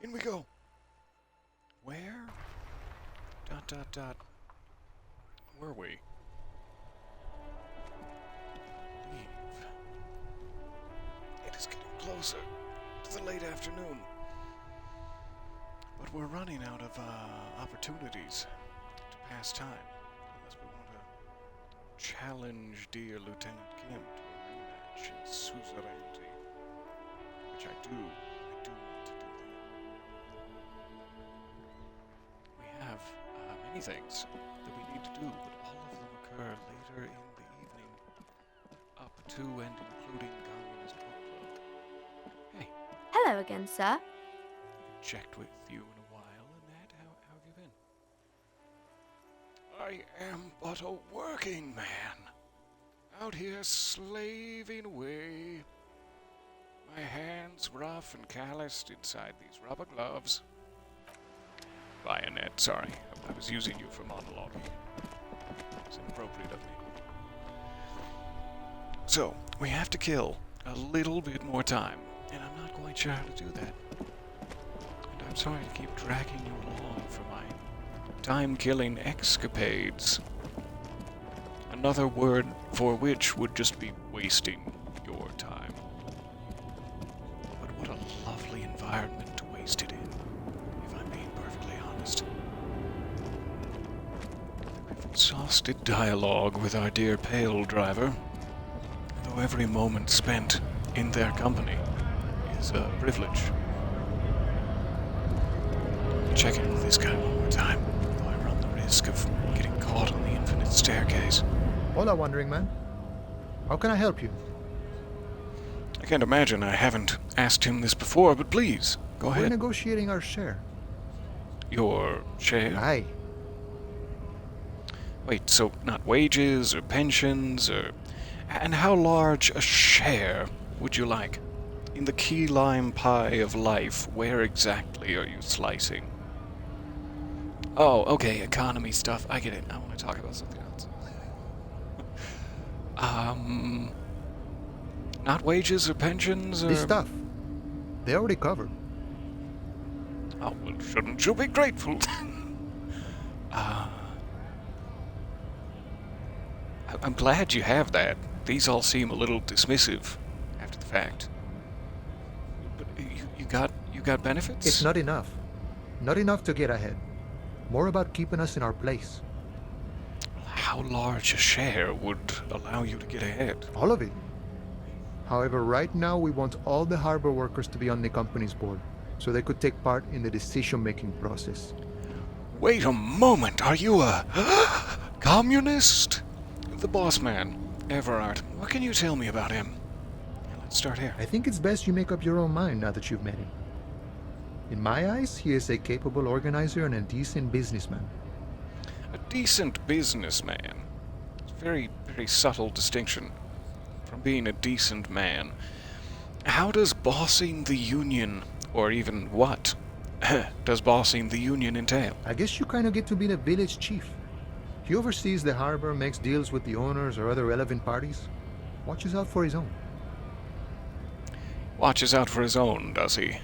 In we go. Where? Dot dot dot. Were we? Leave. It is getting closer to the late afternoon. But we're running out of opportunities to pass time. Unless we want to challenge dear Lieutenant Kim to a rematch in suzerainty. Which I do want to do that. We have many things that we need to do, but all of them occur later in the evening, up to and including Communist Book Club. Hey, Hello again, sir. checked with you in a while, Annette. How have you been? I am but a working man, out here slaving away. My hands rough and calloused inside these rubber gloves. Bye, Annette. Sorry, I was using you for monologuing. It's inappropriate of me. So, we have to kill a little bit more time, and I'm not quite sure how to do that. And I'm sorry to keep dragging you along for my time-killing escapades. Another word for which would just be wasting your time. But what a lovely environment to waste it in, if I'm being perfectly honest. I've exhausted dialogue with our dear Pale driver, though every moment spent in their company is a privilege. Check in with this guy one more time, though I run the risk of getting caught on the infinite staircase. Hola, wandering man. How can I help you? I can't imagine I haven't asked him this before, but please, go We're ahead. negotiating our share. Your share? Aye. Wait, so not wages or pensions or... And how large a share would you like? In the key lime pie of life, where exactly are you slicing? Oh, okay, economy stuff. I get it. I want to talk about something else. Not wages or pensions or... This stuff. They already covered. Oh, well, shouldn't you be grateful? I'm glad you have that. These all seem a little dismissive after the fact. But you got benefits? It's not enough. Not enough to get ahead. More about keeping us in our place. How large a share would allow you to get ahead? All of it. However, right now we want all the harbor workers to be on the company's board, so they could take part in the decision-making process. Wait a moment, are you a communist? The boss man, Everard. What can you tell me about him? Let's start here. I think it's best you make up your own mind now that you've met him. In my eyes, he is a capable organizer and a decent businessman. A decent businessman. It's a very, very subtle distinction from being a decent man. How does bossing the union, or even what, does bossing the union entail? I guess you kind of get to be the village chief. He oversees the harbor, makes deals with the owners or other relevant parties, watches out for his own. Watches out for his own, does he?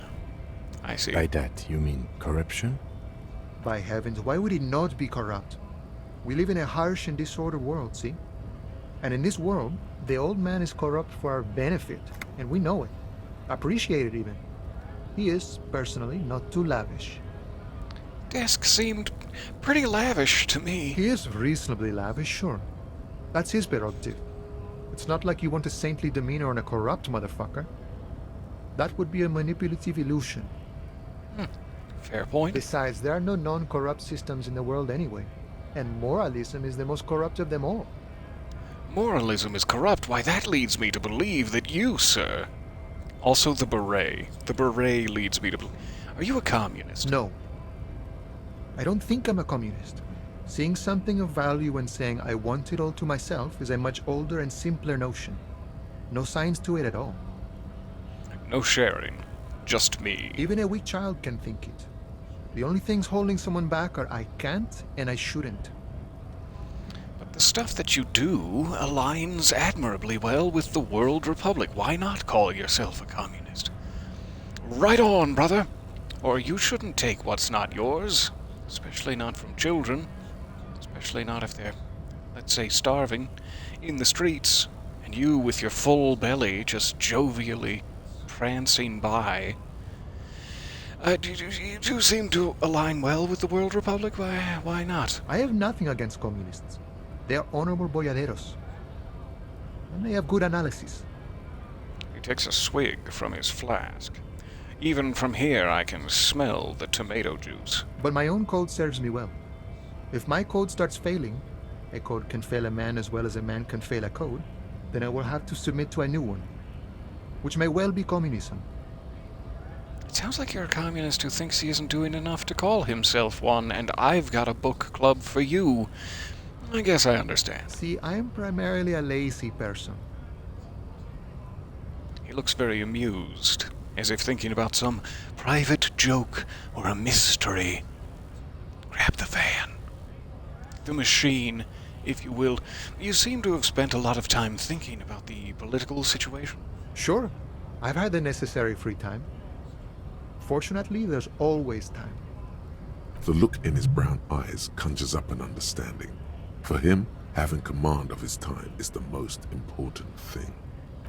I see. By that, you mean corruption? By heavens, why would he not be corrupt? We live in a harsh and disordered world, see? And in this world, the old man is corrupt for our benefit, and we know it. Appreciate it even. He is, personally, not too lavish. Desk seemed pretty lavish to me. He is reasonably lavish, sure. That's his prerogative. It's not like you want a saintly demeanor on a corrupt motherfucker. That would be a manipulative illusion. Fair point. Besides, there are no non-corrupt systems in the world anyway. And moralism is the most corrupt of them all. Moralism is corrupt. Why, that leads me to believe that you, sir... Also the beret. The beret leads me to believe... Are you a communist? No. I don't think I'm a communist. Seeing something of value and saying I want it all to myself is a much older and simpler notion. No science to it at all. No sharing. Just me. Even a weak child can think it. The only things holding someone back are I can't and I shouldn't. But the stuff that you do aligns admirably well with the World Republic. Why not call yourself a communist? Right on, brother. Or you shouldn't take what's not yours, especially not from children, especially not if they're, let's say, starving in the streets, and you with your full belly just jovially prancing by. You do seem to align well with the World Republic. Why not? I have nothing against communists. They are honorable boyaderos. And they have good analysis. He takes a swig from his flask. Even from here I can smell the tomato juice. But my own code serves me well. If my code starts failing, a code can fail a man as well as a man can fail a code, then I will have to submit to a new one, which may well be communism. It sounds like you're a communist who thinks he isn't doing enough to call himself one, and I've got a book club for you. I guess I understand. See, I am primarily a lazy person. He looks very amused, as if thinking about some private joke or a mystery. Grab the van. The machine, if you will. You seem to have spent a lot of time thinking about the political situation. Sure, I've had the necessary free time. Fortunately, there's always time. The look in his brown eyes conjures up an understanding. For him, having command of his time is the most important thing.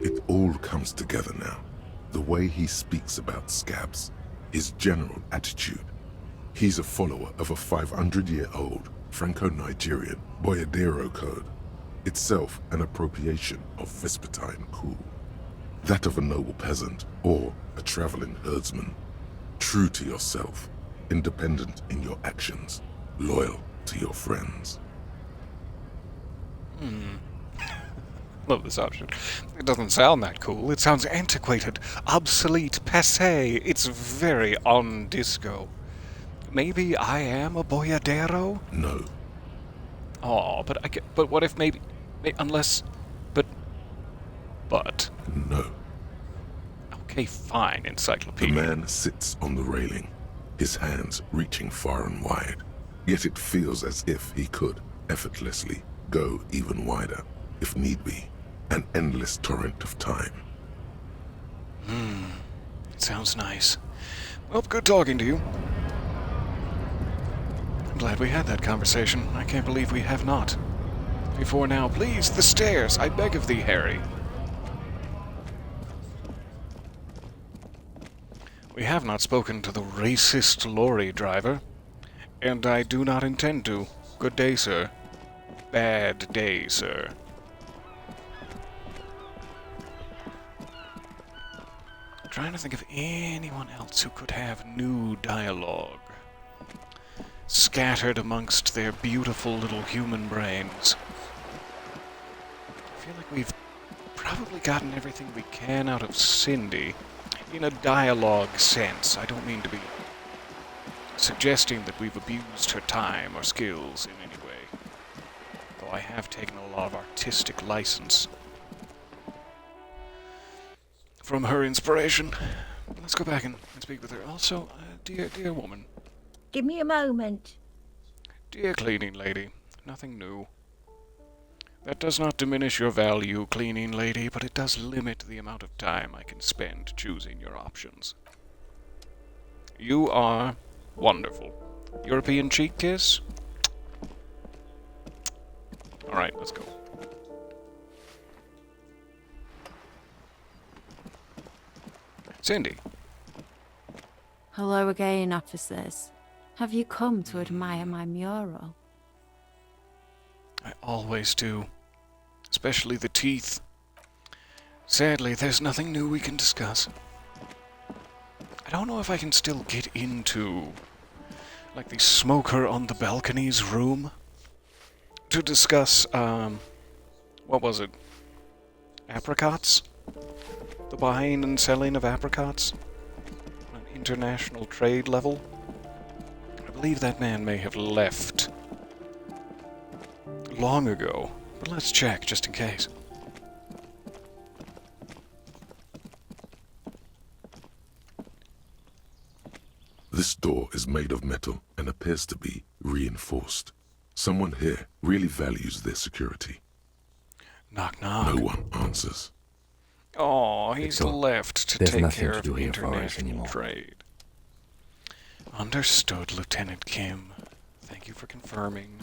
It all comes together now. The way he speaks about scabs, his general attitude. He's a follower of a 500-year-old Franco-Nigerian Boyadero code, itself an appropriation of Vespertine cool. That of a noble peasant or a traveling herdsman. True to yourself, independent in your actions, loyal to your friends. Love this option. It doesn't sound that cool. It sounds antiquated, obsolete, passé. It's very on disco. Maybe I am a boyadero? No. Oh, but what if maybe unless, but. No. Okay, fine, The encyclopedia. man sits on the railing, his hands reaching far and wide. Yet it feels as if he could, effortlessly, go even wider, if need be. An endless torrent of time. It sounds nice. Well, good talking to you. I'm glad we had that conversation. I can't believe we have not. Before now, please, the stairs, I beg of thee, Harry. We have not spoken to the racist lorry driver, and I do not intend to. Good day, sir. Bad day, sir. I'm trying to think of anyone else who could have new dialogue scattered amongst their beautiful little human brains. I feel like we've probably gotten everything we can out of Cindy. In a dialogue sense, I don't mean to be suggesting that we've abused her time or skills in any way, though I have taken a lot of artistic license from her inspiration. Let's go back and speak with her. Also, dear woman, Give me a moment. dear cleaning lady, nothing new. That does not diminish your value, cleaning lady, but it does limit the amount of time I can spend choosing your options. You are wonderful. European cheek kiss? Alright, let's go. Cindy. Hello again, officers. Have you come to admire my mural? I always do. Especially the teeth. Sadly, there's nothing new we can discuss. I don't know if I can still get into, like, the smoker on the balcony's room to discuss, what was it? Apricots? The buying and selling of apricots? On an international trade level? I believe that man may have left long ago, but let's check just in case. This door is made of metal and appears to be reinforced. Someone here really values their security. Knock knock. No one answers. Oh, he's Victor, left to there's take nothing care to of do here for us international anymore. trade. Understood, Lieutenant Kim. Thank you for confirming.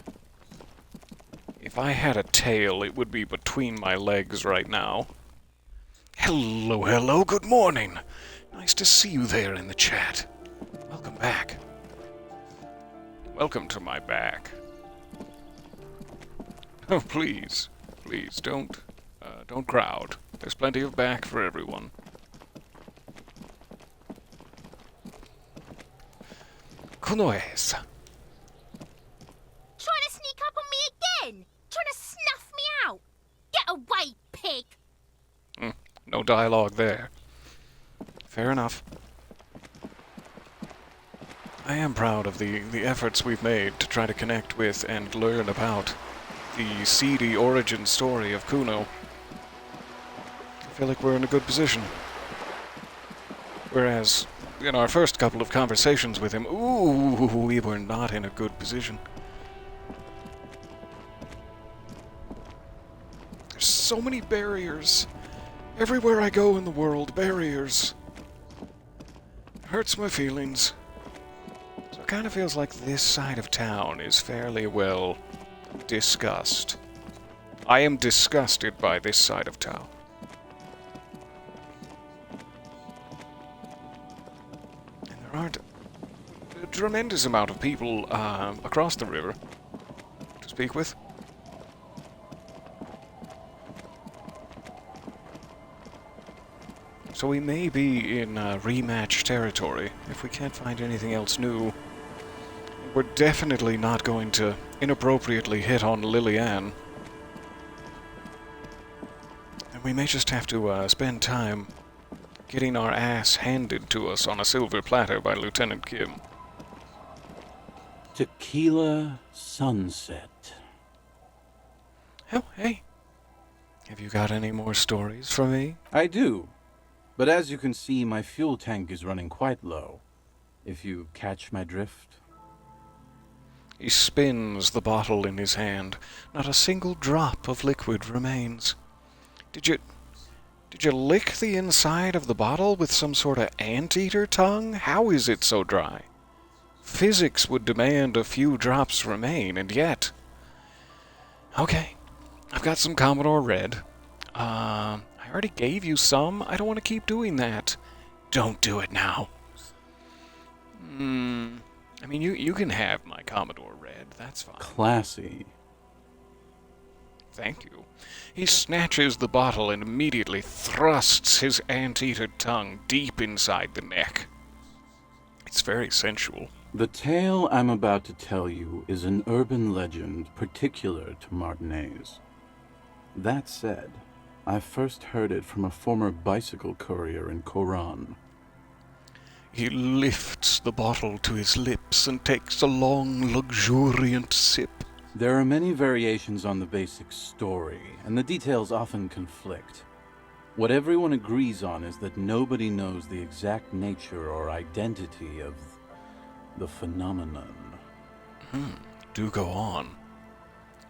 If I had a tail, it would be between my legs right now. Hello, hello, good morning. Nice to see you there in the chat. Welcome back. Welcome to my back. Oh, please, don't crowd. There's plenty of back for everyone. Kunoes. Trying to sneak up on me again? Trying to snuff me out? Get away, pig! No dialogue there. Fair enough. I am proud of the efforts we've made to try to connect with and learn about the seedy origin story of Kuno. I feel like we're in a good position. Whereas, in our first couple of conversations with him, we were not in a good position. There's so many barriers. Everywhere I go in the world, barriers. It hurts my feelings. So it kind of feels like this side of town is fairly well discussed. I am disgusted by this side of town. And there aren't a tremendous amount of people across the river to speak with. So we may be in rematch territory if we can't find anything else new. We're definitely not going to inappropriately hit on Liliane. And we may just have to spend time getting our ass handed to us on a silver platter by Lieutenant Kim. Tequila sunset. Oh, hey. Have you got any more stories for me? I do. But as you can see, my fuel tank is running quite low. If you catch my drift. He spins the bottle in his hand. Not a single drop of liquid remains. Did you lick the inside of the bottle with some sort of anteater tongue? How is it so dry? Physics would demand a few drops remain, and yet... Okay, I've got some Commodore Red. I already gave you some. I don't want to keep doing that. Don't do it now. I mean, you can have my Commodore Red. That's fine. Classy. Thank you. He snatches the bottle and immediately thrusts his anteater tongue deep inside the neck. It's very sensual. The tale I'm about to tell you is an urban legend particular to Martinez. That said, I first heard it from a former bicycle courier in Koran. He lifts the bottle to his lips and takes a long, luxuriant sip. There are many variations on the basic story, and the details often conflict. What everyone agrees on is that nobody knows the exact nature or identity of the phenomenon. Do go on.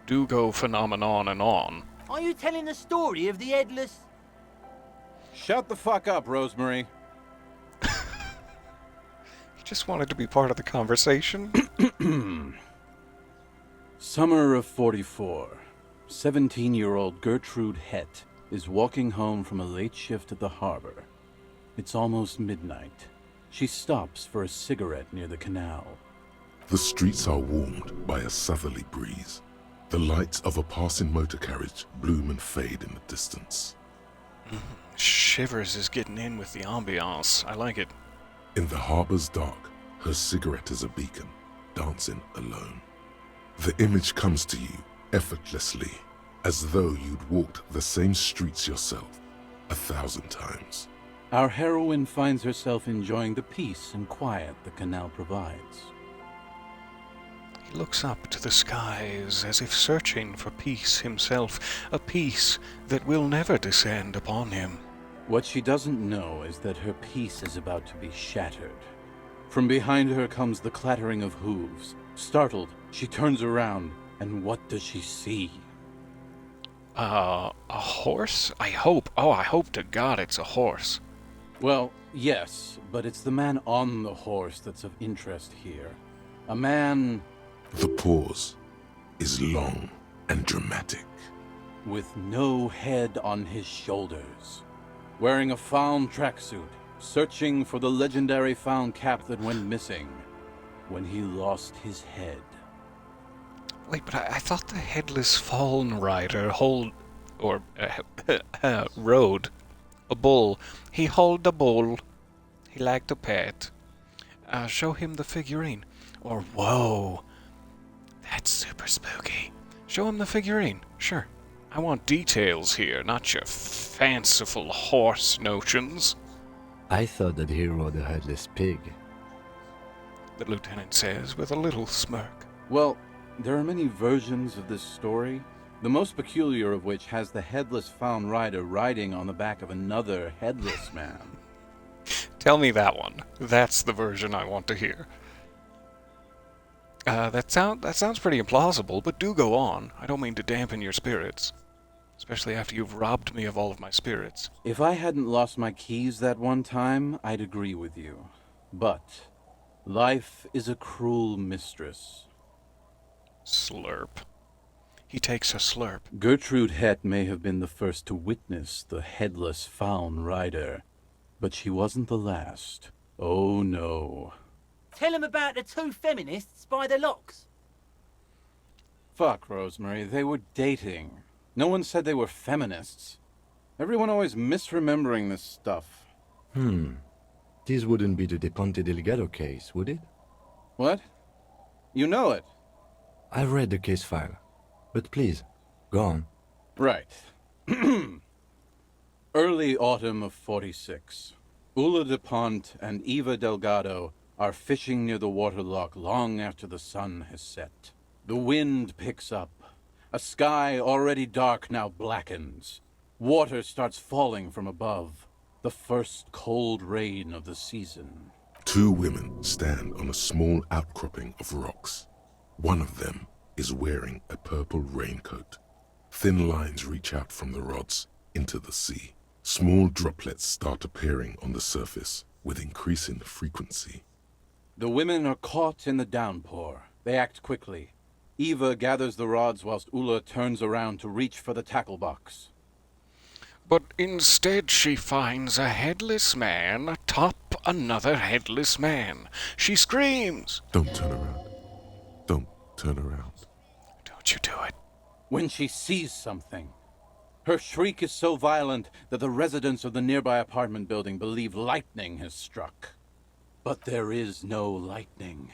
Do go phenomenon and on. Are you telling the story of the headless... Shut the fuck up, Rosemary. He just wanted to be part of the conversation. Summer of 44. 17-year-old Gertrude Hett is walking home from a late shift at the harbor. It's almost midnight. She stops for a cigarette near the canal. The streets are warmed by a southerly breeze. The lights of a passing motor carriage bloom and fade in the distance. Shivers is getting in with the ambiance. I like it. In the harbor's dark, her cigarette is a beacon, dancing alone. The image comes to you effortlessly, as though you'd walked the same streets yourself 1,000 times. Our heroine finds herself enjoying the peace and quiet the canal provides. He looks up to the skies as if searching for peace himself, a peace that will never descend upon him. What she doesn't know is that her peace is about to be shattered. From behind her comes the clattering of hooves. Startled, she turns around, and what does she see? A horse? I hope to God it's a horse. Well, Yes, but it's the man on the horse that's of interest here. A man The pause is long and dramatic. with no head on his shoulders, wearing a found tracksuit, searching for the legendary found cap that went missing when he lost his head. Wait, but I thought the headless fallen rider rode a bull. He hold a bull. He liked a pet. Show him the figurine. Or, whoa, that's super spooky. Show him the figurine. Sure. I want details here, not your fanciful horse notions, I thought that he rode a headless pig. the lieutenant says with a little smirk. Well, there are many versions of this story, the most peculiar of which has the headless found rider riding on the back of another headless man. Tell me that one. That's the version I want to hear. That sounds pretty implausible, but do go on. I don't mean to dampen your spirits. Especially after you've robbed me of all of my spirits. If I hadn't lost my keys that one time, I'd agree with you. But life is a cruel mistress. Slurp. He takes a slurp. Gertrude Het may have been the first to witness the headless found rider, but she wasn't the last. Oh no. Tell him about the two feminists by the locks. Fuck, Rosemary, they were dating. No one said they were feminists. Everyone always misremembering this stuff. This wouldn't be the De Ponte Delgado case, would it? What? You know it? I've read the case file. But please, go on. Right. Early autumn of 46. Ula de Ponte and Eva Delgado are fishing near the waterlock long after the sun has set. The wind picks up. A sky already dark now blackens. Water starts falling from above. The first cold rain of the season. Two women stand on a small outcropping of rocks. One of them is wearing a purple raincoat. Thin lines reach out from the rods into the sea. Small droplets start appearing on the surface with increasing frequency. The women are caught in the downpour. They act quickly. Eva gathers the rods whilst Ula turns around to reach for the tackle box. But instead she finds a headless man atop another headless man. She screams. Don't turn around. Don't turn around. Don't you do it. When she sees something. Her shriek is so violent that the residents of the nearby apartment building believe lightning has struck. But there is no lightning.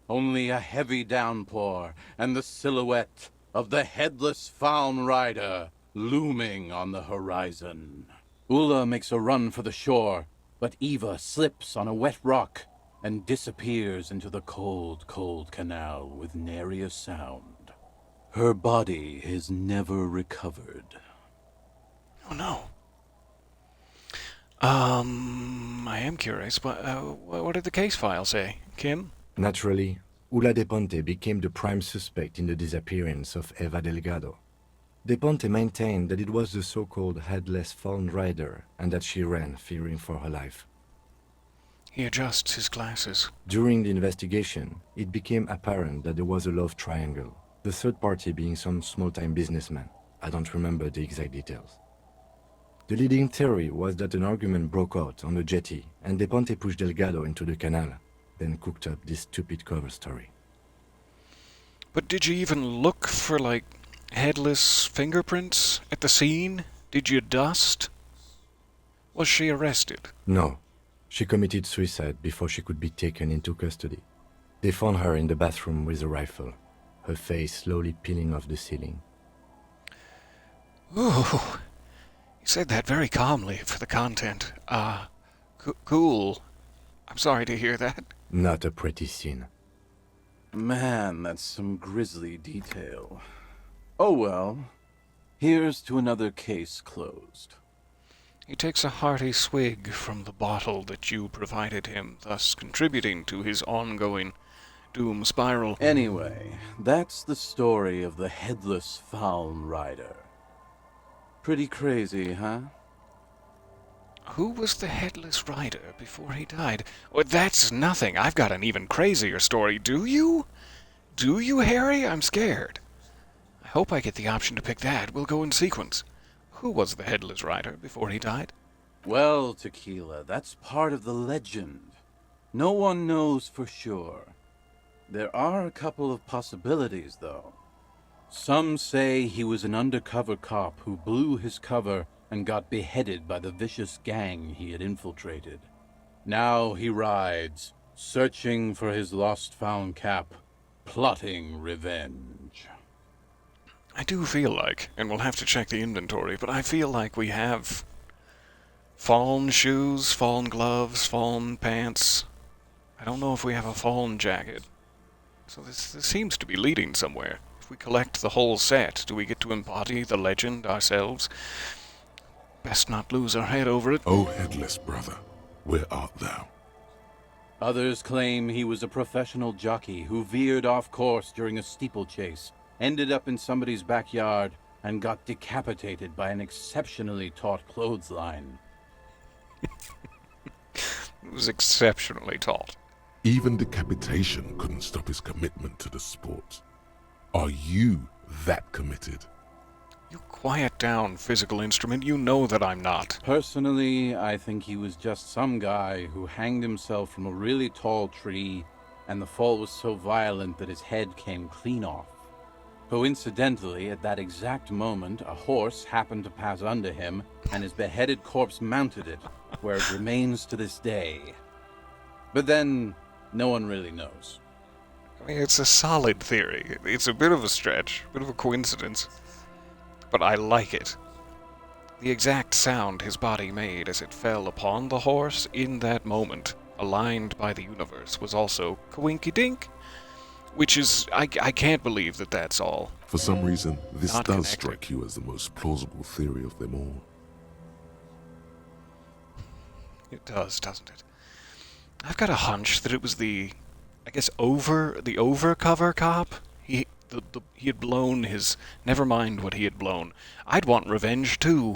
Only a heavy downpour and the silhouette of the headless found rider looming on the horizon. Ula makes a run for the shore, but Eva slips on a wet rock and disappears into the cold, cold canal with nary a sound. Her body is never recovered. Oh no. I am curious. What did the case file say, Kim? Naturally, Ula De Ponte became the prime suspect in the disappearance of Eva Delgado. De Ponte maintained that it was the so-called headless found rider and that she ran, fearing for her life. He adjusts his glasses. During the investigation, it became apparent that there was a love triangle, the third party being some small-time businessman. I don't remember the exact details. The leading theory was that an argument broke out on the jetty and De Ponte pushed Delgado into the canal, then cooked up this stupid cover story. But did you even look for, headless fingerprints at the scene? Did you dust? Was she arrested? No. She committed suicide before she could be taken into custody. They found her in the bathroom with a rifle, her face slowly peeling off the ceiling. Ooh. You said that very calmly for the content. Cool. I'm sorry to hear that. Not a pretty scene. Man, that's some grisly detail. Oh well. Here's to another case closed. He takes a hearty swig from the bottle that you provided him, thus contributing to his ongoing doom spiral. Anyway, that's the story of the headless found rider. Pretty crazy, huh? Who was the Headless Rider before he died? Well, that's nothing. I've got an even crazier story. Do you? Do you, Harry? I'm scared. I hope I get the option to pick that. We'll go in sequence. Who was the Headless Rider before he died? Well, Tequila, that's part of the legend. No one knows for sure. There are a couple of possibilities, though. Some say he was an undercover cop who blew his cover and got beheaded by the vicious gang he had infiltrated. Now he rides, searching for his lost-found cap, plotting revenge. I do feel like, and we'll have to check the inventory, but I feel like we have fallen shoes, fallen gloves, fallen pants. I don't know if we have a fallen jacket. So this seems to be leading somewhere. If we collect the whole set, do we get to embody the legend ourselves? Best not lose our head over it. O headless brother, where art thou? Others claim he was a professional jockey who veered off course during a steeplechase, ended up in somebody's backyard, and got decapitated by an exceptionally taut clothesline. It was exceptionally taut. Even decapitation couldn't stop his commitment to the sport. Are you that committed? You quiet down, physical instrument. You know that I'm not. Personally, I think he was just some guy who hanged himself from a really tall tree, and the fall was so violent that his head came clean off. Coincidentally, at that exact moment, a horse happened to pass under him, and his beheaded corpse mounted it, where it remains to this day. But then, no one really knows. I mean, it's a solid theory. It's a bit of a stretch, a bit of a coincidence. But I like it. The exact sound his body made as it fell upon the horse in that moment, aligned by the universe, was also coinky-dink. Which is, I can't believe that that's all. For some reason, this Not does connected. strike you as the most plausible theory of them all. It does, doesn't it? I've got a hunch that it was the overcover cop. He had blown his. Never mind what he had blown. I'd want revenge too.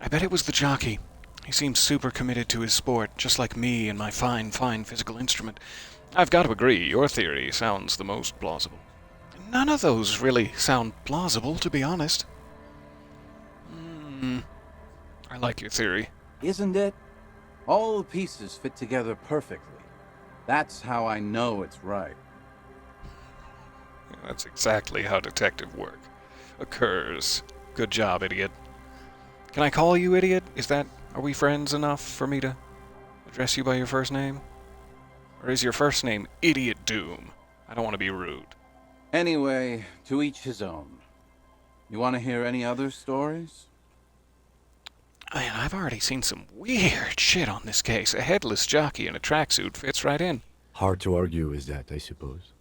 I bet it was the jockey. He seems super committed to his sport, just like me and my fine physical instrument. I've got to agree, your theory sounds the most plausible. None of those really sound plausible, to be honest. I like your theory. Isn't it? All the pieces fit together perfectly. That's how I know it's right. Yeah, that's exactly how detective work occurs. Good job, idiot. Can I call you idiot? Are we friends enough for me to address you by your first name? Or is your first name Idiot Doom? I don't want to be rude. Anyway, to each his own. You want to hear any other stories? Man, I've already seen some weird shit on this case. A headless jockey in a tracksuit fits right in. Hard to argue with that, I suppose.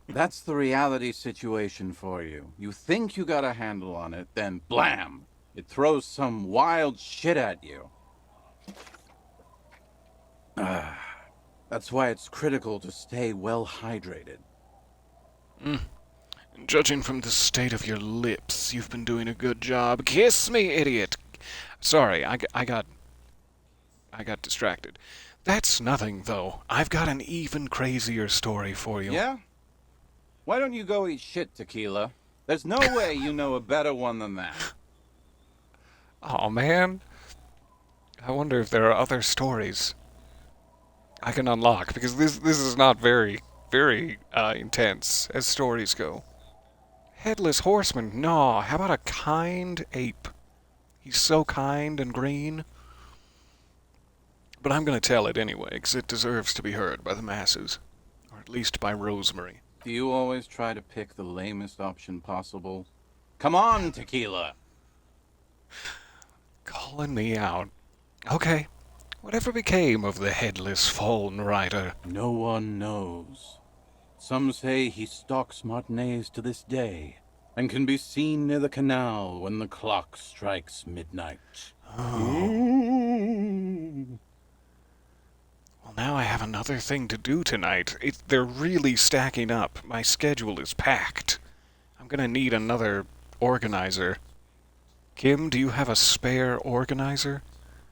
That's the reality situation for you. You think you got a handle on it, then blam! It throws some wild shit at you. That's why it's critical to stay well hydrated. Judging from the state of your lips, you've been doing a good job. Kiss me, idiot! Sorry, I got distracted. That's nothing, though. I've got an even crazier story for you. Yeah? Why don't you go eat shit, Tequila? There's no way you know a better one than that. Aw, man. I wonder if there are other stories I can unlock, because this is not very intense as stories go. Headless Horseman, no. How about a kind ape? He's so kind and green. But I'm going to tell it anyway, because it deserves to be heard by the masses. Or at least by Rosemary. Do you always try to pick the lamest option possible? Come on, Tequila! Calling me out. Okay. Whatever became of the Headless Fallen Rider? No one knows. Some say he stalks Martinez to this day, and can be seen near the canal when the clock strikes midnight. Well, now I have another thing to do tonight. They're really stacking up. My schedule is packed. I'm gonna need another organizer. Kim, do you have a spare organizer?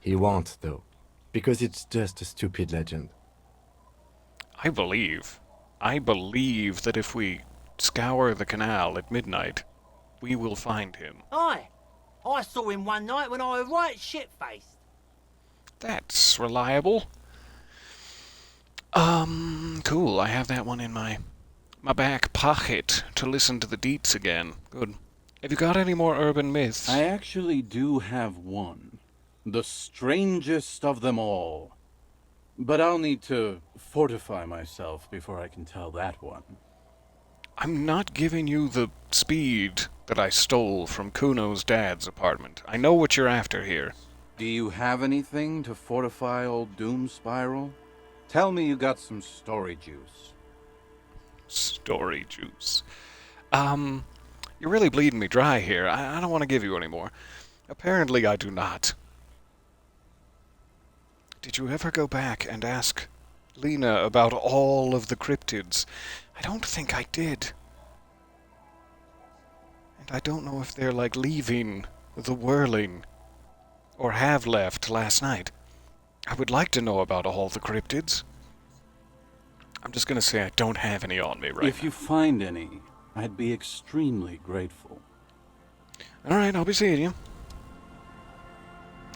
He won't, though, because it's just a stupid legend. I believe that if we scour the canal at midnight, we will find him. Aye. I saw him one night when I was right shit-faced. That's reliable. Cool. I have that one in my back pocket to listen to the deets again. Good. Have you got any more urban myths? I actually do have one. The strangest of them all. But I'll need to fortify myself before I can tell that one. I'm not giving you the speed that I stole from Kuno's dad's apartment. I know what you're after here. Do you have anything to fortify old Doom Spiral? Tell me you got some story juice. Story juice. You're really bleeding me dry here. I don't want to give you any more. Apparently I do not. Did you ever go back and ask Lena about all of the cryptids? I don't think I did. And I don't know if they're, like, leaving the whirling, or have left last night. I would like to know about all the cryptids. I'm just gonna say I don't have any on me right If now. you find any, I'd be extremely grateful. Alright, I'll be seeing you.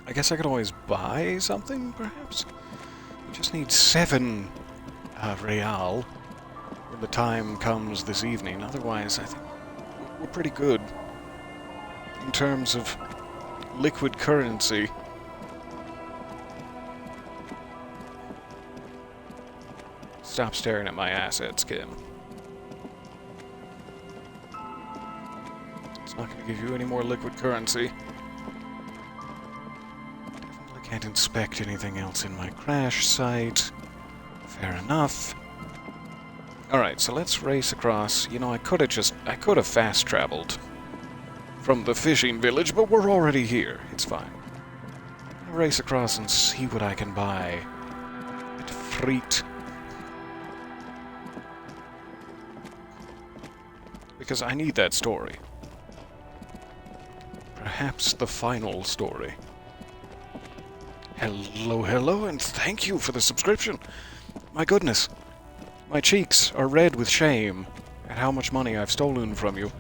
I guess I could always buy something, perhaps? I just need 7 real when the time comes this evening. Otherwise, I think we're pretty good in terms of liquid currency. Stop staring at my assets, Kim. It's not going to give you any more liquid currency. Definitely can't inspect anything else in my crash site. Fair enough. Alright, so let's race across. You know, I could have fast traveled from the fishing village, but we're already here. It's fine. I'll race across and see what I can buy at Freet. Because I need that story. Perhaps the final story. Hello, hello, and thank you for the subscription. My goodness. My cheeks are red with shame at how much money I've stolen from you.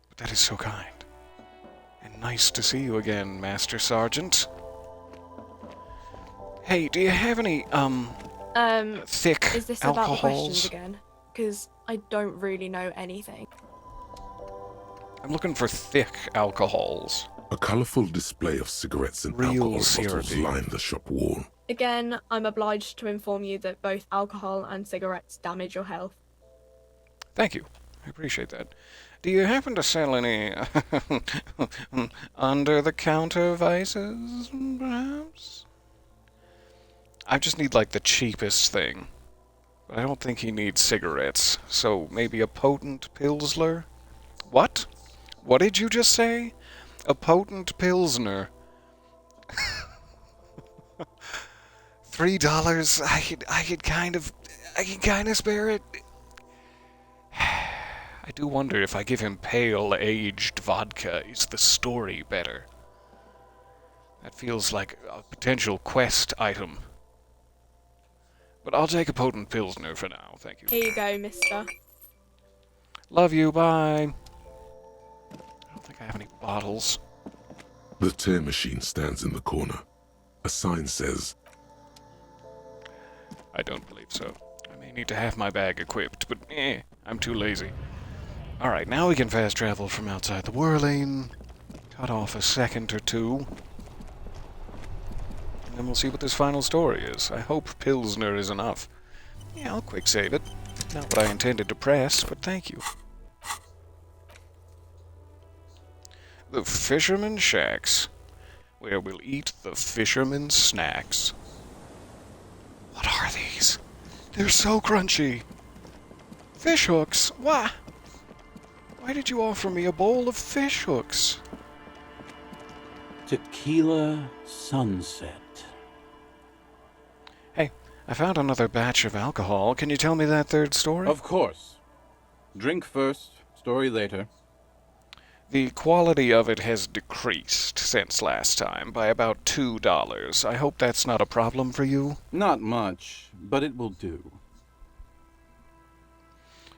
But that is so kind. And nice to see you again, Master Sergeant. Hey, do you have any, thick Is this about the questions alcohols? again? Because I don't really know anything. I'm looking for thick alcohols. A colourful display of cigarettes and Real alcohol bottles syrupy. line the shop wall. Again, I'm obliged to inform you that both alcohol and cigarettes damage your health. Thank you. I appreciate that. Do you happen to sell any under-the-counter vices, perhaps? I just need, like, the cheapest thing. But I don't think he needs cigarettes, so maybe a potent Pilsner? What? What did you just say? A potent Pilsner. $3? I could kind of spare it. I do wonder if I give him pale aged vodka, is the story better? That feels like a potential quest item. But I'll take a potent Pilsner for now, thank you. Here you go, mister. Love you, bye. I don't think I have any bottles. The tear machine stands in the corner. A sign says, I don't believe so. I may need to have my bag equipped, but I'm too lazy. Alright, now we can fast travel from outside the whirling. Cut off a second or two. And then we'll see what this final story is. I hope Pilsner is enough. Yeah, I'll quick save it. Not what I intended to press, but thank you. The Fisherman's Shacks, where we'll eat the fisherman's snacks. What are these? They're so crunchy. Fish hooks? Why? Why did you offer me a bowl of fish hooks? Tequila Sunset. Hey, I found another batch of alcohol. Can you tell me that third story? Of course. Drink first, story later. The quality of it has decreased since last time by about $2. I hope that's not a problem for you. Not much, but it will do.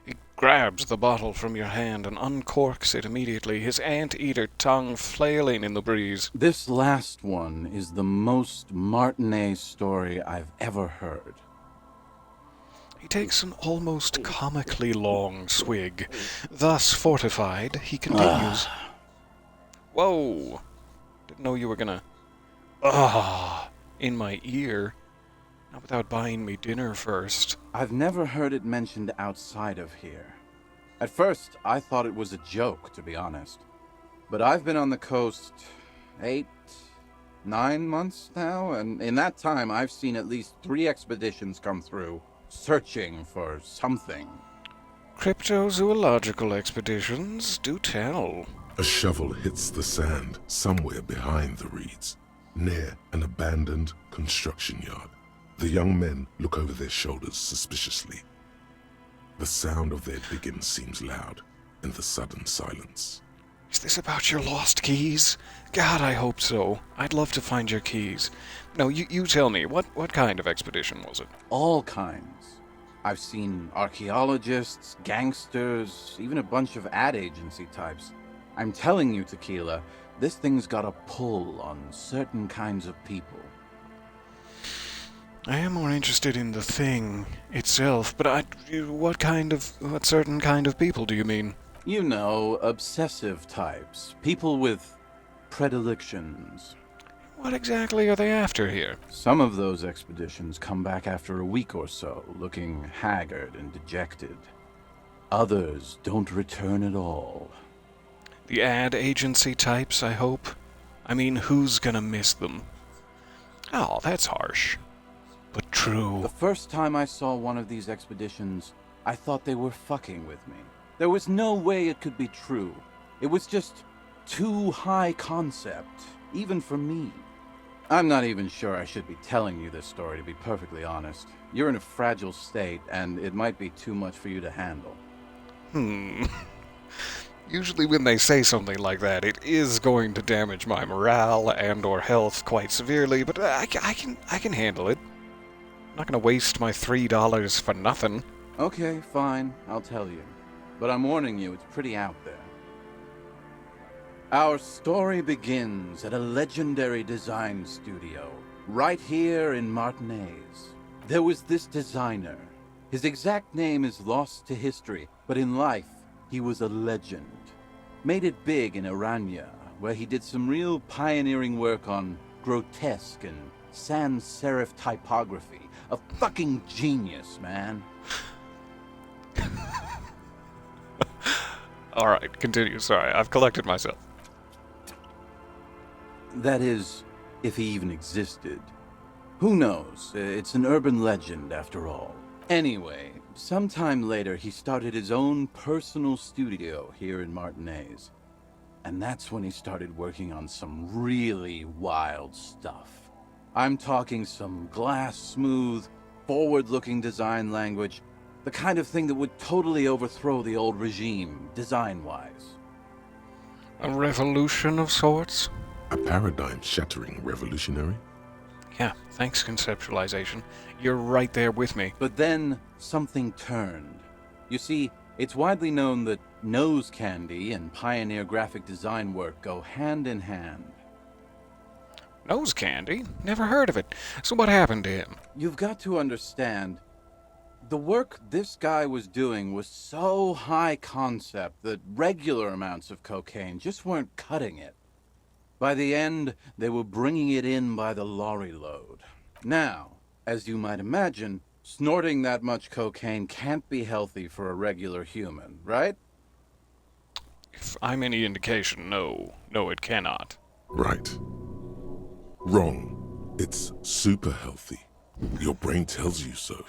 He grabs the bottle from your hand and uncorks it immediately, his anteater tongue flailing in the breeze. This last one is the most Martinet story I've ever heard. He takes an almost comically long swig. Thus fortified, he continues. Whoa! Didn't know you were gonna... in my ear. Not without buying me dinner first. I've never heard it mentioned outside of here. At first, I thought it was a joke, to be honest. But I've been on the coast 8, 9 months now, and in that time I've seen at least 3 expeditions come through, searching for something. Cryptozoological expeditions, do tell. A shovel hits the sand somewhere behind the reeds, near an abandoned construction yard. The young men look over their shoulders suspiciously. The sound of their digging seems loud in the sudden silence. Is this about your lost keys? God, I hope so. I'd love to find your keys. No, you tell me, what kind of expedition was it? All kinds. I've seen archaeologists, gangsters, even a bunch of ad agency types. I'm telling you, Tequila, this thing's got a pull on certain kinds of people. I am more interested in the thing itself, but what certain kind of people do you mean? You know, obsessive types. People with predilections. What exactly are they after here? Some of those expeditions come back after a week or so, looking haggard and dejected. Others don't return at all. The ad agency types, I hope? I mean, who's gonna miss them? Oh, that's harsh. But true. The first time I saw one of these expeditions, I thought they were fucking with me. There was no way it could be true. It was just too high concept, even for me. I'm not even sure I should be telling you this story, to be perfectly honest. You're in a fragile state, and it might be too much for you to handle. Usually when they say something like that, it is going to damage my morale and or health quite severely, but I can handle it. I'm not gonna waste my $3 for nothing. Okay, fine, I'll tell you. But I'm warning you, it's pretty out there. Our story begins at a legendary design studio, right here in Martinez. There was this designer. His exact name is lost to history, but in life, he was a legend. Made it big in Aranya, where he did some real pioneering work on grotesque and sans serif typography. A fucking genius, man. Alright, continue. Sorry, I've collected myself. That is, if he even existed. Who knows? It's an urban legend, after all. Anyway, sometime later he started his own personal studio here in Martinez. And that's when he started working on some really wild stuff. I'm talking some glass-smooth, forward-looking design language, the kind of thing that would totally overthrow the old regime, design-wise. A revolution of sorts? A paradigm-shattering revolutionary? Yeah, thanks, conceptualization. You're right there with me. But then, something turned. You see, it's widely known that nose candy and pioneer graphic design work go hand in hand. Nose candy? Never heard of it. So what happened to him? You've got to understand, the work this guy was doing was so high concept that regular amounts of cocaine just weren't cutting it. By the end, they were bringing it in by the lorry load. Now, as you might imagine, snorting that much cocaine can't be healthy for a regular human, right? If I'm any indication, no. No, it cannot. Right. Wrong. It's super healthy. Your brain tells you so.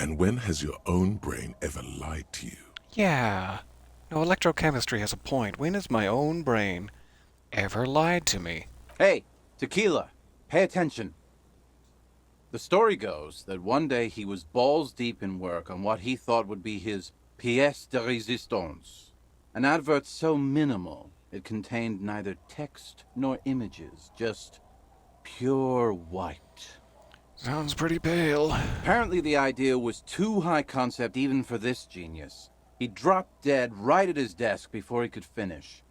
And when has your own brain ever lied to you? Yeah. No, electrochemistry has a point. When has my own brain ever lied to me? Hey, Tequila, pay attention. The story goes that one day he was balls deep in work on what he thought would be his pièce de résistance. An advert so minimal, It contained neither text nor images, just pure white. Sounds pretty pale. Apparently the idea was too high concept even for this genius. He dropped dead right at his desk before he could finish.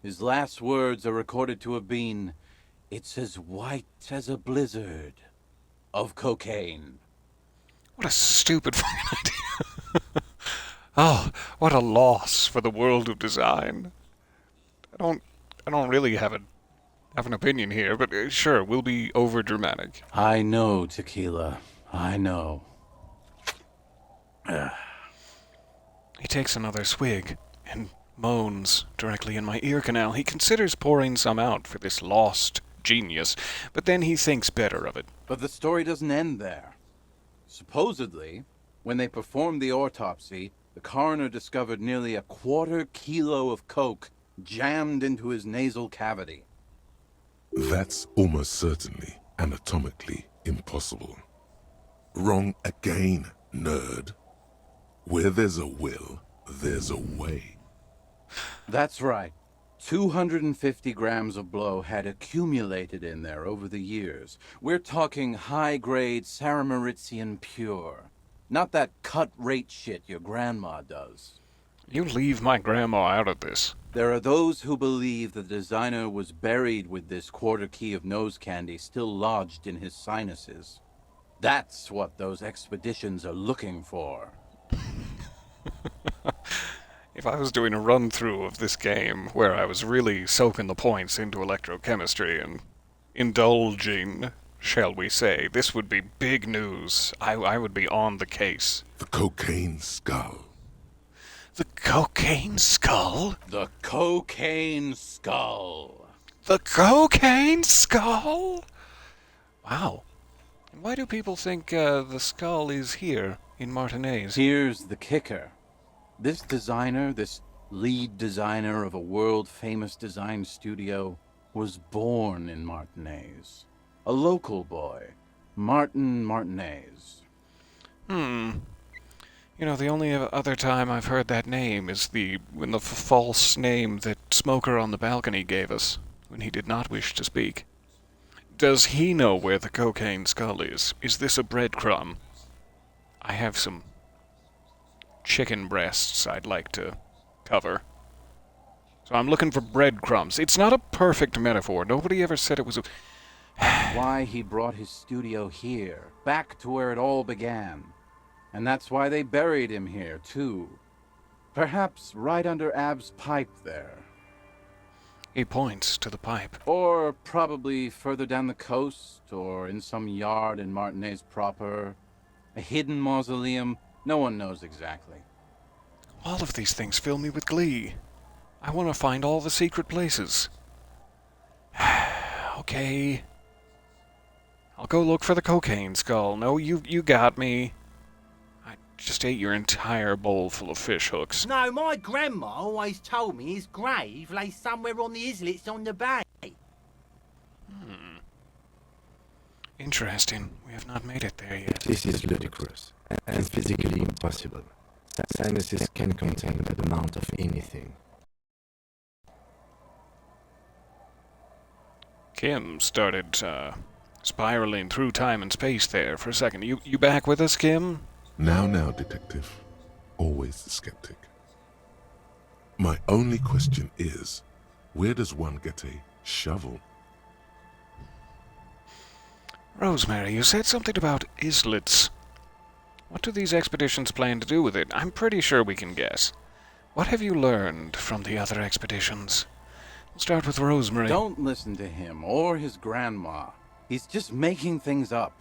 His last words are recorded to have been, "It's as white as a blizzard of cocaine." What a stupid fucking idea. Oh, what a loss for the world of design. I don't really have an opinion here, but sure, we'll be over dramatic. I know, Tequila. I know. He takes another swig and moans directly in my ear canal. He considers pouring some out for this lost genius, but then he thinks better of it. But the story doesn't end there. Supposedly, when they performed the autopsy, the coroner discovered nearly 1/4 kilo of coke jammed into his nasal cavity. That's almost certainly anatomically impossible. Wrong again, nerd. Where there's a will, there's a way. That's right. 250 grams of blow had accumulated in there over the years. We're talking high-grade Saramaritsian pure. Not that cut-rate shit your grandma does. You leave my grandma out of this. There are those who believe the designer was buried with this 1/4 key of nose candy still lodged in his sinuses. That's what those expeditions are looking for. If I was doing a run-through of this game where I was really soaking the points into electrochemistry and indulging, shall we say, this would be big news. I would be on the case. The cocaine skull. The cocaine skull? The cocaine skull. The cocaine skull? Wow. And why do people think the skull is here in Martinez? Here's the kicker. This designer, this lead designer of a world-famous design studio, was born in Martinez. A local boy, Martin Martinez. You know, the only other time I've heard that name is when the false name that Smoker on the balcony gave us, when he did not wish to speak. Does he know where the cocaine skull is? Is this a breadcrumb? I have some chicken breasts I'd like to cover. So I'm looking for breadcrumbs. It's not a perfect metaphor. Nobody ever said it was a... Why he brought his studio here, back to where it all began. And that's why they buried him here, too. Perhaps right under Ab's pipe there. He points to the pipe. Or probably further down the coast, or in some yard in Martinez proper. A hidden mausoleum. No one knows exactly. All of these things fill me with glee. I want to find all the secret places. Okay. I'll go look for the cocaine skull. No, you got me. I just ate your entire bowl full of fish hooks. No, my grandma always told me his grave lay somewhere on the islets on the bay. Interesting. We have not made it there yet. This is ludicrous and physically impossible. Sinuses can contain that amount of anything. Kim started spiraling through time and space there for a second. You back with us, Kim? Now, detective. Always the skeptic. My only question is, where does one get a shovel? Rosemary, you said something about islets. What do these expeditions plan to do with it? I'm pretty sure we can guess. What have you learned from the other expeditions? We'll start with Rosemary. Don't listen to him or his grandma. He's just making things up.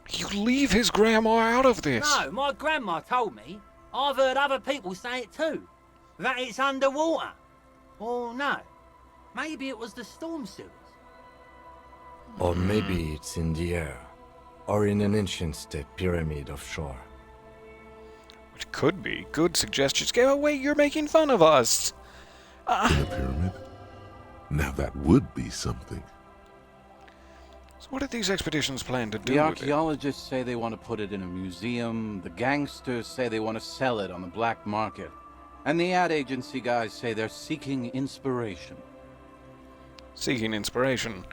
You leave his grandma out of this. No, my grandma told me. I've heard other people say it too. That it's underwater. Or no, maybe it was the storm sewers. Or maybe it's in the air. Or in an ancient state pyramid offshore. Which could be. Good suggestions. Go away, you're making fun of us. In a pyramid? Now that would be something. So what do these expeditions plan to do The with it? archaeologists say they want to put it in a museum. The gangsters say they want to sell it on the black market. And the ad agency guys say they're seeking inspiration. Seeking inspiration.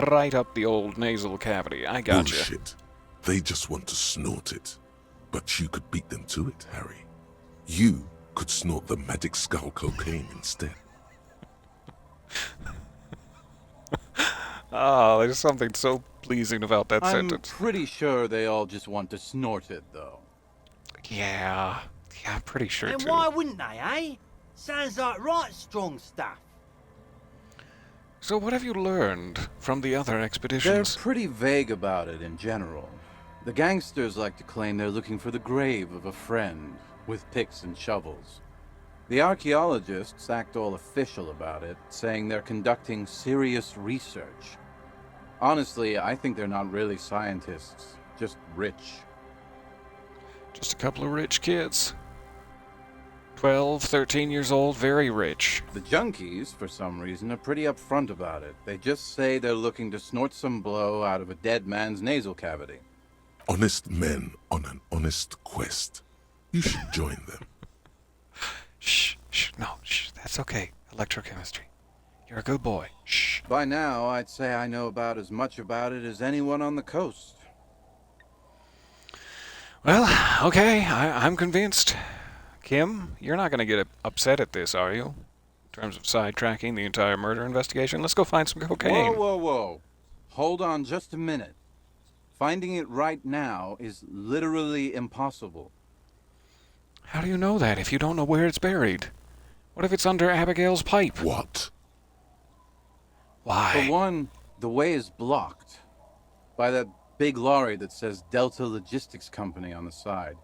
Right up the old nasal cavity. I gotcha. Bullshit. They just want to snort it. But you could beat them to it, Harry. You could snort the magic skull cocaine instead. Oh, there's something so pleasing about that I'm sentence. pretty sure they all just want to snort it, though. Yeah, I'm pretty sure And too. why wouldn't they, eh? Sounds like right strong stuff. So what have you learned from the other They're expeditions? pretty vague about it in general. The gangsters like to claim they're looking for the grave of a friend, with picks and shovels. The archaeologists act all official about it, saying they're conducting serious research. Honestly, I think they're not really scientists, just rich. Just a couple of rich kids. 12, 13 years old, very rich. The junkies, for some reason, are pretty upfront about it. They just say they're looking to snort some blow out of a dead man's nasal cavity. Honest men on an honest quest. You should join them. Shh, that's okay. Electrochemistry. You're a good boy. Shh. By now, I'd say I know about as much about it as anyone on the coast. Well, okay, I'm convinced. Kim, you're not going to get upset at this, are you? In terms of sidetracking the entire murder investigation? Let's go find some cocaine. Whoa. Hold on just a minute. Finding it right now is literally impossible. How do you know that if you don't know where it's buried? What if it's under Abigail's pipe? What? Why? For one, the way is blocked by that big lorry that says Delta Logistics Company on the side.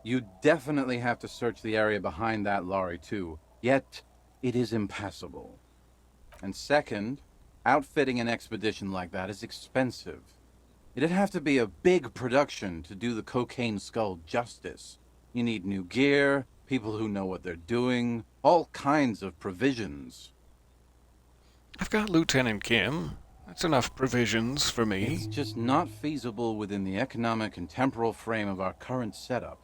You definitely have to search the area behind that lorry too, yet it is impassable. And second, outfitting an expedition like that is expensive. It'd have to be a big production to do the cocaine skull justice. You need new gear, people who know what they're doing, all kinds of provisions. I've got Lieutenant Kim. That's enough provisions for me. It's just not feasible within the economic and temporal frame of our current setup.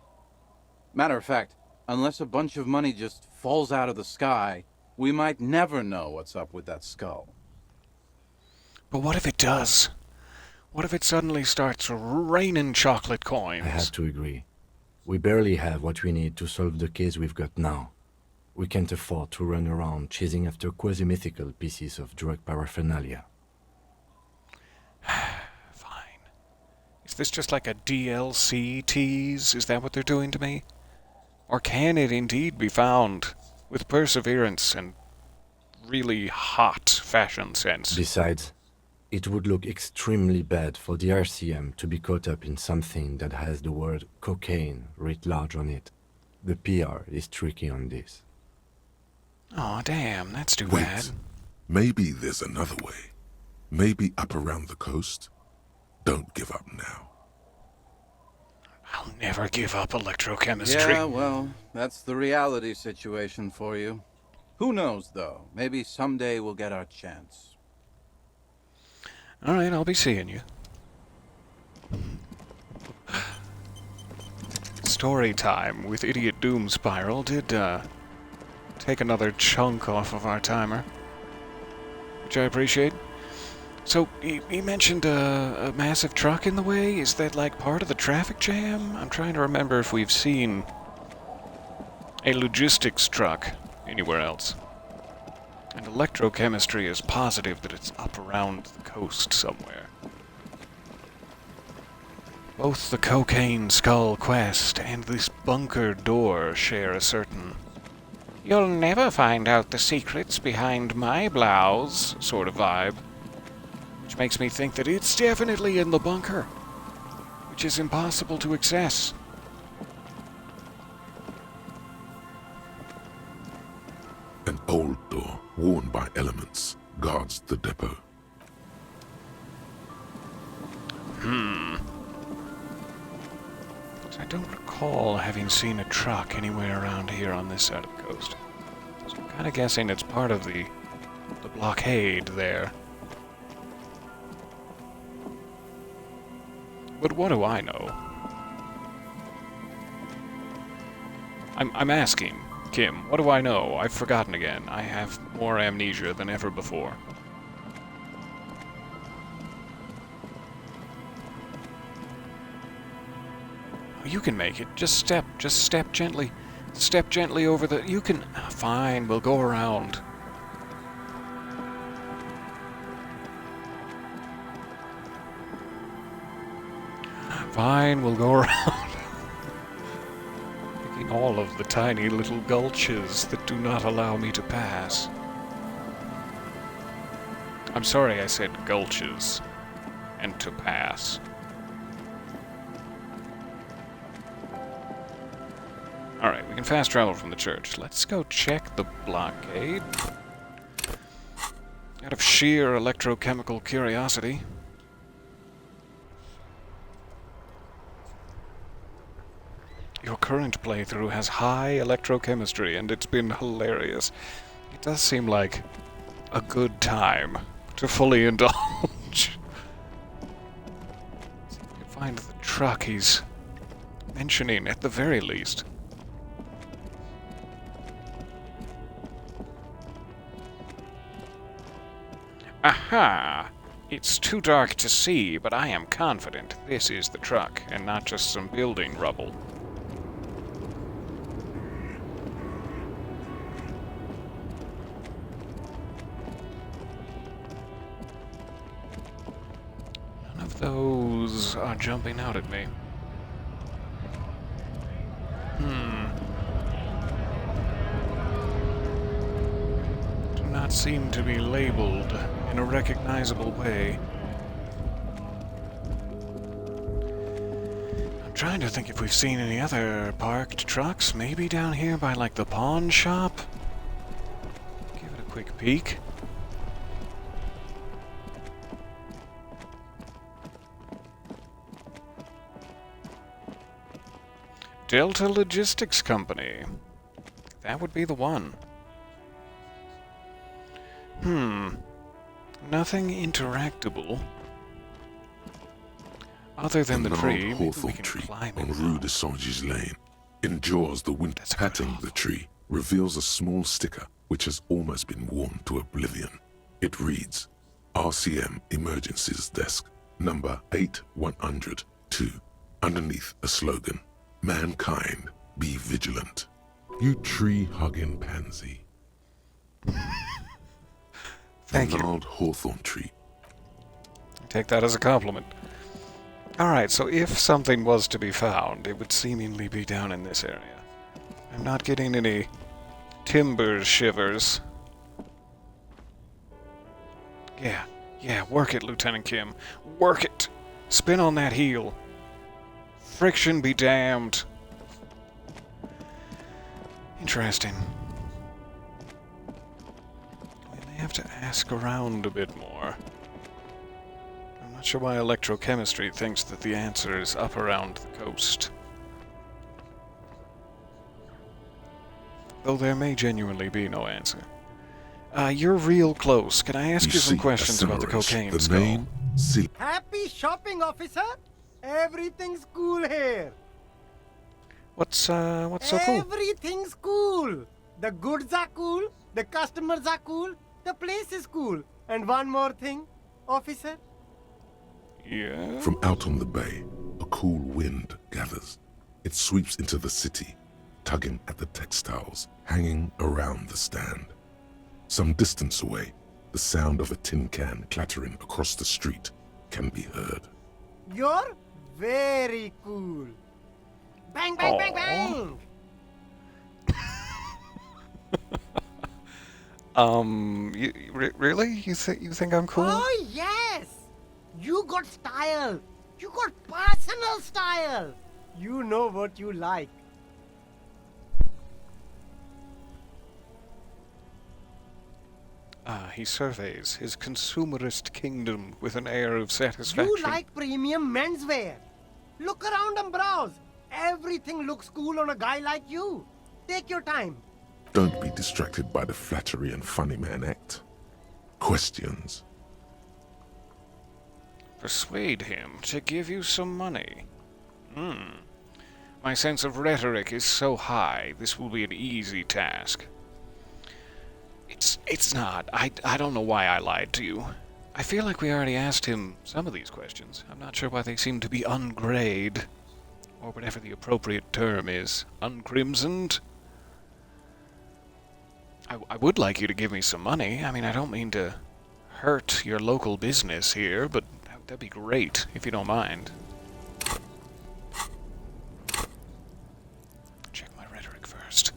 Matter of fact, unless a bunch of money just falls out of the sky, we might never know what's up with that skull. But what if it does? What if it suddenly starts raining chocolate coins? I have to agree. We barely have what we need to solve the case we've got now. We can't afford to run around chasing after quasi-mythical pieces of drug paraphernalia. Fine. Is this just like a DLC tease? Is that what they're doing to me? Or can it indeed be found with perseverance and really hot fashion sense? Besides, it would look extremely bad for the RCM to be caught up in something that has the word cocaine writ large on it. The PR is tricky on this. Oh, damn, that's too Wait. bad. Maybe there's another way. Maybe up around the coast. Don't give up now. I'll never give up electrochemistry. Yeah, well, that's the reality situation for you. Who knows, though? Maybe someday we'll get our chance. All right, I'll be seeing you. Story time with Idiot Doom Spiral did take another chunk off of our timer, which I appreciate. So, he mentioned a massive truck in the way. Is that like part of the traffic jam? I'm trying to remember if we've seen a logistics truck anywhere else. And electrochemistry is positive that it's up around the coast somewhere. Both the cocaine skull quest and this bunker door share a certain "you'll never find out the secrets behind my blouse" sort of vibe. Which makes me think that it's definitely in the bunker, which is impossible to access. An old door, worn by elements, guards the depot. I don't recall having seen a truck anywhere around here on this side of the coast. So I'm kind of guessing it's part of the blockade there. But what do I know? I'm asking, Kim, what do I know? I've forgotten again. I have more amnesia than ever before. Oh, you can make it. Just step gently. Step gently over the... You can... Fine, we'll go around. Fine, we'll go around. Picking all of the tiny little gulches that do not allow me to pass. I'm sorry I said gulches. And to pass. Alright, we can fast travel from the church. Let's go check the blockade. Out of sheer electrochemical curiosity. Your current playthrough has high electrochemistry, and it's been hilarious. It does seem like a good time to fully indulge. See if we can find the truck he's mentioning, at the very least. Aha! It's too dark to see, but I am confident this is the truck, and not just some building rubble. None of those are jumping out at me. Do not seem to be labeled in a recognizable way. I'm trying to think if we've seen any other parked trucks. Maybe down here by, like, the pawn shop? Give it a quick peek. Delta Logistics Company. That would be the one. Nothing interactable. Other than the tree. Maybe we Hawthorn can tree climb on it. Rue de Saint-Gilles Lane endures the wind. That's a good Patting hawthorn. the tree reveals a small sticker which has almost been worn to oblivion. It reads, RCM Emergencies Desk, number 8102. Underneath a slogan, Mankind, be vigilant. You tree-hugging pansy. Thank you. Gnarled hawthorn tree. Take that as a compliment. Alright, so if something was to be found, it would seemingly be down in this area. I'm not getting any timber shivers. Yeah, work it, Lieutenant Kim. Work it! Spin on that heel. Friction be damned. Interesting. We may have to ask around a bit more. I'm not sure why electrochemistry thinks that the answer is up around the coast. Though there may genuinely be no answer. You're real close. Can I ask you some see questions about the Assassinaris, cocaine the skull? name, seal. Happy shopping, officer. Everything's cool here. What's so cool? Everything's cool. The goods are cool. The customers are cool. The place is cool. And one more thing, officer. Yeah? From out on the bay, a cool wind gathers. It sweeps into the city, tugging at the textiles hanging around the stand. Some distance away, the sound of a tin can clattering across the street can be heard. You're very cool. Bang, bang, bang, bang. Really? You think I'm cool? Oh, yes. You got style. You got personal style. You know what you like. He surveys his consumerist kingdom with an air of satisfaction. You like premium menswear. Look around and browse. Everything looks cool on a guy like you. Take your time. Don't be distracted by the flattery and funny man act. Questions. Persuade him to give you some money. My sense of rhetoric is so high, this will be an easy task. It's not. I don't know why I lied to you. I feel like we already asked him some of these questions. I'm not sure why they seem to be ungrayed, or whatever the appropriate term is. Uncrimsoned? I would like you to give me some money. I mean, I don't mean to hurt your local business here, but that'd be great, if you don't mind. Check my rhetoric first.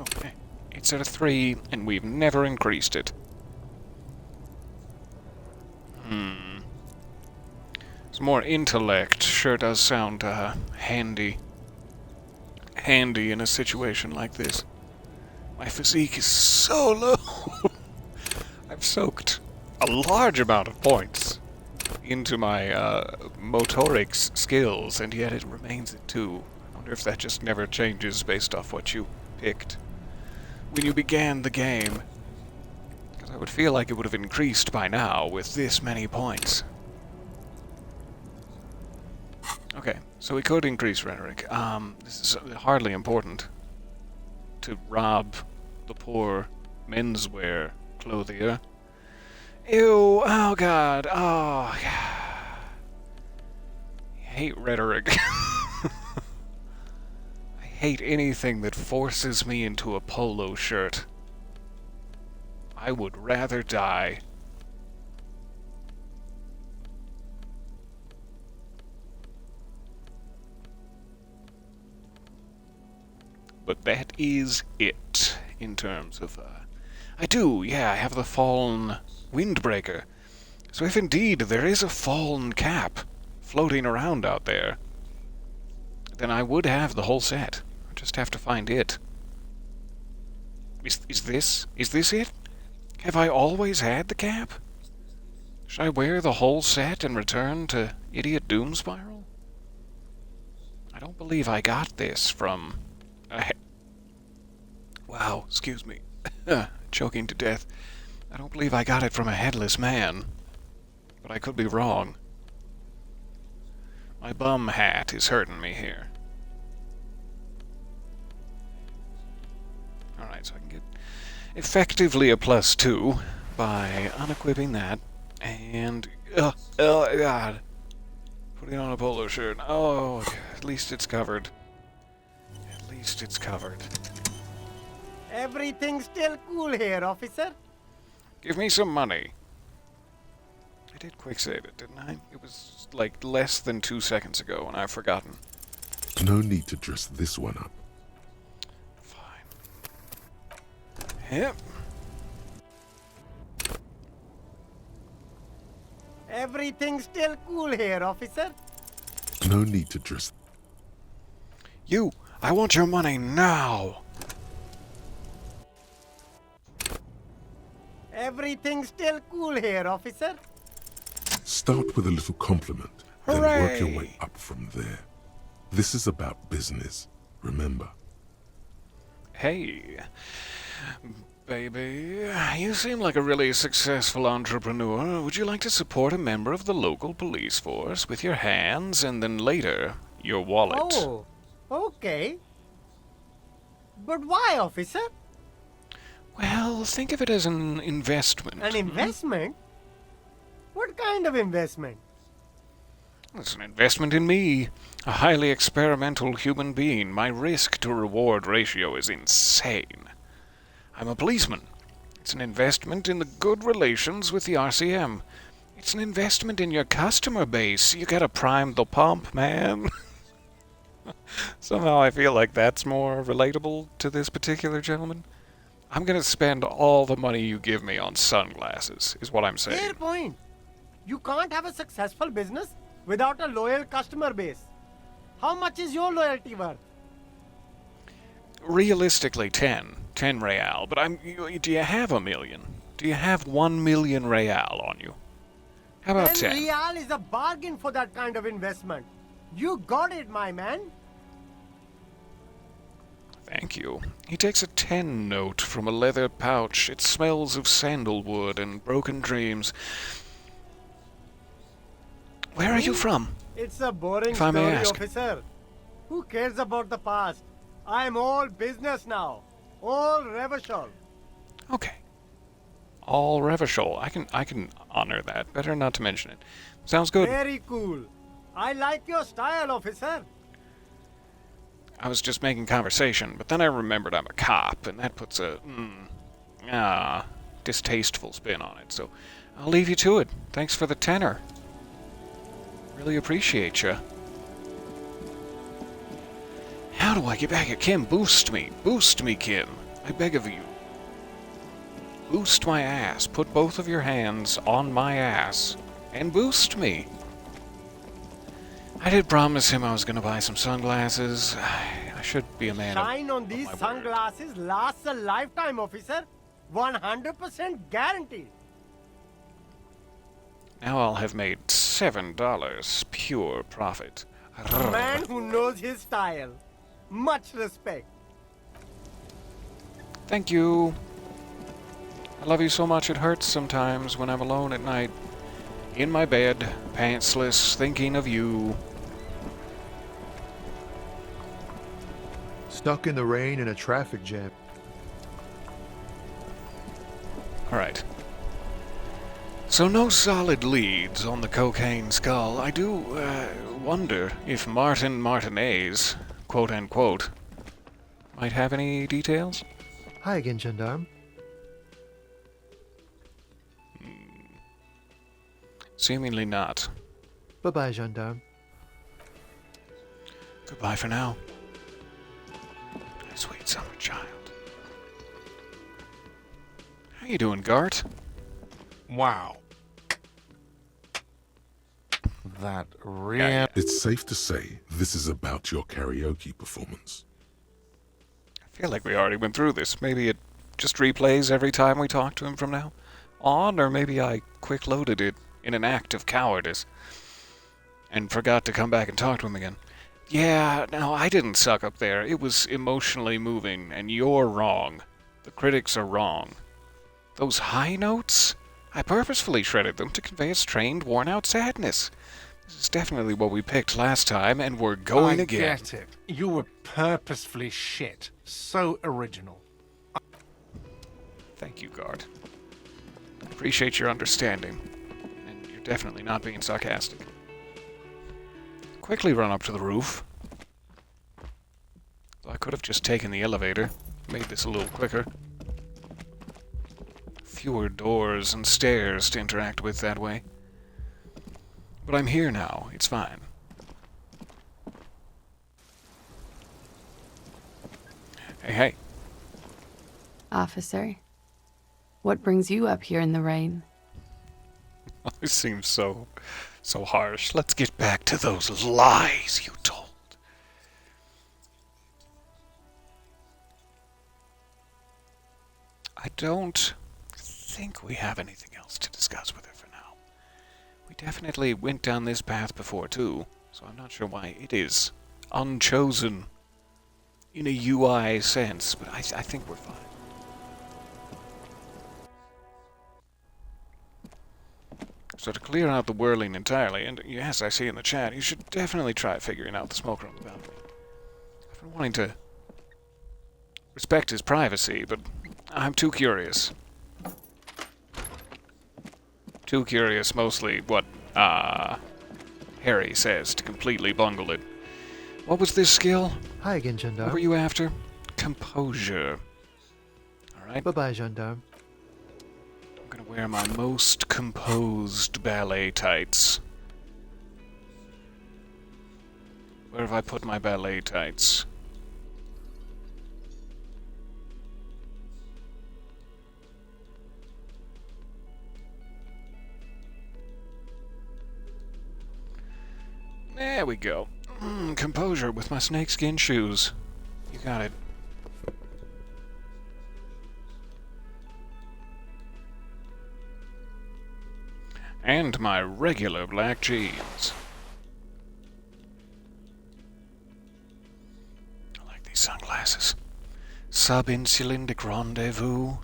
Okay. It's at a 3, and we've never increased it. Some more intellect sure does sound, handy. Handy in a situation like this. My physique is so low. I've soaked a large amount of points into my, motorics skills, and yet it remains at 2. I wonder if that just never changes based off what you picked when you began the game. Because I would feel like it would have increased by now with this many points. Okay, so we could increase rhetoric. This is hardly important to rob the poor menswear clothier. Ew, oh god, oh, yeah. I hate rhetoric. I hate anything that forces me into a polo shirt. I would rather die. But that is it, in terms of, I have the fallen windbreaker. So if indeed there is a fallen cap floating around out there, then I would have the whole set. I just have to find it. Is this it? Have I always had the cap? Should I wear the whole set and return to Idiot Doom Spiral? I don't believe I got this from... Wow, excuse me. Choking to death. I don't believe I got it from a headless man. But I could be wrong. My bum hat is hurting me here. Alright, so I can get effectively a +2 by unequipping that. And... oh god. Putting on a polo shirt. Oh, at least it's covered. At least it's covered. Everything's still cool here, officer. Give me some money. I did quick save it, didn't I? It was like less than 2 seconds ago, and I've forgotten. No need to dress this one up. Fine. Yep. Everything's still cool here, officer. No need to dress... You! I want your money now! Everything's still cool here, officer. Start with a little compliment, then work your way up from there. This is about business, remember. Hey, baby, you seem like a really successful entrepreneur. Would you like to support a member of the local police force with your hands and then later your wallet? Oh, okay. But why, officer? Well, think of it as an investment. An investment? What kind of investment? It's an investment in me, a highly experimental human being. My risk-to-reward ratio is insane. I'm a policeman. It's an investment in the good relations with the RCM. It's an investment in your customer base. You gotta prime the pump, man. Somehow I feel like that's more relatable to this particular gentleman. I'm gonna spend all the money you give me on sunglasses, is what I'm saying. Fair point. You can't have a successful business without a loyal customer base. How much is your loyalty worth? Realistically, 10 real, but do you have a million? Do you have 1 million real on you? How about 10? Real is a bargain for that kind of investment. You got it, my man. Thank you. He takes a 10 note from a leather pouch. It smells of sandalwood and broken dreams. Where are you from? It's a boring If I may story, ask. officer. Who cares about the past? I'm all business now. All Revachol. Okay. All Revachol. I can honor that. Better not to mention it. Sounds good. Very cool. I like your style, officer. I was just making conversation, but then I remembered I'm a cop, and that puts a distasteful spin on it. So I'll leave you to it. Thanks for the tenor. Really appreciate you. How do I get back at Kim? Boost me, Kim. I beg of you. Boost my ass. Put both of your hands on my ass and boost me. I did promise him I was going to buy some sunglasses. I should be a man Shine on of these my sunglasses lasts a lifetime, officer. 100% guaranteed. Now I'll have made $7 pure profit. A man who knows his style. Much respect. Thank you. I love you so much it hurts sometimes when I'm alone at night. In my bed, pantsless, thinking of you. Stuck in the rain in a traffic jam. Alright. So no solid leads on the cocaine skull. I do wonder if Martin Martinez, quote-unquote, might have any details? Hi again, gendarme. Seemingly not. Bye-bye, gendarme. Goodbye for now. Sweet summer child. How you doing, Gart? Wow. That really... It's safe to say this is about your karaoke performance. I feel like we already went through this. Maybe it just replays every time we talk to him from now on, or maybe I quick-loaded it in an act of cowardice and forgot to come back and talk to him again. Yeah, no, I didn't suck up there. It was emotionally moving, and you're wrong. The critics are wrong. Those high notes? I purposefully shredded them to convey a strained, worn-out sadness. This is definitely what we picked last time, and we're going again. I get it. You were purposefully shit. So original. Thank you, Guard. I appreciate your understanding, and you're definitely not being sarcastic. Quickly run up to the roof. I could have just taken the elevator, made this a little quicker. Fewer doors and stairs to interact with that way. But I'm here now, it's fine. Hey, hey. Officer, what brings you up here in the rain? This seems so harsh. Let's get back to those lies you told. I don't think we have anything else to discuss with her for now. We definitely went down this path before, too, so I'm not sure why it is unchosen in a UI sense, but I think we're fine. So to clear out the whirling entirely, and yes, I see in the chat, you should definitely try figuring out the smoker on the balcony. I've been wanting to respect his privacy, but I'm too curious. Too curious, mostly what, Harry says to completely bungle it. What was this skill? Hi again, gendarme. What were you after? Composure. Alright. Bye-bye, gendarme. I'm gonna wear my most composed ballet tights. Where have I put my ballet tights? There we go. Composure with my snakeskin shoes. You got it. And my regular black jeans. I like these sunglasses. Sub-insulindic rendezvous.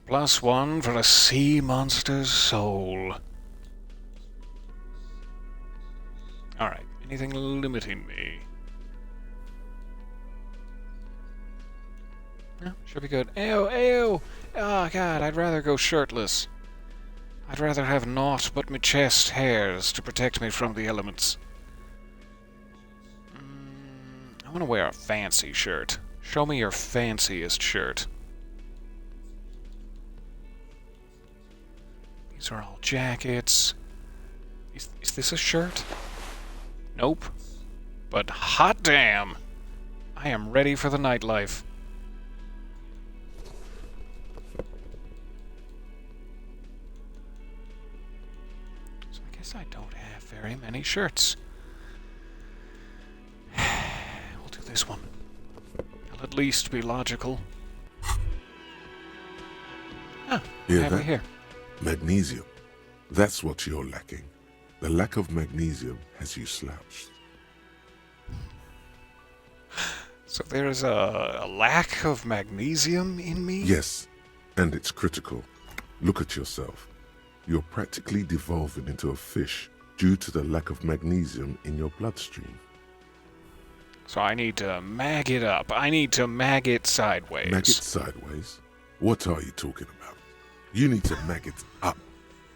+1 for a sea monster's soul. Alright, anything limiting me? No, should be good. Ew, ew! Oh, God, I'd rather go shirtless. I'd rather have naught but my chest hairs to protect me from the elements. I want to wear a fancy shirt. Show me your fanciest shirt. These are all jackets. Is this a shirt? Nope. But hot damn! I am ready for the nightlife. So I guess I don't have very many shirts. We'll do this one. I'll at least be logical. Ah, Hear have it that? here. Magnesium. That's what you're lacking. The lack of magnesium has you slouched. So there is a lack of magnesium in me? Yes, and it's critical. Look at yourself. You're practically devolving into a fish due to the lack of magnesium in your bloodstream. So I need to mag it up. I need to mag it sideways. Mag it sideways? What are you talking about? You need to mag it up.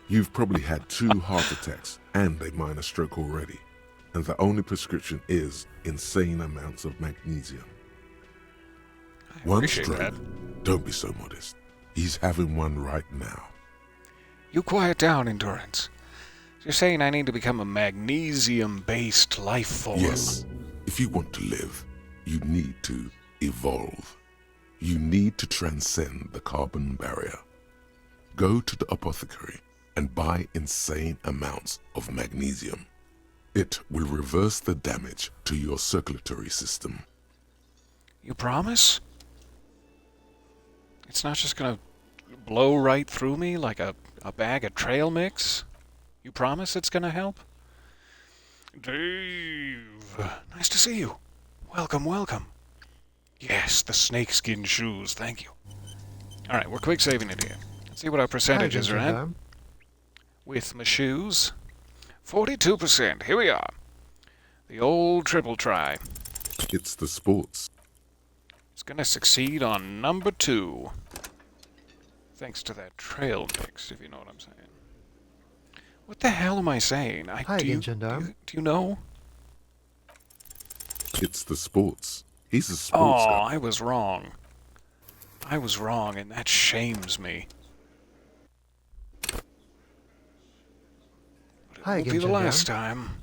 You've probably had 2 heart attacks and a minor stroke already, and the only prescription is insane amounts of magnesium. One appreciate stroke? that. Don't be so modest. He's having one right now. You quiet down, Endurance. You're saying I need to become a magnesium-based life form? Yes. If you want to live, you need to evolve. You need to transcend the carbon barrier. Go to the apothecary and buy insane amounts of magnesium. It will reverse the damage to your circulatory system. You promise? It's not just gonna blow right through me like a bag of trail mix? You promise it's gonna help? Dave! Nice to see you. Welcome, welcome. Yes, the snakeskin shoes, thank you. Alright, we're quick saving it here. Let's see what our percentages are at. With my shoes. 42%, here we are. The old triple try. It's the sports. It's gonna succeed on number 2. Thanks to that trail mix, if you know what I'm saying. What the hell am I saying? Hi again, Gendarme. Do you know? It's the sports. He's a sports guy. I was wrong. I was wrong, and that shames me. But it Hi won't again, be the last Gendarme. time.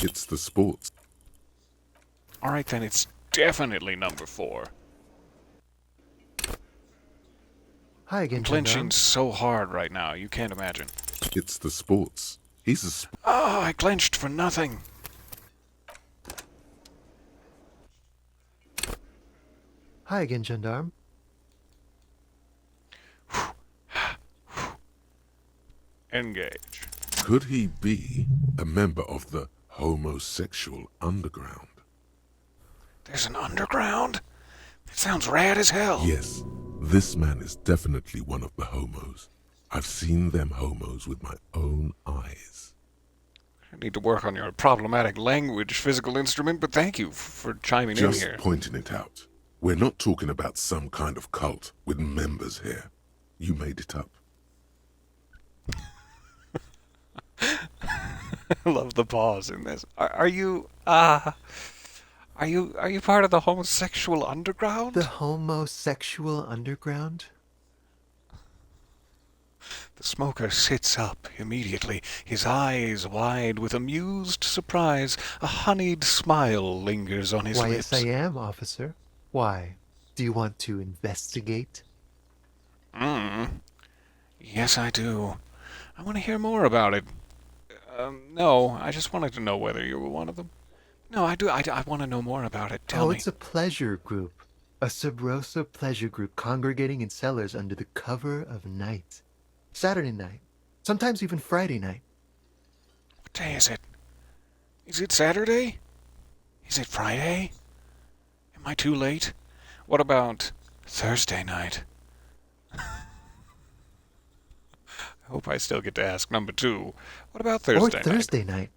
It's the sports. Alright then, it's definitely number 4. Hi again, I'm clenching Gendarme. so hard right now, you can't imagine. It's the sports. He's a Oh, I clenched for nothing. Hi again, Gendarme. Engage. Could he be a member of the homosexual underground? There's an underground? That sounds rad as hell. Yes, this man is definitely one of the homos. I've seen them homos with my own eyes. I need to work on your problematic language physical instrument, but thank you for chiming in Just here. pointing it out. We're not talking about some kind of cult with members here. You made it up. I love the pause in this. Are you part of the homosexual underground? The homosexual underground? The smoker sits up immediately, his eyes wide with amused surprise. A honeyed smile lingers on his Why, lips. yes, I am, officer. Why? Do you want to investigate? Yes, I do. I want to hear more about it. No, I just wanted to know whether you were one of them. No, I do. I want to know more about it. Tell me. It's a pleasure group. A Sub Rosa pleasure group congregating in cellars under the cover of night. Saturday night. Sometimes even Friday night. What day is it? Is it Saturday? Is it Friday? Am I too late? What about Thursday night? I hope I still get to ask number 2. What about Thursday Or Thursday night.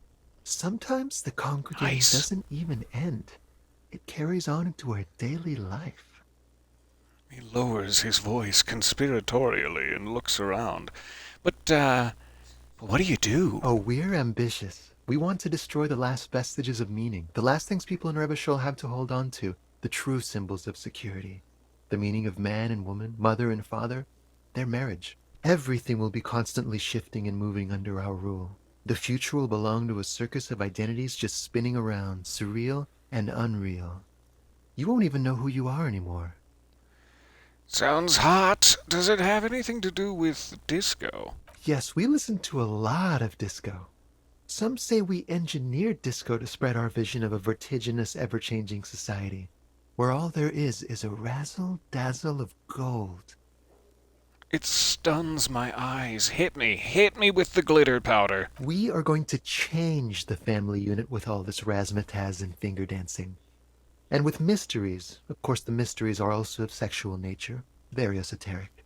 Sometimes the congregation Nice. doesn't even end. It carries on into our daily life. He lowers his voice conspiratorially and looks around. But, what do you do? Oh, we're ambitious. We want to destroy the last vestiges of meaning, the last things people in Revachol have to hold on to, the true symbols of security. The meaning of man and woman, mother and father, their marriage. Everything will be constantly shifting and moving under our rule. The future will belong to a circus of identities just spinning around, surreal and unreal. You won't even know who you are anymore. Sounds hot. Does it have anything to do with disco? Yes, we listen to a lot of disco. Some say we engineered disco to spread our vision of a vertiginous, ever-changing society, where all there is a razzle-dazzle of gold. It stuns my eyes. Hit me with the glitter powder. We are going to change the family unit with all this razzmatazz and finger dancing. And with mysteries. Of course, the mysteries are also of sexual nature, very esoteric.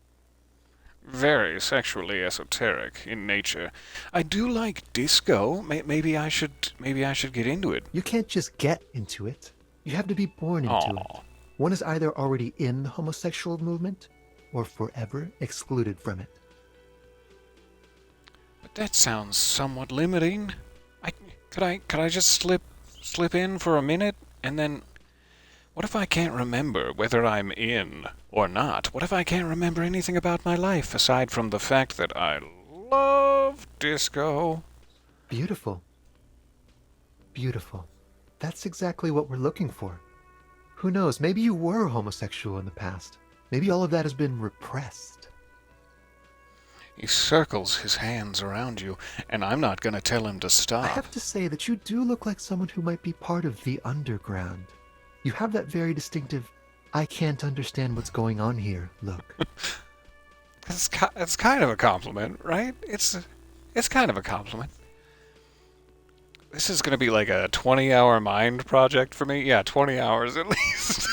Very sexually esoteric in nature. I do like disco. Maybe I should get into it. You can't just get into it. You have to be born into it. One is either already in the homosexual movement or forever excluded from it. But that sounds somewhat limiting. Could I just slip in for a minute and then what if I can't remember whether I'm in or not? What if I can't remember anything about my life aside from the fact that I love disco? Beautiful. Beautiful. That's exactly what we're looking for. Who knows, maybe you were homosexual in the past. Maybe all of that has been repressed. He circles his hands around you, and I'm not going to tell him to stop. I have to say that you do look like someone who might be part of the underground. You have that very distinctive, I can't understand what's going on here look. It's kind of a compliment, right? It's kind of a compliment. This is going to be like a 20-hour mind project for me. Yeah, 20 hours at least.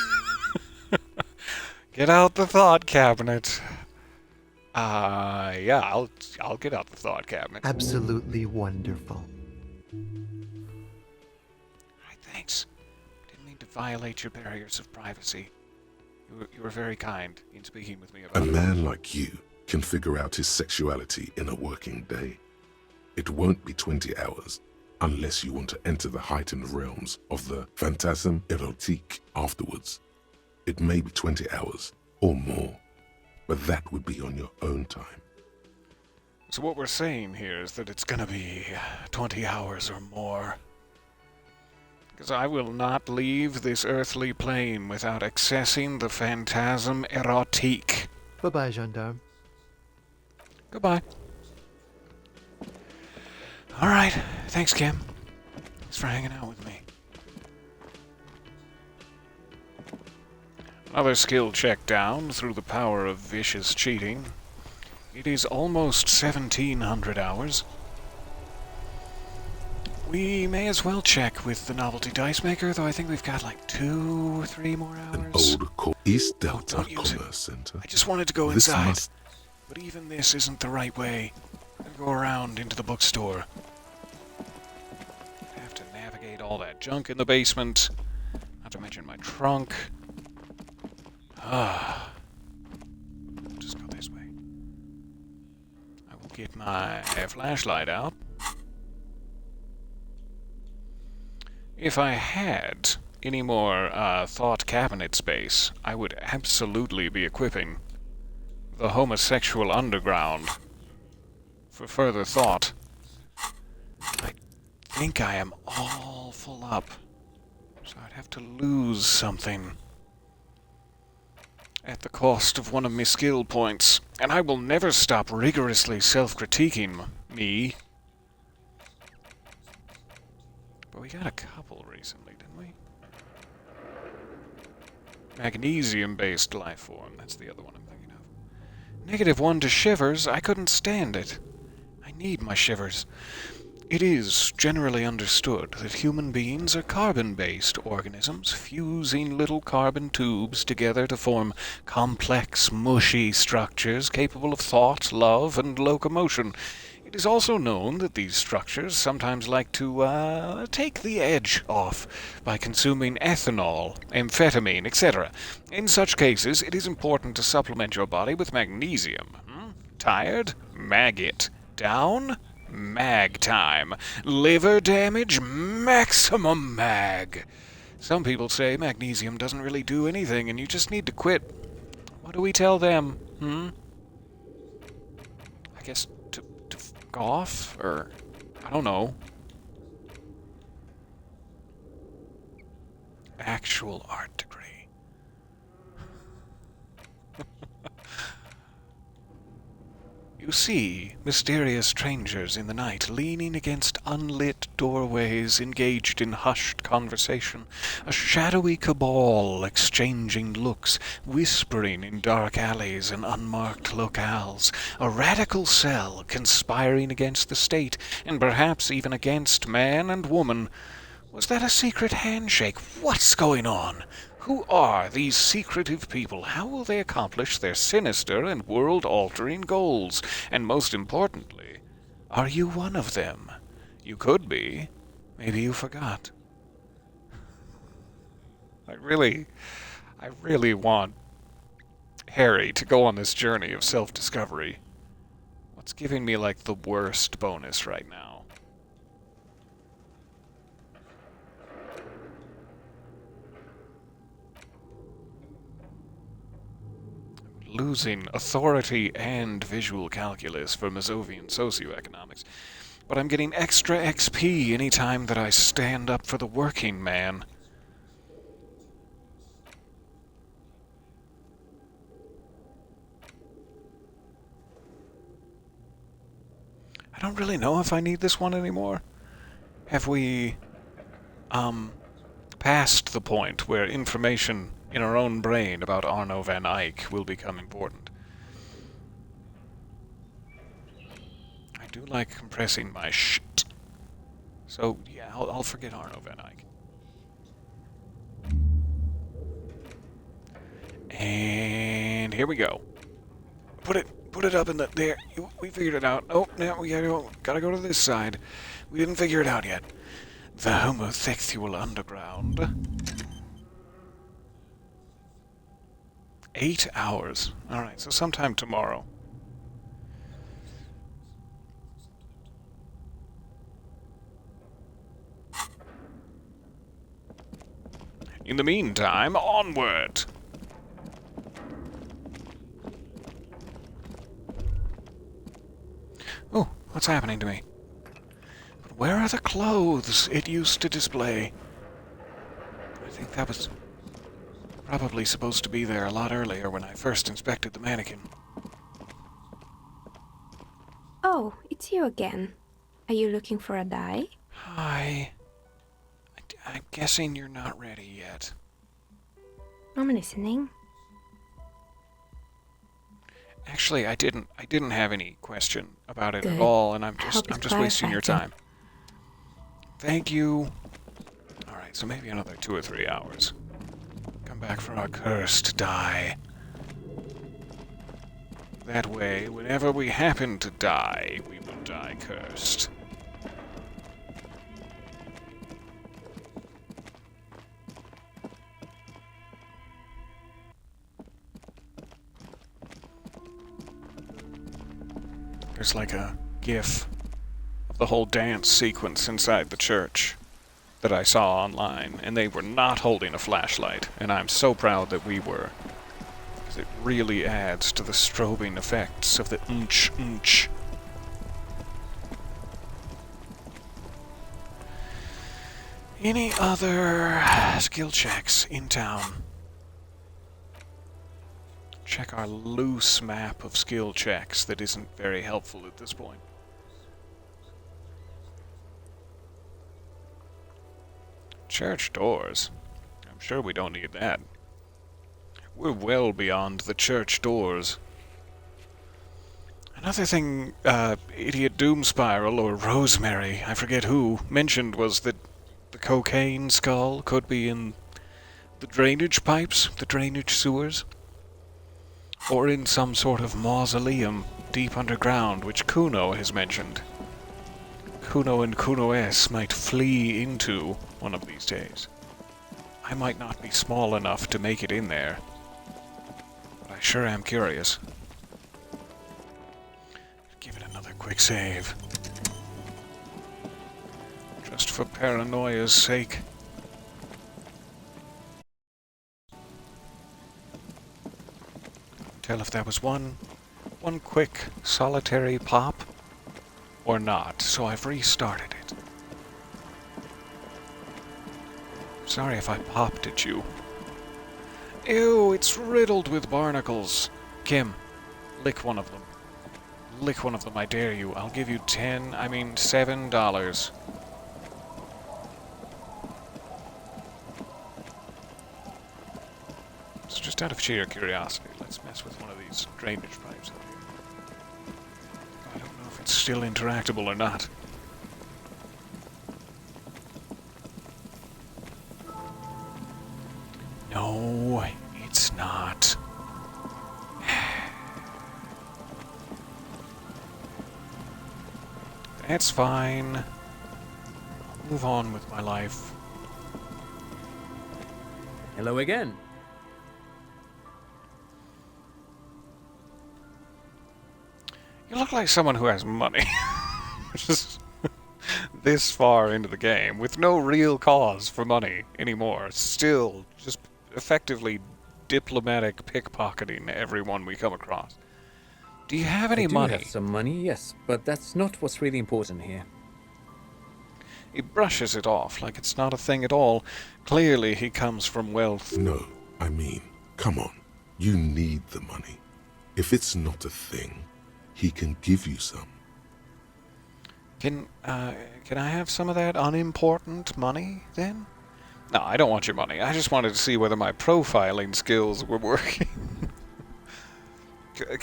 Get out the thought cabinet. Yeah, I'll get out the thought cabinet. Absolutely wonderful. Alright, thanks. Didn't mean to violate your barriers of privacy. You were very kind in speaking with me about A man like you can figure out his sexuality in a working day. It won't be 20 hours unless you want to enter the heightened realms of the phantasme erotique afterwards. It may be 20 hours or more, but that would be on your own time. So what we're saying here is that it's gonna be 20 hours or more. Because I will not leave this earthly plane without accessing the phantasme erotique. Bye-bye, gendarme. Goodbye. Alright, thanks, Kim. Thanks for hanging out with me. Another skill check down through the power of vicious cheating. It is almost 1700 hours. We may as well check with the novelty dice maker, though I think we've got like 2 or 3 more hours. An old East Delta Don't use it. Commerce Center. I just wanted to go This inside. must- But even this isn't the right way. I'm gonna go around into the bookstore. I have to navigate all that junk in the basement. Not to mention my trunk. I'll just go this way. I will get my flashlight out. If I had any more thought cabinet space, I would absolutely be equipping the homosexual underground for further thought. I think I am all full up, so I'd have to lose something at the cost of one of my skill points, and I will never stop rigorously self-critiquing me. But we got a couple recently, didn't we? Magnesium-based life form, that's the other one I'm thinking of. -1 to shivers, I couldn't stand it. I need my shivers. It is generally understood that human beings are carbon-based organisms, fusing little carbon tubes together to form complex, mushy structures capable of thought, love, and locomotion. It is also known that these structures sometimes like to take the edge off by consuming ethanol, amphetamine, etc. In such cases, it is important to supplement your body with magnesium. Tired? Mag it. Down? Mag time. Liver damage? Maximum mag. Some people say magnesium doesn't really do anything and you just need to quit. What do we tell them? I guess to fuck off? Or, I don't know. Actual art degree. You see mysterious strangers in the night leaning against unlit doorways, engaged in hushed conversation, a shadowy cabal exchanging looks, whispering in dark alleys and unmarked locales, a radical cell conspiring against the state, and perhaps even against man and woman. Was that a secret handshake? What's going on? Who are these secretive people? How will they accomplish their sinister and world-altering goals? And most importantly, are you one of them? You could be. Maybe you forgot. I really want Harry to go on this journey of self-discovery. What's giving me, like, the worst bonus right now? Losing authority and visual calculus for Mazovian socioeconomics. But I'm getting extra XP anytime that I stand up for the working man. I don't really know if I need this one anymore. Have we, passed the point where information in our own brain about Arno van Eyck will become important? I do like compressing my shit. So, yeah, I'll forget Arno van Eyck. And here we go. Put it up in the... There. We figured it out. Oh, now we gotta go to this side. We didn't figure it out yet. The homosexual underground. 8 hours. Alright, so sometime tomorrow. In the meantime, onward! Oh, what's happening to me? But where are the clothes it used to display? I think that was probably supposed to be there a lot earlier when I first inspected the mannequin. Oh, it's you again. Are you looking for a dye? Hi. I'm guessing you're not ready yet. I'm listening. Actually, I didn't have any question about it Good. at all, and I'm I just hope it's wasting your clarified. time. Thank you. All right, so maybe another 2 or 3 hours. Come back for our cursed die. That way, whenever we happen to die, we will die cursed. There's like a GIF of the whole dance sequence inside the church that I saw online, and they were not holding a flashlight, and I'm so proud that we were, because it really adds to the strobing effects of the unch. Any other skill checks in town? Check our loose map of skill checks that isn't very helpful at this point. Church doors. I'm sure we don't need that. We're well beyond the church doors. Another thing, Idiot Doom Spiral, or Rosemary, I forget who, mentioned was that the cocaine skull could be in the drainage pipes, the drainage sewers, or in some sort of mausoleum. deep underground, which Kuno has mentioned. Kuno and Kuno S might flee into one of these days. I might not be small enough to make it in there, but I sure am curious. Give it another quick save. Just for paranoia's sake. Tell if that was one quick solitary pop or not, so I've restarted it. Sorry if I popped at you. Ew, it's riddled with barnacles. Kim, lick one of them. Lick one of them, I dare you. I'll give you $7. So just out of sheer curiosity, let's mess with one of these drainage pipes up here. I don't know if it's still interactable or not. No, it's not. That's fine. I'll move on with my life. Hello again. You look like someone who has money. Just this far into the game, with no real cause for money anymore. Still, just effectively diplomatic pickpocketing everyone we come across. Do you have any money? I do have some money, yes, but that's not what's really important here. He brushes it off like it's not a thing at all. Clearly he comes from wealth. No, I mean, come on. You need the money. If it's not a thing, he can give you some. Can I have some of that unimportant money, then? No, I don't want your money. I just wanted to see whether my profiling skills were working.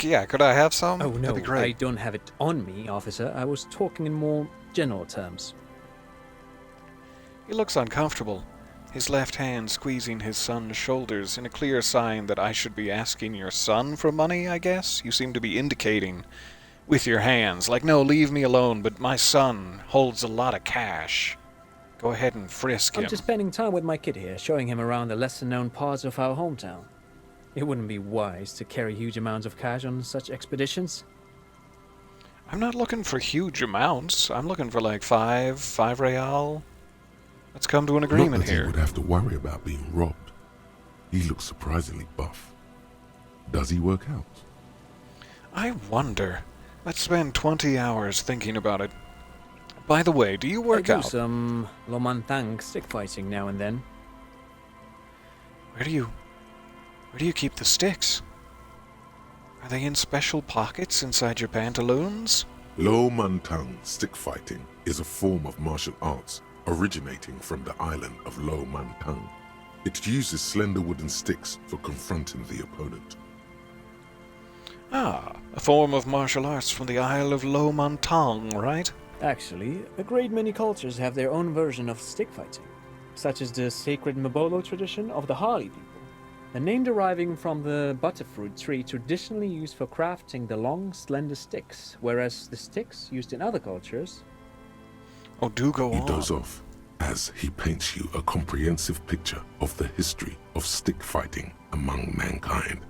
Yeah, could I have some? Oh, no, That'd be great. I don't have it on me, officer. I was talking in more general terms. He looks uncomfortable, his left hand squeezing his son's shoulders in a clear sign that I should be asking your son for money, I guess? You seem to be indicating with your hands, like, no, leave me alone, but my son holds a lot of cash. Go ahead and frisk him. I'm just spending time with my kid here, showing him around the lesser-known parts of our hometown. It wouldn't be wise to carry huge amounts of cash on such expeditions. I'm not looking for huge amounts. I'm looking for like five real. Let's come to an agreement Not that here. He would have to worry about being robbed. He looks surprisingly buff. Does he work out? I wonder. Let's spend 20 hours thinking about it. By the way, do you work I do out? some Lomantang stick fighting now and then. Where do you keep the sticks? Are they in special pockets inside your pantaloons? Lo Mantang stick fighting is a form of martial arts originating from the island of Lo Mantang. It uses slender wooden sticks for confronting the opponent. Ah, a form of martial arts from the Isle of Lo Mantang, right? Actually, a great many cultures have their own version of stick fighting, such as the sacred Mabolo tradition of the Harley people, the name deriving from the butterfruit tree traditionally used for crafting the long, slender sticks, whereas the sticks used in other cultures... Oh, do go on. He does off as he paints you a comprehensive picture of the history of stick fighting among mankind,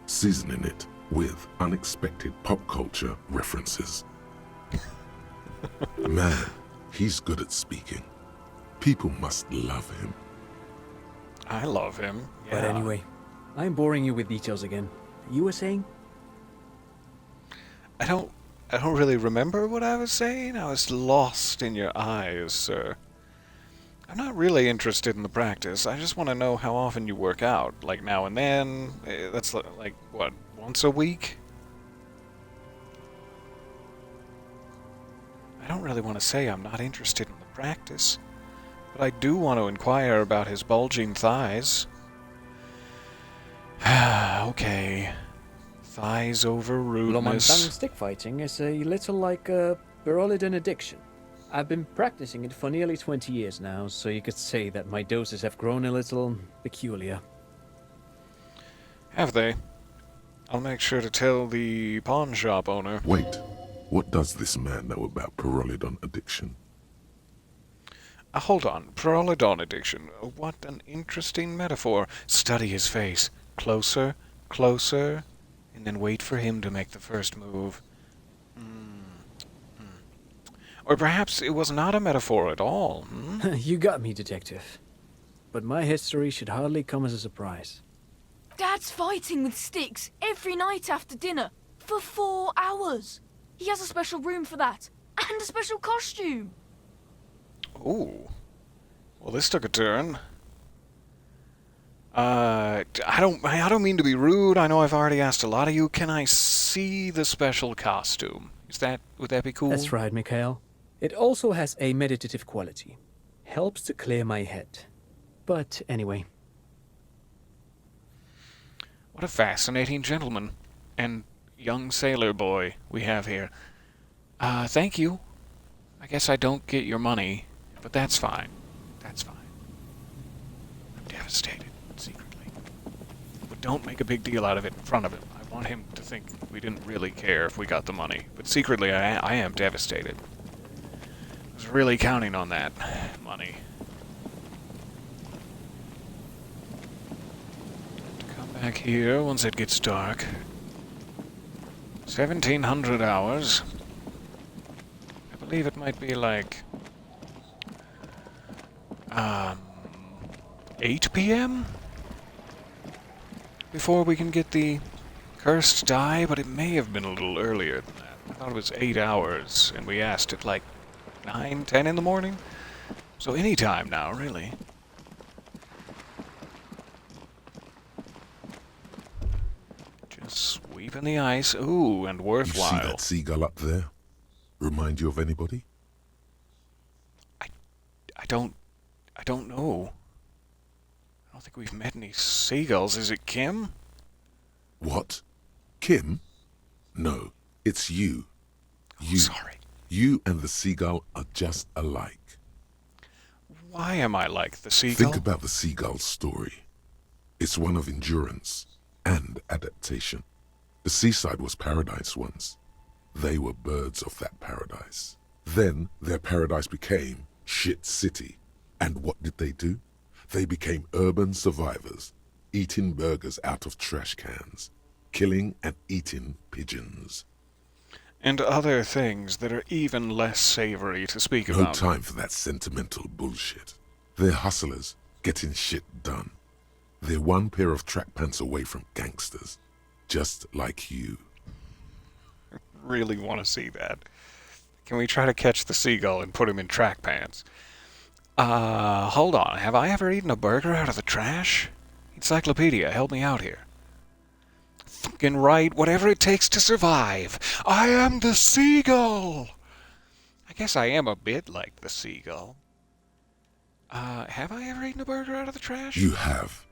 seasoning it with unexpected pop culture references. Man, he's good at speaking. People must love him. I love him. Yeah. But anyway, I'm boring you with details again. You were saying? I don't really remember what I was saying. I was lost in your eyes, sir. I'm not really interested in the practice. I just want to know how often you work out. Like now and then? That's like, what, once a week? I don't really want to say I'm not interested in the practice, but I do want to inquire about his bulging thighs. Okay. Thighs over rudeness. Lomantang stick fighting is a little like a Berolidan addiction. I've been practicing it for nearly 20 years now, so you could say that my doses have grown a little peculiar. Have they? I'll make sure to tell the pawn shop owner. Wait, what does this man know about pyrrolidon addiction? Hold on. Pyrrolidon addiction. What an interesting metaphor. Study his face. Closer, closer, and then wait for him to make the first move. Or perhaps it was not a metaphor at all. You got me, Detective. But my history should hardly come as a surprise. Dad's fighting with sticks every night after dinner for 4 hours. He has a special room for that and a special costume. Ooh. Well, this took a turn. I don't mean to be rude. I know I've already asked a lot of you. Can I see the special costume? Would that be cool? That's right, Mikhail. It also has a meditative quality. Helps to clear my head. But anyway. What a fascinating gentleman and young sailor boy we have here. Thank you. I guess I don't get your money, but that's fine. That's fine. I'm devastated, secretly. But don't make a big deal out of it in front of him. I want him to think we didn't really care if we got the money. But secretly, I am devastated. I was really counting on that money. To come back here once it gets dark. 1700 hours. I believe it might be like 8 p.m. before we can get the cursed dye, but it may have been a little earlier than that. I thought it was 8 hours, and we asked at like 9, 10 in the morning. So any time now, really. Just sweeping the ice. Ooh, and worthwhile. You see that seagull up there? Remind you of anybody? I don't know. I don't think we've met any seagulls. Is it Kim? What? Kim? No, it's you. You. Sorry. You and the seagull are just alike. Why am I like the seagull? Think about the seagull's story. It's one of endurance and adaptation. The seaside was paradise once. They were birds of that paradise. Then their paradise became Shit City. And what did they do? They became urban survivors, eating burgers out of trash cans, killing and eating pigeons. And other things that are even less savory to speak No about. time for that sentimental bullshit. They're hustlers, getting shit done. They're one pair of track pants away from gangsters, just like you. I really want to see that. Can we try to catch the seagull and put him in track pants? Hold on. Have I ever eaten a burger out of the trash? Encyclopedia, help me out here. Fucking right, whatever it takes to survive. I am the seagull! I guess I am a bit like the seagull. Have I ever eaten a burger out of the trash? You have.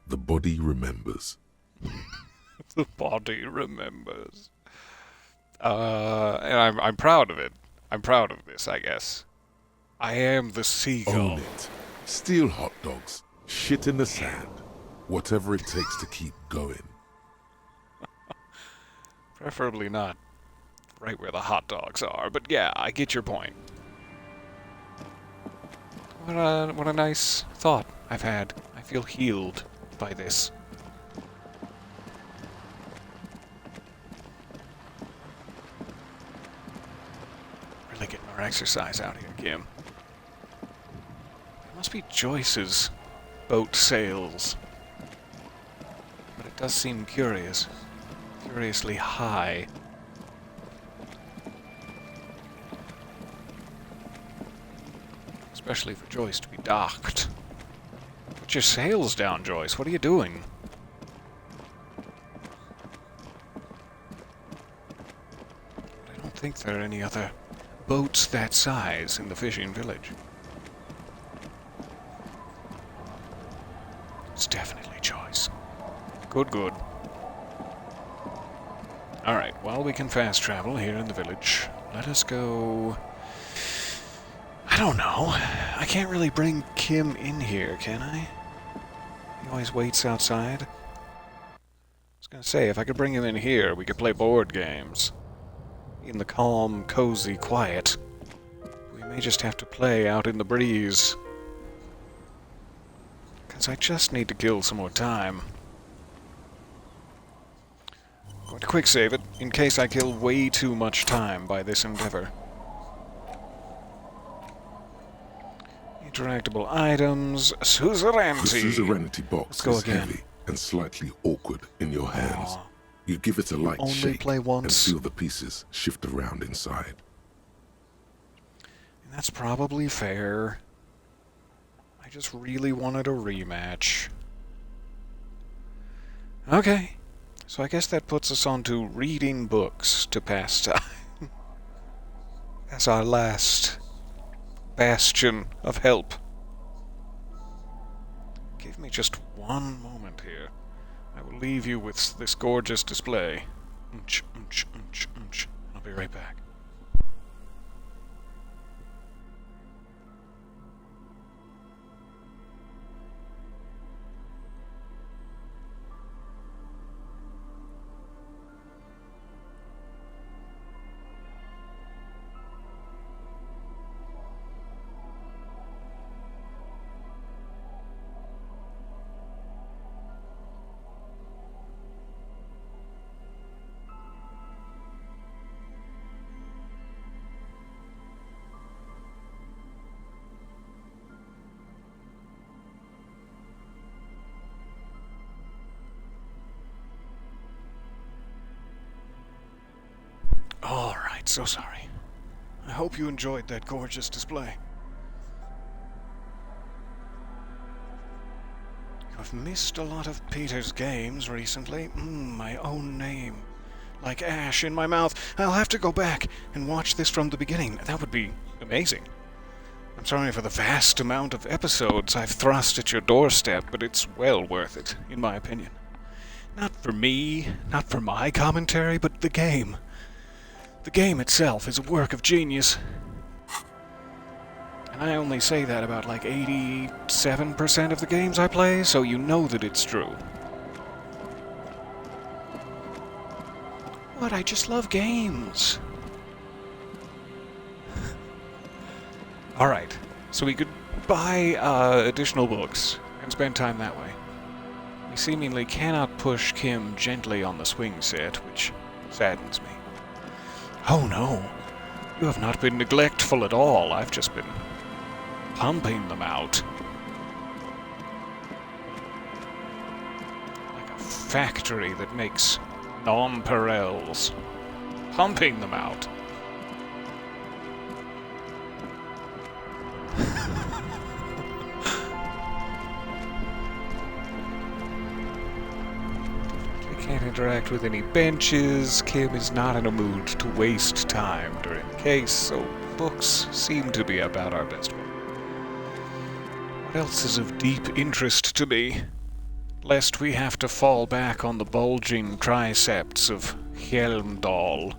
The body remembers. The body remembers. And I'm proud of it. I'm proud of this, I guess. I am the seagull. Own it. Steal hot dogs. Shit in the sand. Whatever it takes to keep going. Preferably not right where the hot dogs are, but yeah, I get your point. What a nice thought I've had. I feel healed by this. Really getting our exercise out here, Kim. It must be Joyce's boat sails. But it does seem curious. Curiously high. Especially for Joyce to be docked. Put your sails down, Joyce. What are you doing? I don't think there are any other boats that size in the fishing village. It's definitely Joyce. Good, good. Alright, while we can fast travel here in the village, let us go... I don't know. I can't really bring Kim in here, can I? He always waits outside. Let's gonna say, if I could bring him in here, we could play board games. In the calm, cozy quiet. We may just have to play out in the breeze. Because I just need to kill some more time. Going to quick save it, in case I kill way too much time by this endeavor. Interactable items, suzerainty. The suzerainty box Let's go is again. heavy and slightly awkward in your hands. Aw. You give it a light Only shake play and once. feel the pieces shift around inside. And that's probably fair. I just really wanted a rematch. Okay. So I guess that puts us on to reading books to pass time. As our last bastion of help. Give me just one moment here. I will leave you with this gorgeous display. I'll be right back. Alright, so sorry. I hope you enjoyed that gorgeous display. You have missed a lot of Peter's games recently. My own name. Like ash in my mouth. I'll have to go back and watch this from the beginning. That would be amazing. I'm sorry for the vast amount of episodes I've thrust at your doorstep, but it's well worth it, in my opinion. Not for me, not for my commentary, but the game. The game itself is a work of genius. And I only say that about like 87% of the games I play, so you know that it's true. What? I just love games. Alright, so we could buy additional books and spend time that way. We seemingly cannot push Kim gently on the swing set, which saddens me. Oh no, you have not been neglectful at all. I've just been pumping them out. Like a factory that makes nonpareils. Pumping them out. Can't interact with any benches. Kim is not in a mood to waste time during the case, so books seem to be about our best one. What else is of deep interest to me? Lest we have to fall back on the bulging triceps of Helmdahl.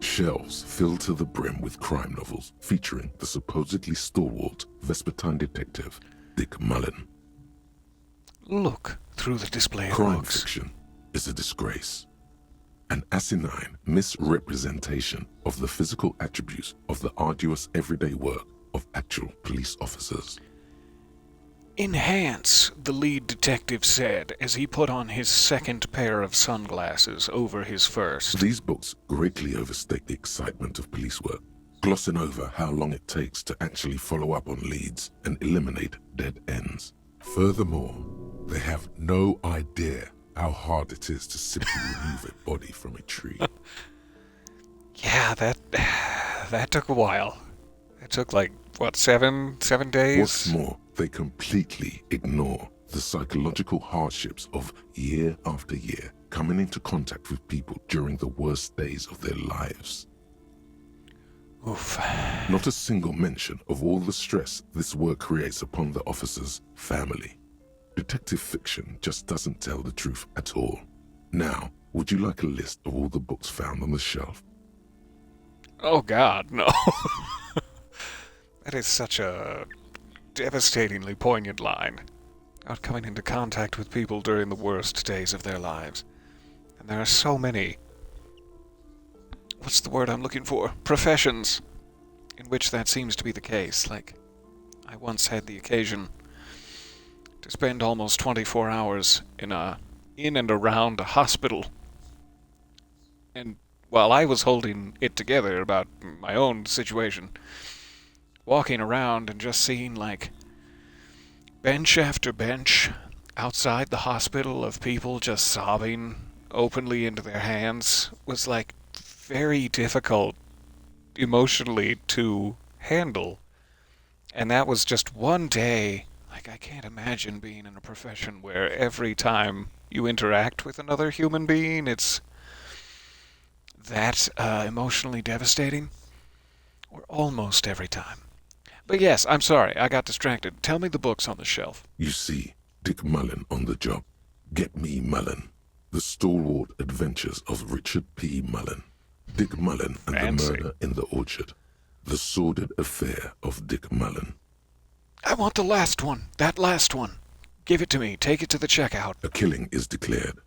Shelves filled to the brim with crime novels featuring the supposedly stalwart Vespertine detective Dick Mullen. Look through the display of Crime books. fiction is a disgrace. An asinine misrepresentation of the physical attributes of the arduous everyday work of actual police officers. Enhance, the lead detective said as he put on his second pair of sunglasses over his first. These books greatly overstate the excitement of police work, glossing over how long it takes to actually follow up on leads and eliminate dead ends. Furthermore, they have no idea how hard it is to simply remove a body from a tree. Yeah, that took a while. It took like, what, seven days? What's more, they completely ignore the psychological hardships of year after year coming into contact with people during the worst days of their lives. Oof. Not a single mention of all the stress this work creates upon the officer's family. Detective fiction just doesn't tell the truth at all. Now, would you like a list of all the books found on the shelf? Oh God, no. That is such a devastatingly poignant line. out coming into contact with people during the worst days of their lives. And there are so many, what's the word I'm looking for? Professions in which that seems to be the case. Like, I once had the occasion to spend almost 24 hours in and around a hospital. And while I was holding it together about my own situation, walking around and just seeing, like, bench after bench outside the hospital of people just sobbing openly into their hands was, like, very difficult emotionally to handle. And that was just one day. Like, I can't imagine being in a profession where every time you interact with another human being, it's that emotionally devastating. Or almost every time. But yes, I'm sorry, I got distracted. Tell me the books on the shelf. You see, Dick Mullen on the job. Get Me Mullen. The Stalwart Adventures of Richard P. Mullen. Dick Mullen and Fancy. the Murder in the Orchard. The Sordid Affair of Dick Mullen. I want the last one. That last one. Give it to me. Take it to the checkout. A killing is declared.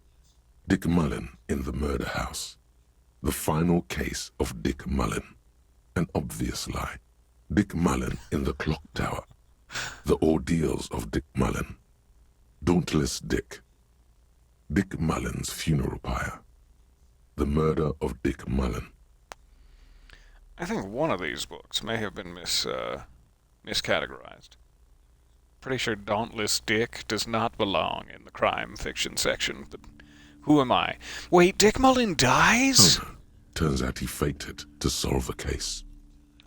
Dick Mullen in the murder house. The final case of Dick Mullen. An obvious lie. Dick Mullen in the clock tower. The ordeals of Dick Mullen. Dauntless Dick. Dick Mullen's funeral pyre. The murder of Dick Mullen. I think one of these books may have been miscategorized. Pretty sure Dauntless Dick does not belong in the crime fiction section, but who am I? Wait, Dick Mullen dies? Oh no. Turns out he faked it to solve a case.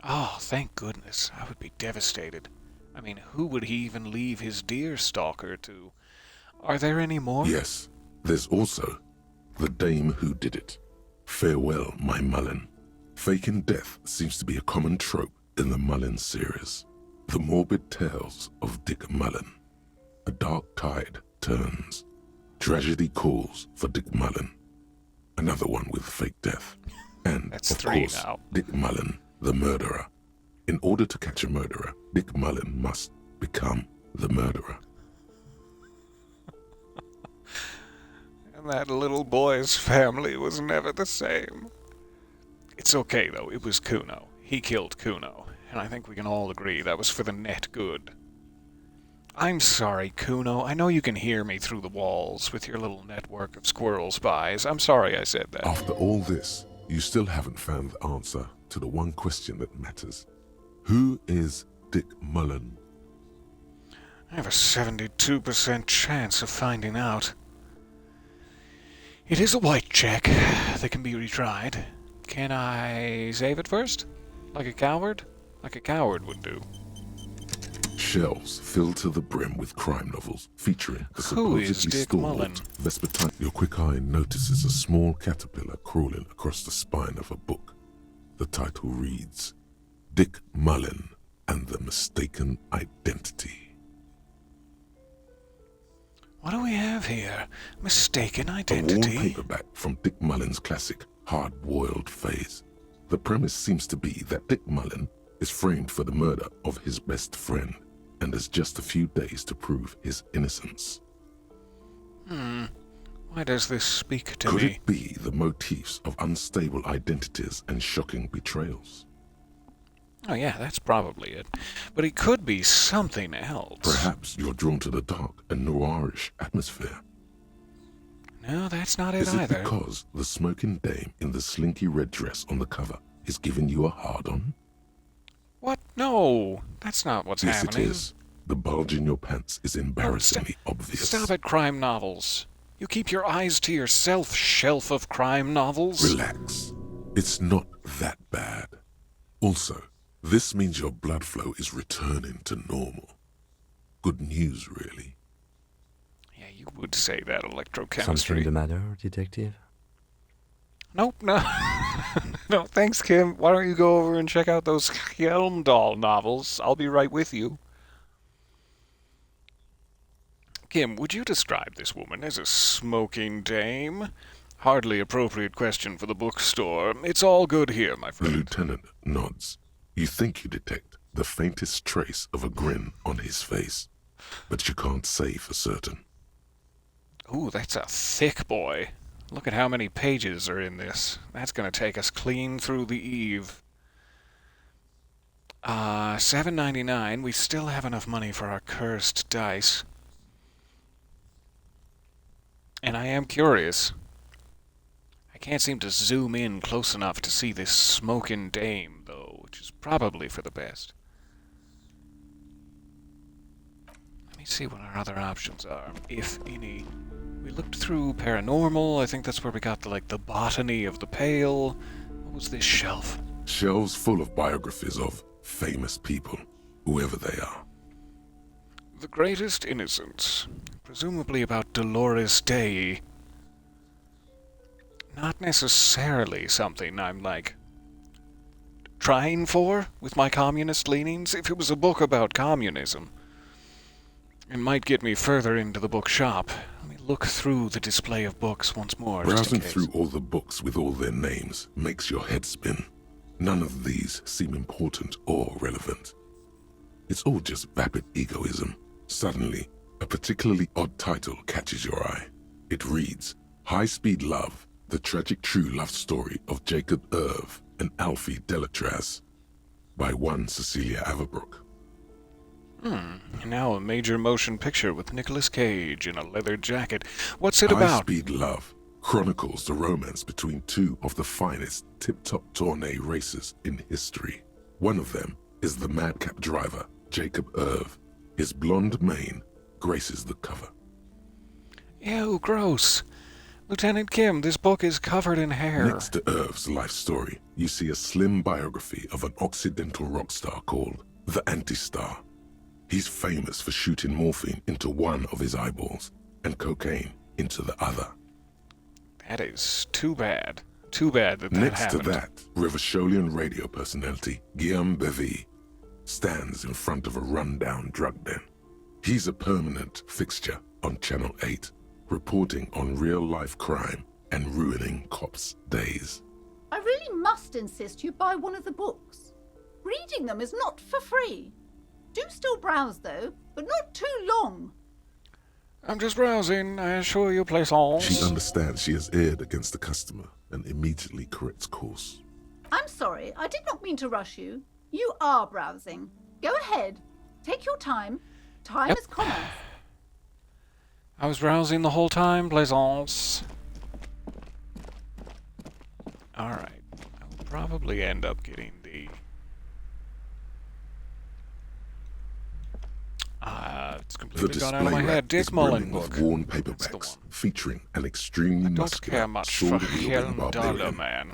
Oh, thank goodness. I would be devastated. I mean, who would he even leave his deer stalker to? Are there any more? Yes, there's also The Dame Who Did It. Farewell, my Mullen. Faking death seems to be a common trope in the Mullen series. The morbid tales of Dick Mullen. A dark tide turns. Tragedy calls for Dick Mullen. Another one with fake death. And, That's of 3 course, now. Dick Mullen, the murderer. In order to catch a murderer, Dick Mullen must become the murderer. And that little boy's family was never the same. It's okay, though. It was Kuno. He killed Kuno. And I think we can all agree that was for the net good. I'm sorry, Kuno. I know you can hear me through the walls with your little network of squirrel spies. I'm sorry I said that. After all this, you still haven't found the answer to the one question that matters. Who is Dick Mullen? I have a 72% chance of finding out. It is a white check that can be retried. Can I save it first? Like a coward? Like a coward would do. Shelves filled to the brim with crime novels featuring the Who is supposedly Dick Mullen? stalwart Vespertine. Your quick eye notices a small caterpillar crawling across the spine of a book. The title reads, Dick Mullen and the Mistaken Identity. What do we have here? Mistaken A identity? worn paperback from Dick Mullen's classic hard-boiled phase. The premise seems to be that Dick Mullen is framed for the murder of his best friend and has just a few days to prove his innocence. Why does this speak to Could me? it be the motifs of unstable identities and shocking betrayals? Oh yeah, that's probably it. But it could be something else. Perhaps you're drawn to the dark and noirish atmosphere. No, that's not it Is it either. because the smoking dame in the slinky red dress on the cover is giving you a hard-on? What? No, that's not what's Yes, happening. it is. The bulge in your pants is embarrassingly obvious. Stop it, crime novels. You keep your eyes to yourself, shelf of crime novels. Relax. It's not that bad. Also, this means your blood flow is returning to normal. Good news, really. Yeah, you would say that, electrochemistry. Something the matter, detective? Nope, no. No, thanks, Kim. Why don't you go over and check out those Helmdahl novels? I'll be right with you. Kim, would you describe this woman as a smoking dame? Hardly appropriate question for the bookstore. It's all good here, my The friend. lieutenant nods. You think you detect the faintest trace of a grin on his face. but you can't say for certain. Ooh, that's a thick boy. Look at how many pages are in this. That's gonna take us clean through the eve. $7.99. We still have enough money for our cursed dice. And I am curious. I can't seem to zoom in close enough to see this smoking dame, though, which is probably for the best. Let me see what our other options are, if any. We looked through paranormal. I think that's where we got the botany of the pale. What was this shelf? Shelves full of biographies of famous people, whoever they are. The Greatest Innocence. Presumably about Dolores Day. Not necessarily something I'm, trying for with my communist leanings. If it was a book about communism, it might get me further into the bookshop. Let me look through the display of books once more. Browsing through all the books with all their names makes your head spin. None of these seem important or relevant. It's all just vapid egoism. Suddenly, a particularly odd title catches your eye. It reads, High Speed Love, the tragic true love story of Jacob Irv and Alfie Delatraz, by one Cecilia Averbrook. Now a major motion picture with Nicolas Cage in a leather jacket. What's it about? High Speed Love chronicles the romance between two of the finest tip-top tourney racers in history. One of them is the madcap driver, Jacob Irv. His blonde mane graces the cover. Ew, gross. Lieutenant Kim, this book is covered in hair. Next to Irv's life story, you see a slim biography of an Occidental rock star called the Anti-Star. He's famous for shooting morphine into one of his eyeballs and cocaine into the other. That is too bad. Too bad that Next happened. to that, Rivasholian radio personality Guillaume Bevy stands in front of a run-down drug den. He's a permanent fixture on Channel 8, reporting on real-life crime and ruining cops' days. I really must insist you buy one of the books. Reading them is not for free. Do still browse, though, but not too long. I'm just browsing, I assure you, Plaisance. She understands she has erred against the customer and immediately corrects course. I'm sorry, I did not mean to rush you. You are browsing. Go ahead. Take your time. Time is commerce. I was browsing the whole time, Plaisance. Alright, I'll probably end up getting the... it's completely gone out of my head. Dick Mullen book. Of worn paperbacks featuring an extremely muscular, don't care much for sword-wielding Dollar barbarian. Man.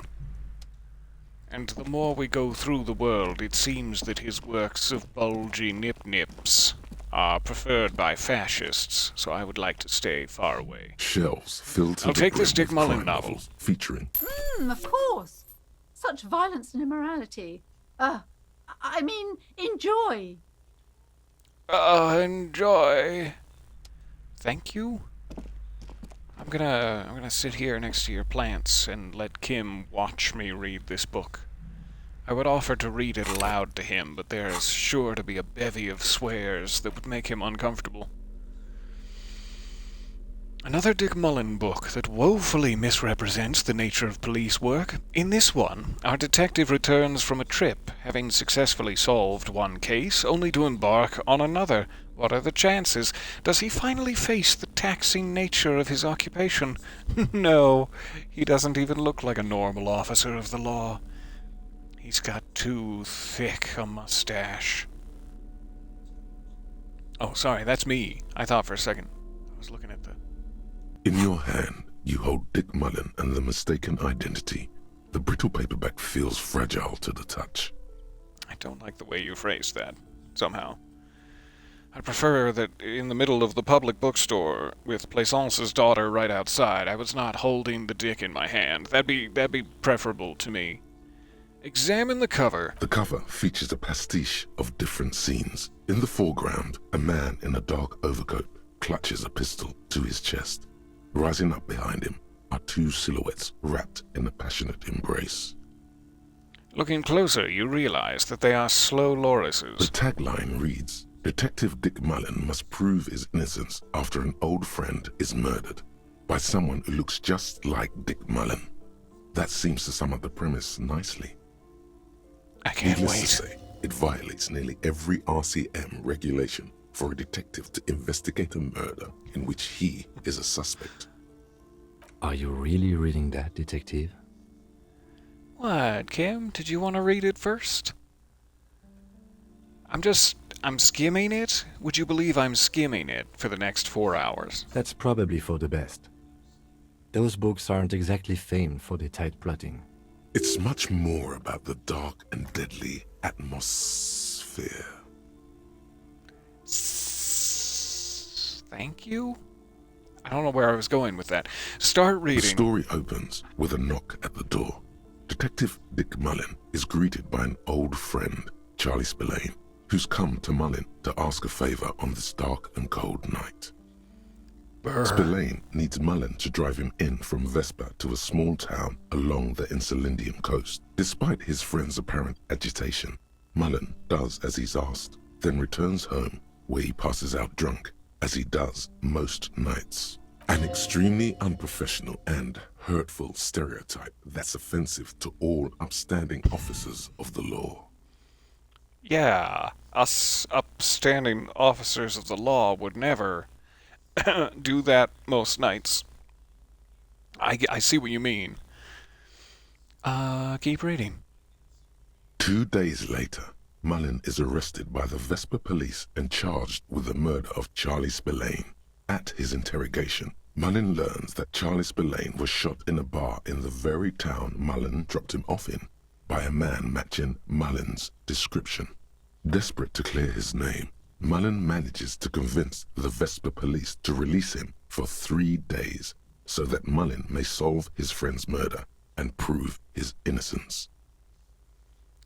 And the more we go through the world, it seems that his works of bulgy nip-nips are preferred by fascists, so I would like to stay far away. Shelves filled to I'll the take this brim Dick with Mullen crime novel. novels featuring Of course. Such violence and immorality. I mean, enjoy. Enjoy. Thank you. I'm gonna sit here next to your plants and let Kim watch me read this book. I would offer to read it aloud to him, but there is sure to be a bevy of swears that would make him uncomfortable. Another Dick Mullen book that woefully misrepresents the nature of police work. In this one, our detective returns from a trip, having successfully solved one case, only to embark on another. What are the chances? Does he finally face the taxing nature of his occupation? No, he doesn't even look like a normal officer of the law. He's got too thick a mustache. Oh, sorry, that's me. I thought for a second. I was looking at the... In your hand, you hold Dick Mullen and the mistaken identity. The brittle paperback feels fragile to the touch. I don't like the way you phrased that, somehow. I'd prefer that in the middle of the public bookstore, with Plaisance's daughter right outside, I was not holding the dick in my hand. That'd be preferable to me. Examine the cover. The cover features a pastiche of different scenes. In the foreground, a man in a dark overcoat clutches a pistol to his chest. Rising up behind him are two silhouettes wrapped in a passionate embrace. Looking closer, you realize that they are slow lorises. The tagline reads, Detective Dick Mullen must prove his innocence after an old friend is murdered by someone who looks just like Dick Mullen. That seems to sum up the premise nicely. I can't Needless wait. to say, it violates nearly every RCM regulation for a detective to investigate a murder in which he is a suspect. Are you really reading that, detective? What, Kim? Did you want to read it first? I'm skimming it. Would you believe I'm skimming it for the next 4 hours? That's probably for the best. Those books aren't exactly famed for their tight plotting. It's much more about the dark and deadly atmosphere. Thank you? I don't know where I was going with that. Start reading. The story opens with a knock at the door. Detective Dick Mullen is greeted by an old friend, Charlie Spillane, who's come to Mullen to ask a favor on this dark and cold night. Spillane needs Mullen to drive him in from Vesper to a small town along the Insulindian coast. Despite his friend's apparent agitation, Mullen does as he's asked, then returns home where he passes out drunk, as he does most nights. An extremely unprofessional and hurtful stereotype that's offensive to all upstanding officers of the law. Yeah, us upstanding officers of the law would never do that most nights. I see what you mean. Keep reading. 2 days later, Mullen is arrested by the Vesper police and charged with the murder of Charlie Spillane. At his interrogation, Mullen learns that Charlie Spillane was shot in a bar in the very town Mullen dropped him off in by a man matching Mullen's description. Desperate to clear his name, Mullen manages to convince the Vesper police to release him for 3 days so that Mullen may solve his friend's murder and prove his innocence.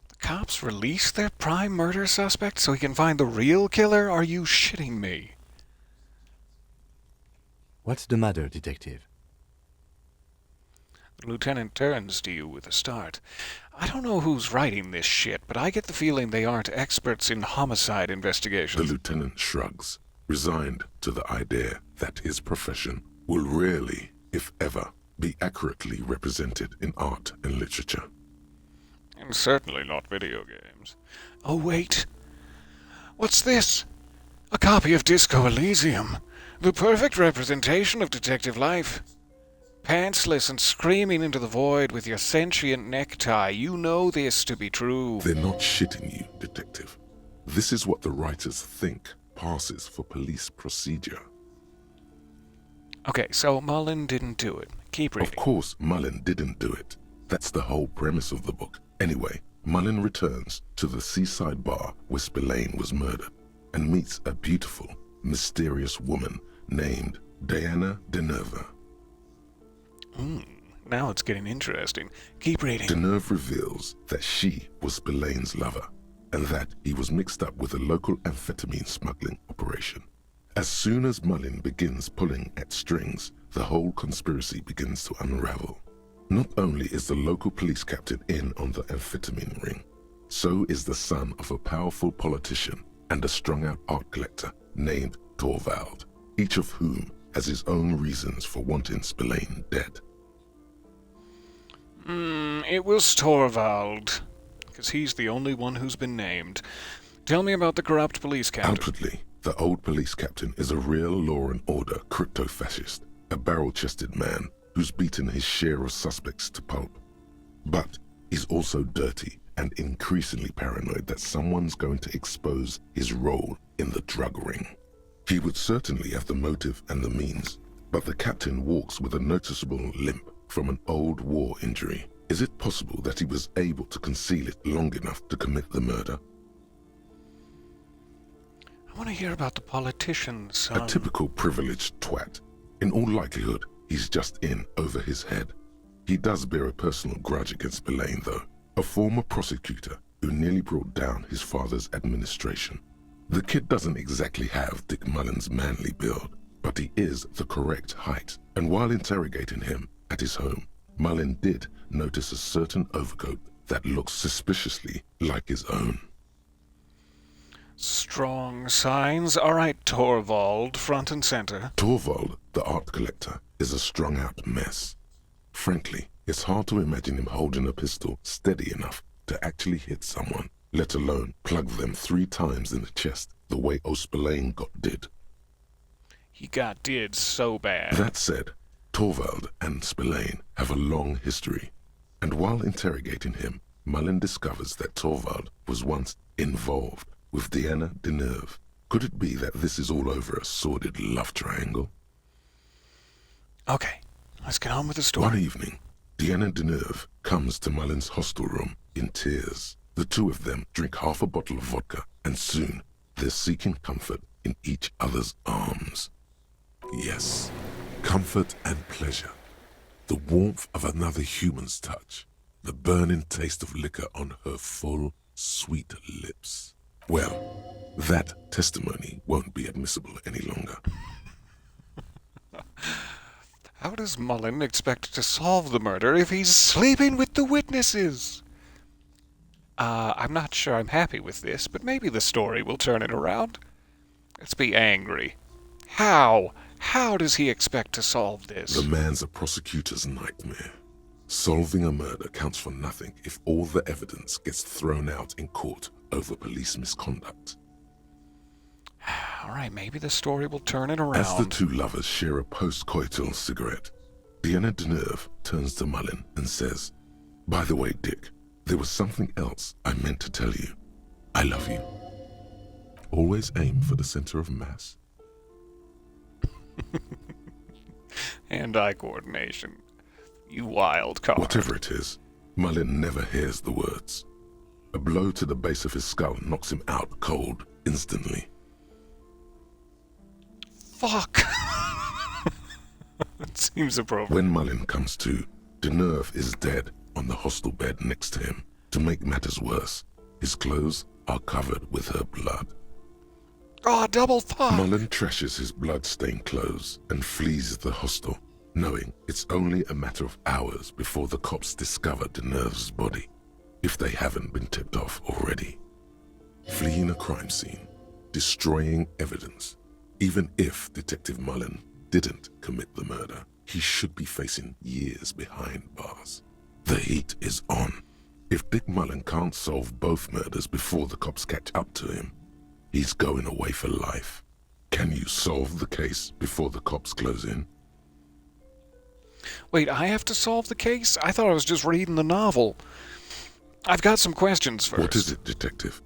The cops release their prime murder suspect so he can find the real killer? Are you shitting me? What's the matter, detective? The lieutenant turns to you with a start. I don't know who's writing this shit, but I get the feeling they aren't experts in homicide investigations. The lieutenant shrugs, resigned to the idea that his profession will rarely, if ever, be accurately represented in art and literature. And certainly not video games. Oh, wait. What's this? A copy of Disco Elysium. The perfect representation of detective life. Pantsless and screaming into the void with your sentient necktie. You know this to be true. They're not shitting you, detective. This is what the writers think passes for police procedure. Okay, so Mullen didn't do it. Keep reading. Of course, Mullen didn't do it. That's the whole premise of the book. Anyway, Mullen returns to the seaside bar where Spillane was murdered and meets a beautiful, mysterious woman named Diana Denerve. Now it's getting interesting. Keep reading. Denerve reveals that she was Spillane's lover and that he was mixed up with a local amphetamine smuggling operation. As soon as Mullen begins pulling at strings, the whole conspiracy begins to unravel. Not only is the local police captain in on the amphetamine ring, so is the son of a powerful politician and a strung-out art collector named Torvald, each of whom has his own reasons for wanting Spillane dead. It was Torvald, because he's the only one who's been named. Tell me about the corrupt police captain. Outwardly, the old police captain is a real law and order crypto-fascist, a barrel-chested man who's beaten his share of suspects to pulp. But he's also dirty and increasingly paranoid that someone's going to expose his role in the drug ring. He would certainly have the motive and the means, but the captain walks with a noticeable limp from an old war injury. Is it possible that he was able to conceal it long enough to commit the murder? I want to hear about the politician's son. A typical privileged twat. In all likelihood, he's just in over his head. He does bear a personal grudge against Spillane, though, a former prosecutor who nearly brought down his father's administration. The kid doesn't exactly have Dick Mullen's manly build, but he is the correct height, and while interrogating him at his home, Mullen did notice a certain overcoat that looks suspiciously like his own. Strong signs. All right, Torvald, front and center. Torvald, the art collector, is a strung-out mess. Frankly, it's hard to imagine him holding a pistol steady enough to actually hit someone, let alone plug them 3 times in the chest the way O'Spillane did. He got did so bad. That said, Torvald and Spillane have a long history, and while interrogating him, Mullen discovers that Torvald was once involved with Deanna Deneuve. Could it be that this is all over a sordid love triangle? Okay, let's get on with the story. One evening, Deanna Deneuve comes to Mullen's hostel room in tears. The two of them drink half a bottle of vodka, and soon they're seeking comfort in each other's arms. Yes, comfort and pleasure. The warmth of another human's touch. The burning taste of liquor on her full, sweet lips. Well, that testimony won't be admissible any longer. How does Mullen expect to solve the murder if he's sleeping with the witnesses? I'm not sure I'm happy with this, but maybe the story will turn it around. Let's be angry. How? How does he expect to solve this? The man's a prosecutor's nightmare. Solving a murder counts for nothing if all the evidence gets thrown out in court over police misconduct. All right, maybe the story will turn it around. As the two lovers share a post-coital cigarette, Deanna Deneuve turns to Mullen and says, "By the way, Dick, there was something else I meant to tell you. I love you." Always aim for the center of mass. Hand-eye coordination. You wild card. Whatever it is, Mullen never hears the words. A blow to the base of his skull knocks him out cold instantly. Fuck. It seems appropriate. When Mullen comes to, Deneuve is dead on the hostel bed next to him. To make matters worse, his clothes are covered with her blood. Oh, double fuck. Mullen trashes his blood-stained clothes and flees the hostel, knowing it's only a matter of hours before the cops discover Deneuve's body, if they haven't been tipped off already. Fleeing a crime scene, destroying evidence. Even if Detective Mullen didn't commit the murder, he should be facing years behind bars. The heat is on. If Dick Mullen can't solve both murders before the cops catch up to him, he's going away for life. Can you solve the case before the cops close in? Wait, I have to solve the case? I thought I was just reading the novel. I've got some questions first. What is it, Detective?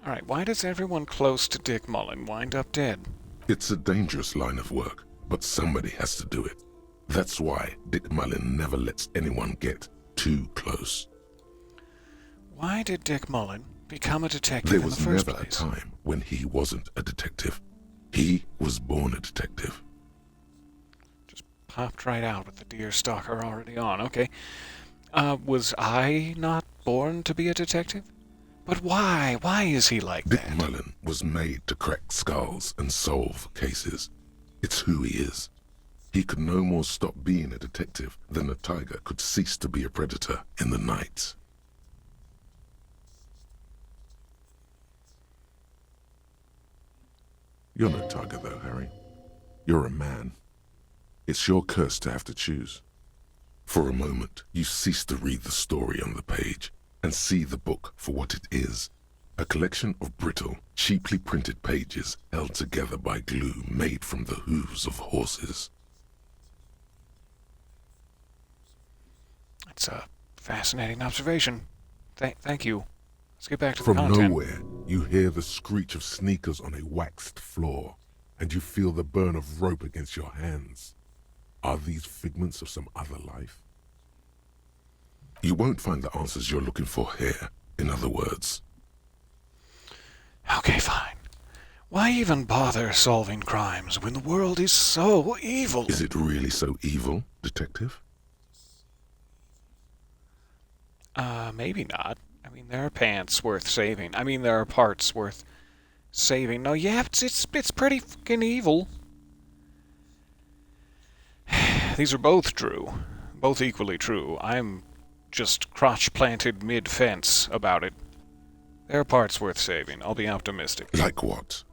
All right, why does everyone close to Dick Mullen wind up dead? It's a dangerous line of work, but somebody has to do it. That's why Dick Mullen never lets anyone get too close. Why did Dick Mullen become a detective There in the was first never place? a time when he wasn't a detective. He was born a detective. Popped right out with the deer stalker already on. Okay. Was I not born to be a detective? But why? Why is he like Dick that? Mullen was made to crack skulls and solve cases. It's who he is. He could no more stop being a detective than a tiger could cease to be a predator in the night. You're no tiger though, Harry. You're a man. It's your curse to have to choose. For a moment, you cease to read the story on the page and see the book for what it is. A collection of brittle, cheaply printed pages held together by glue made from the hooves of horses. That's a fascinating observation. Thank you. Let's get back to the From content. nowhere, you hear the screech of sneakers on a waxed floor, and you feel the burn of rope against your hands. Are these figments of some other life? You won't find the answers you're looking for here, in other words. Okay, fine. Why even bother solving crimes when the world is so evil? Is it really so evil, Detective? Maybe not. I mean, there are pants worth saving. I mean, there are parts worth saving. No, yeah, it's pretty fucking evil. These are both true. Both equally true. I'm just crotch-planted mid-fence about it. There are parts worth saving. I'll be optimistic. Like what?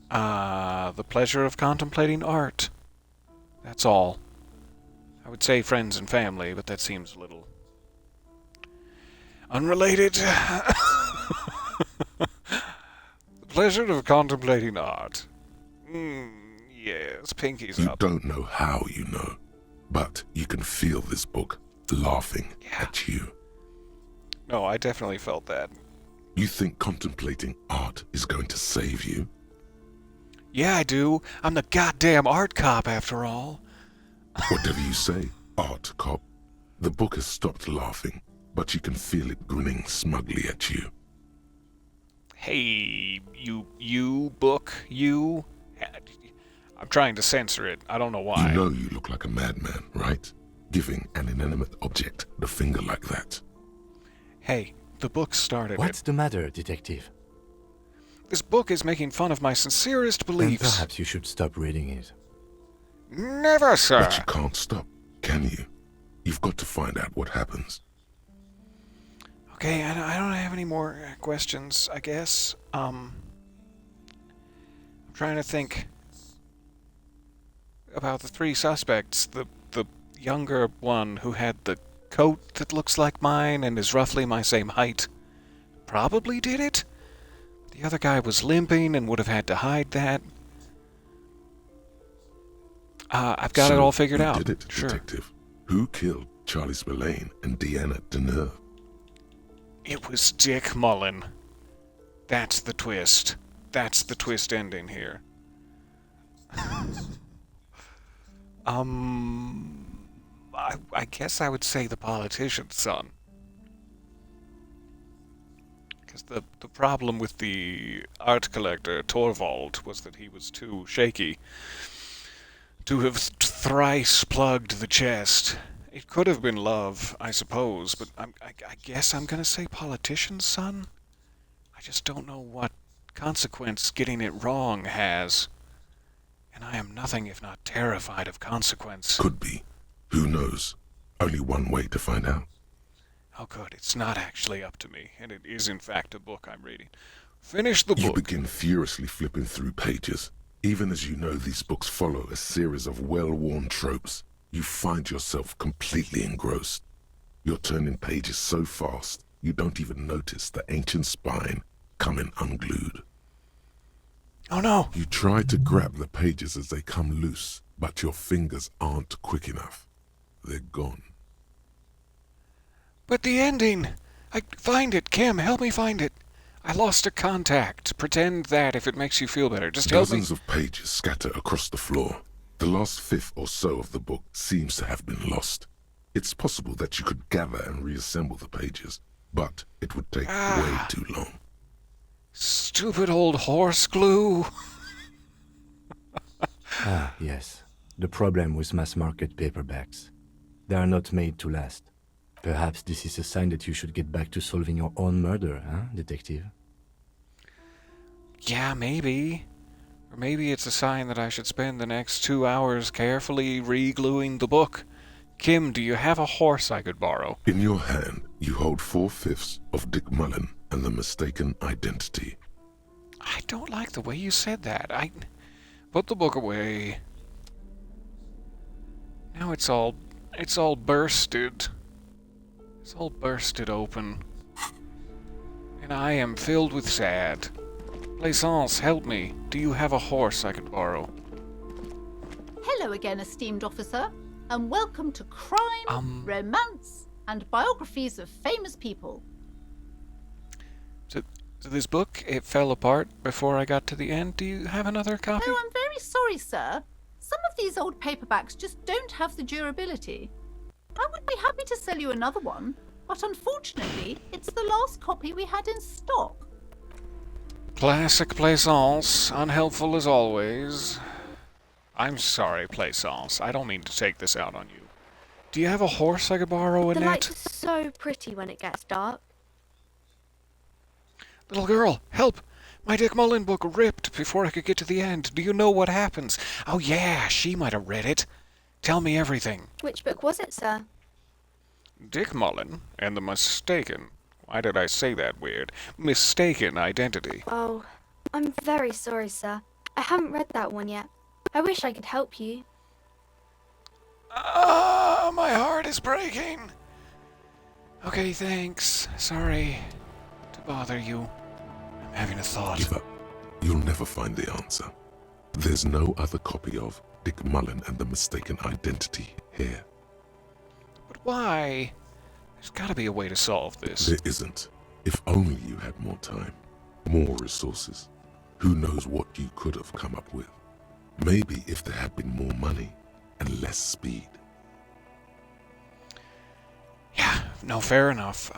The pleasure of contemplating art. That's all. I would say friends and family, but that seems a little unrelated. The pleasure of contemplating art. Yes, pinkies You up. don't know how you know, but you can feel this book laughing at you. No, I definitely felt that. You think contemplating art is going to save you? Yeah, I do. I'm the goddamn art cop, after all. Whatever you say, art cop. The book has stopped laughing, but you can feel it grinning smugly at you. Hey, you book, you. I'm trying to censor it. I don't know why. You know you look like a madman, right? Giving an inanimate object the finger like that. Hey, the book started What's it. the matter, detective? This book is making fun of my sincerest Then beliefs. perhaps you should stop reading it. Never, sir. But you can't stop, can you? You've got to find out what happens. Okay, I don't have any more questions, I guess. I'm trying to think about the three suspects. The younger one who had the coat that looks like mine and is roughly my same height probably did it. The other guy was limping and would have had to hide that. I've got it all figured out. Who did it, detective? Who killed Charlie Spillane and Deanna Deneuve? It was Dick Mullen. That's the twist. That's the twist ending here. I guess I would say the politician's son. Because the problem with the art collector, Torvald, was that he was too shaky to have thrice plugged the chest. It could have been love, I suppose, but I guess I'm going to say politician's son? I just don't know what consequence getting it wrong has. And I am nothing if not terrified of consequence. Could be. Who knows? Only one way to find out. Oh good, it's not actually up to me, and it is in fact a book I'm reading. Finish the book. You begin furiously flipping through pages. Even as you know these books follow a series of well-worn tropes, you find yourself completely engrossed. You're turning pages so fast, you don't even notice the ancient spine coming unglued. Oh no! You try to grab the pages as they come loose, but your fingers aren't quick enough. They're gone. But the ending! Find it, Kim, help me find it. I lost a contact. Pretend that if it makes you feel better. Just help me. Dozens of pages scatter across the floor. The last fifth or so of the book seems to have been lost. It's possible that you could gather and reassemble the pages, but it would take way too long. Stupid old horse glue. Ah, yes. The problem with mass-market paperbacks. They are not made to last. Perhaps this is a sign that you should get back to solving your own murder, huh, detective? Yeah, maybe. Or maybe it's a sign that I should spend the next 2 hours carefully re-gluing the book. Kim, do you have a horse I could borrow? In your hand, you hold 4/5 of Dick Mullen and the mistaken identity. I don't like the way you said that. I put the book away. Now it's all bursted. It's all bursted open. And I am filled with sad. Plaisance, help me. Do you have a horse I could borrow? Hello again, esteemed officer, and welcome to Crime, Romance, and Biographies of Famous People. So this book, it fell apart before I got to the end. Do you have another copy? Oh, I'm very sorry, sir. Some of these old paperbacks just don't have the durability. I would be happy to sell you another one, but unfortunately, it's the last copy we had in stock. Classic Plaisance, unhelpful as always. I'm sorry, Plaisance. I don't mean to take this out on you. Do you have a horse I could borrow, The Annette? lights are so pretty when it gets dark. Little girl, help! My Dick Mullen book ripped before I could get to the end. Do you know what happens? Oh yeah, she might have read it. Tell me everything. Which book was it, sir? Dick Mullen and the Mistaken. Why did I say that weird? Mistaken identity. Oh, I'm very sorry, sir. I haven't read that one yet. I wish I could help you. Ah, my heart is breaking. Okay, thanks. Sorry to bother you. I'm having a thought. Give up. You'll never find the answer. There's no other copy of Dick Mullen and the Mistaken Identity here. But why? There's gotta be a way to solve this. There isn't. If only you had more time, more resources. Who knows what you could have come up with? Maybe if there had been more money and less speed. Yeah, no, fair enough.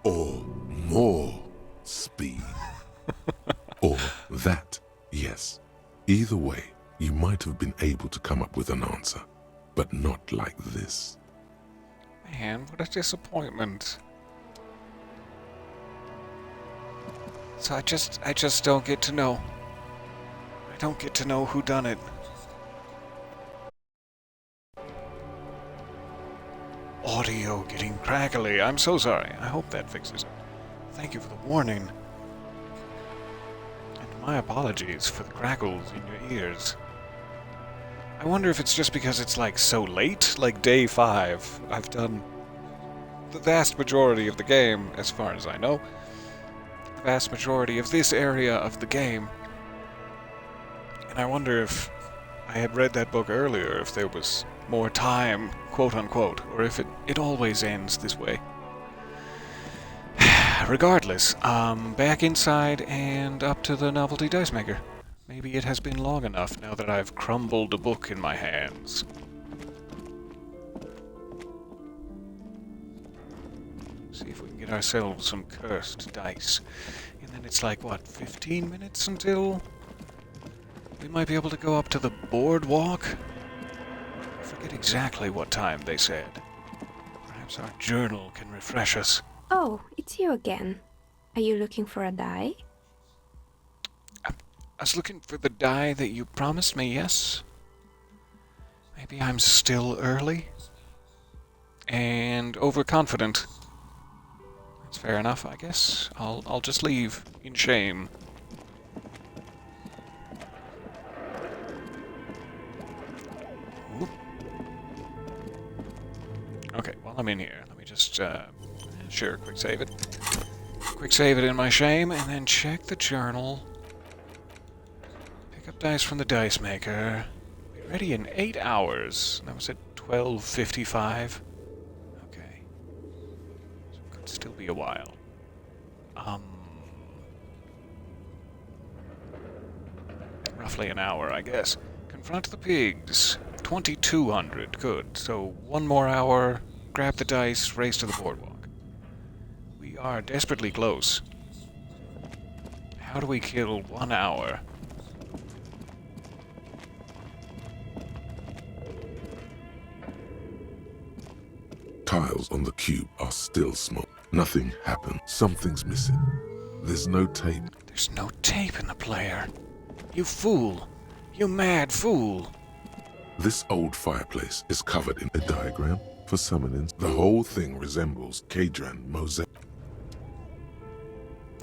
Or more speed. Or that, yes. Either way, you might have been able to come up with an answer, but not like this. Man, what a disappointment. So I just don't get to know. I don't get to know who done it. Audio getting crackly. I'm so sorry. I hope that fixes it. Thank you for the warning. And my apologies for the crackles in your ears. I wonder if it's just because it's like so late, like day 5. I've done the vast majority of the game, as far as I know. The vast majority of this area of the game. And I wonder if I had read that book earlier, if there was more time, quote unquote, or if it always ends this way. Regardless, back inside and up to the novelty dice maker. Maybe it has been long enough now that I've crumbled a book in my hands. See if we can get ourselves some cursed dice. And then it's like, what, 15 minutes until we might be able to go up to the boardwalk? I forget exactly what time they said. Perhaps our journal can refresh us. Oh, it's you again. Are you looking for a die? I was looking for the die that you promised me, yes? Maybe I'm still early? And overconfident. That's fair enough, I guess. I'll just leave in shame. Ooh. Okay, while I'm in here, let me just, sure, quick save it. Quick save it in my shame, and then check the journal. Pick up dice from the dice maker. Be ready in 8 hours. That was at 12:55. Okay. So it could still be a while. Roughly an hour, I guess. Confront the pigs. 2200. Good. So 1 more hour. Grab the dice. Race to the boardwalk. We are desperately close. How do we kill 1 hour? Tiles on the cube are still small. Nothing happened. Something's missing. There's no tape. There's no tape in the player. You fool. You mad fool. This old fireplace is covered in a diagram for summonings. The whole thing resembles Kadran mosaic.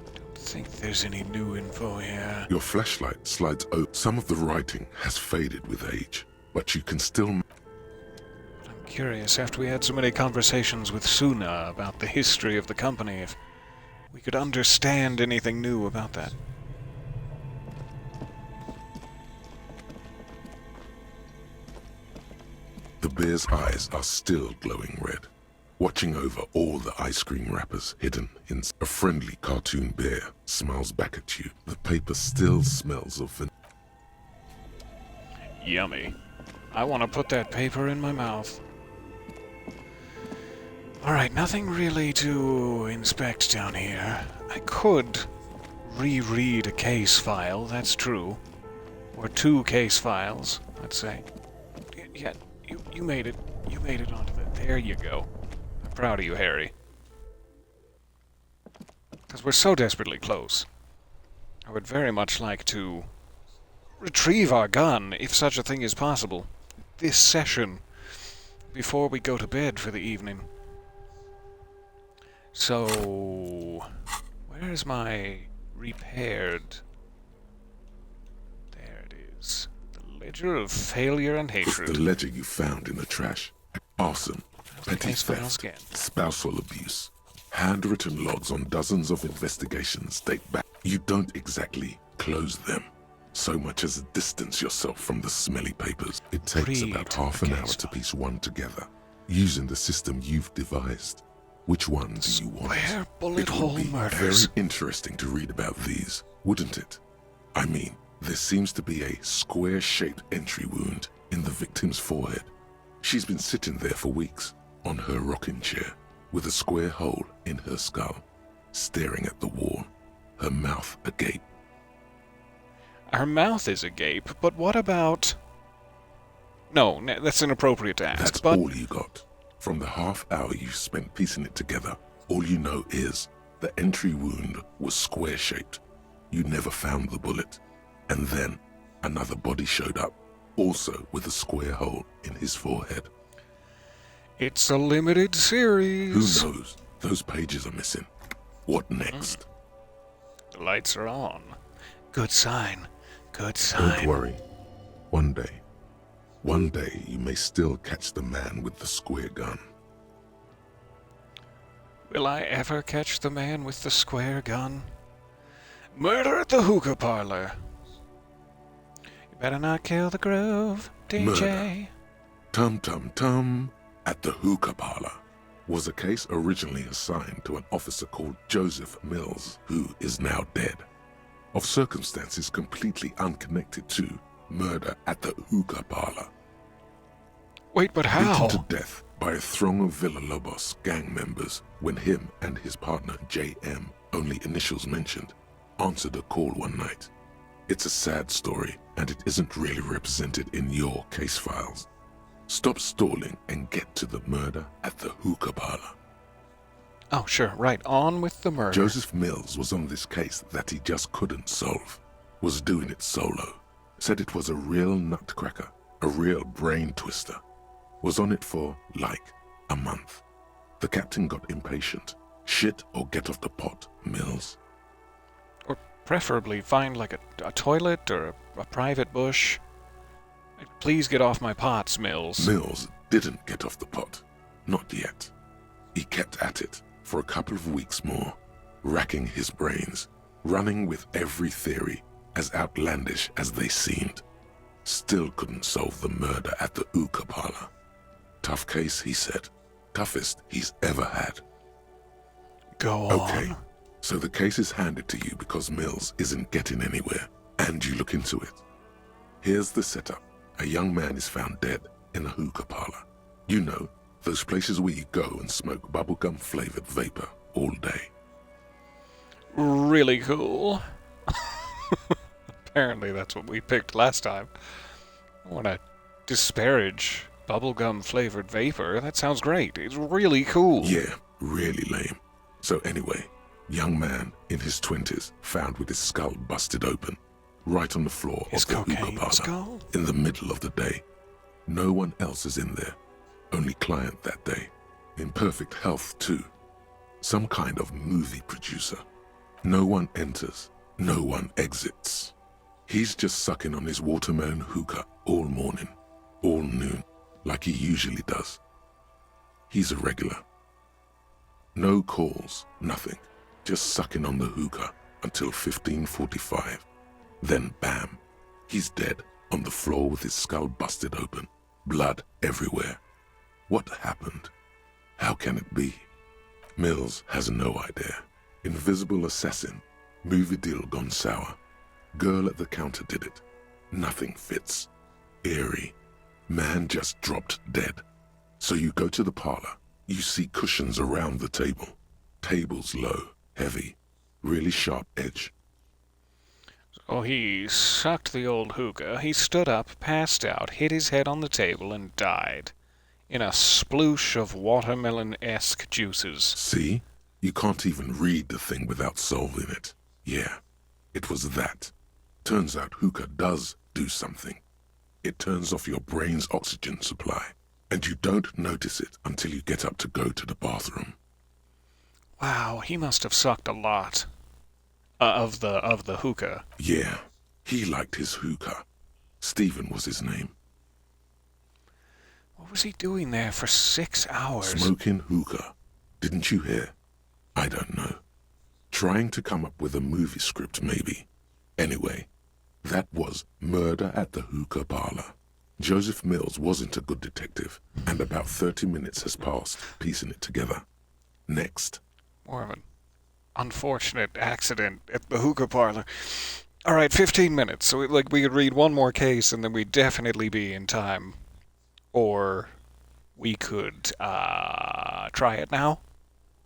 Don't think there's any new info here. Your flashlight slides over. Some of the writing has faded with age, but you can still... I'm curious, after we had so many conversations with Suna about the history of the company, if we could understand anything new about that. The bear's eyes are still glowing red, watching over all the ice cream wrappers hidden in... A friendly cartoon bear smiles back at you. The paper still smells of vanilla. Yummy. I want to put that paper in my mouth. Alright, nothing really to inspect down here. I could reread a case file, that's true. Or 2 case files, let's say. Yeah, you made it. You made it onto the... There you go. I'm proud of you, Harry. Because we're so desperately close. I would very much like to retrieve our gun, if such a thing is possible, this session, before we go to bed for the evening. So, where's my repaired? There it is. The Ledger of Failure and It's Hatred. the ledger you found in the trash. Arson, petty case files theft, again. spousal abuse. Handwritten logs on dozens of investigations date back. You don't exactly close them so much as distance yourself from the smelly papers. It takes about half an hour to piece one together, using the system you've devised. Which one do you want? Square bullet It would hole be murders. very interesting to read about these, wouldn't it? I mean, there seems to be a square-shaped entry wound in the victim's forehead. She's been sitting there for weeks, on her rocking chair, with a square hole in her skull, staring at the wall, her mouth agape. Her mouth is agape, but what about... No, that's inappropriate to ask, That's but... all you got. From the half hour you spent piecing it together, all you know is the entry wound was square-shaped. You never found the bullet. And then another body showed up, also with a square hole in his forehead. It's a limited series. Who knows? Those pages are missing. What next? The lights are on. Good sign. Good sign. Don't worry. One day you may still catch the man with the square gun. Will I ever catch the man with the square gun? Murder at the hookah parlor. You better not kill the groove, DJ. Murder. Tum Tum Tum at the hookah parlor was a case originally assigned to an officer called Joseph Mills, who is now dead, of circumstances completely unconnected to murder at the hookah parlor. Wait, but how? Beaten to death by a throng of Villalobos gang members when him and his partner J.M., only initials mentioned, answered a call one night. It's a sad story, and it isn't really represented in your case files. Stop stalling and get to the murder at the hookah parlor. Oh, sure, right, on with the murder. Joseph Mills was on this case that he just couldn't solve, was doing it solo, said it was a real nutcracker, a real brain twister, was on it for, like, a month. The captain got impatient. Shit or get off the pot, Mills. Or preferably find like a toilet or a private bush. Please get off my pots, Mills. Mills didn't get off the pot. Not yet. He kept at it for a couple of weeks more, racking his brains, running with every theory, as outlandish as they seemed. Still couldn't solve the murder at the hookah parlor. Tough case, he said. Toughest he's ever had. Go on. Okay, so the case is handed to you because Mills isn't getting anywhere, and you look into it. Here's the setup. A young man is found dead in a hookah parlor. You know, those places where you go and smoke bubblegum-flavored vapor all day. Really cool. Apparently that's what we picked last time. I want to disparage bubblegum-flavored vapor. That sounds great. It's really cool. Yeah, really lame. So anyway, young man in his 20s found with his skull busted open, right on the floor of the hookah parlor, skull? in the middle of the day. No one else is in there. Only client that day. In perfect health, too. Some kind of movie producer. No one enters. No one exits. He's just sucking on his watermelon hookah all morning, all noon, like he usually does. He's a regular. No calls, nothing. Just sucking on the hookah until 15:45. Then bam, he's dead on the floor with his skull busted open, blood everywhere. What happened? How can it be? Mills has no idea. Invisible assassin, movie deal gone sour. Girl at the counter did it. Nothing fits. Eerie. Man just dropped dead. So you go to the parlor. You see cushions around the table. Tables low, heavy, really sharp edge. Oh, he sucked the old hookah. He stood up, passed out, hit his head on the table, and died. In a sploosh of watermelon-esque juices. See? You can't even read the thing without solving it. Yeah, it was that. Turns out hookah does do something. It turns off your brain's oxygen supply, and you don't notice it until you get up to go to the bathroom. Wow, he must have sucked a lot of the hookah. Yeah, he liked his hookah. Stephen was his name. What was he doing there for 6 hours? Smoking hookah. Didn't you hear? I don't know. Trying to come up with a movie script, maybe. Anyway, that was Murder at the Hookah Parlor. Joseph Mills wasn't a good detective, and about 30 minutes has passed, piecing it together. Next. More of an unfortunate accident at the hookah parlor. All right, 15 minutes. So we could read one more case, and then we'd definitely be in time. Or we could try it now.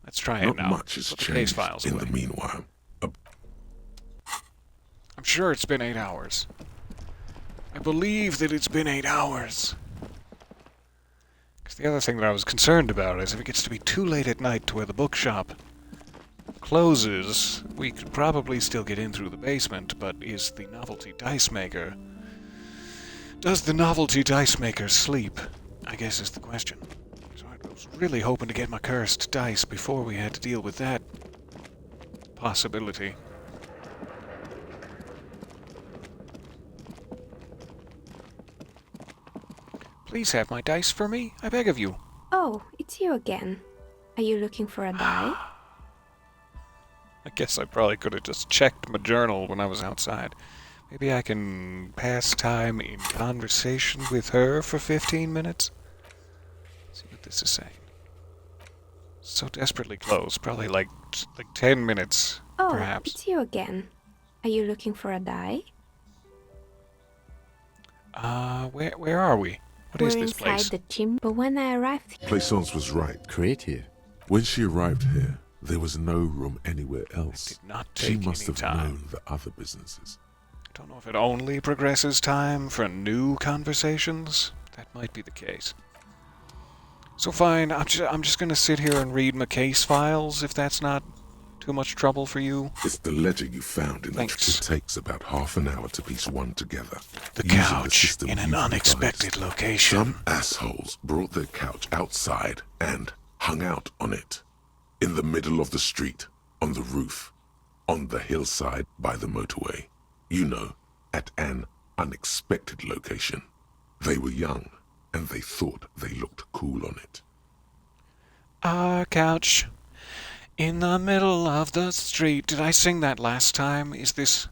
Let's try it now. Not much has Put the case changed files in away. the meanwhile. I'm sure it's been 8 hours. I believe that it's been 8 hours. Because the other thing that I was concerned about is if it gets to be too late at night to where the bookshop closes, we could probably still get in through the basement, but is the novelty dice maker... Does the novelty dice maker sleep? I guess is the question. So I was really hoping to get my cursed dice before we had to deal with that possibility. Please have my dice for me, I beg of you. Oh, it's you again. Are you looking for a die? I guess I probably could have just checked my journal when I was outside. Maybe I can pass time in conversation with her for 15 minutes? See what this is saying. So desperately close, probably like 10 minutes, Oh, perhaps. it's you again. Are you looking for a die? Where are we? What is We're this place? inside the gym, but when I arrived Plaisance was right. Creative. When she arrived here, there was no room anywhere else. Did not She take must any have time. known the other businesses. I don't know if it only progresses time for new conversations. That might be the case. So fine, I'm just gonna sit here and read my case files if that's not too much trouble for you. It's the ledger you found in Thanks. which it takes about half an hour to piece one together. The using couch system in an you've unexpected devised. location. Some assholes brought their couch outside and hung out on it. In the middle of the street, on the roof, on the hillside by the motorway. You know, at an unexpected location. They were young, and they thought they looked cool on it. Our couch in the middle of the street. Did I sing that last time? Is this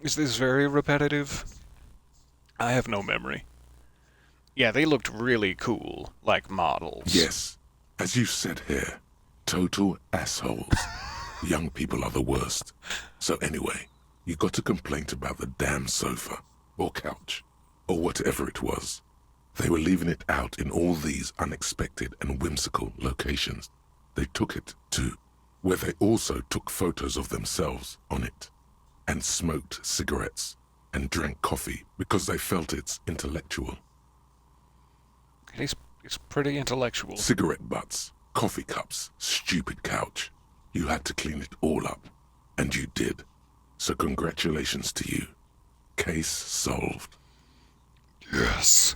very repetitive? I have no memory. Yeah, they looked really cool, like models. Yes, as you said here, total assholes. Young people are the worst. So anyway, you got a complaint about the damn sofa, or couch, or whatever it was. They were leaving it out in all these unexpected and whimsical locations. They took it to where they also took photos of themselves on it, and smoked cigarettes, and drank coffee because they felt it's intellectual. It's pretty intellectual. Cigarette butts, coffee cups, stupid couch. You had to clean it all up, and you did. So congratulations to you. Case solved. Yes,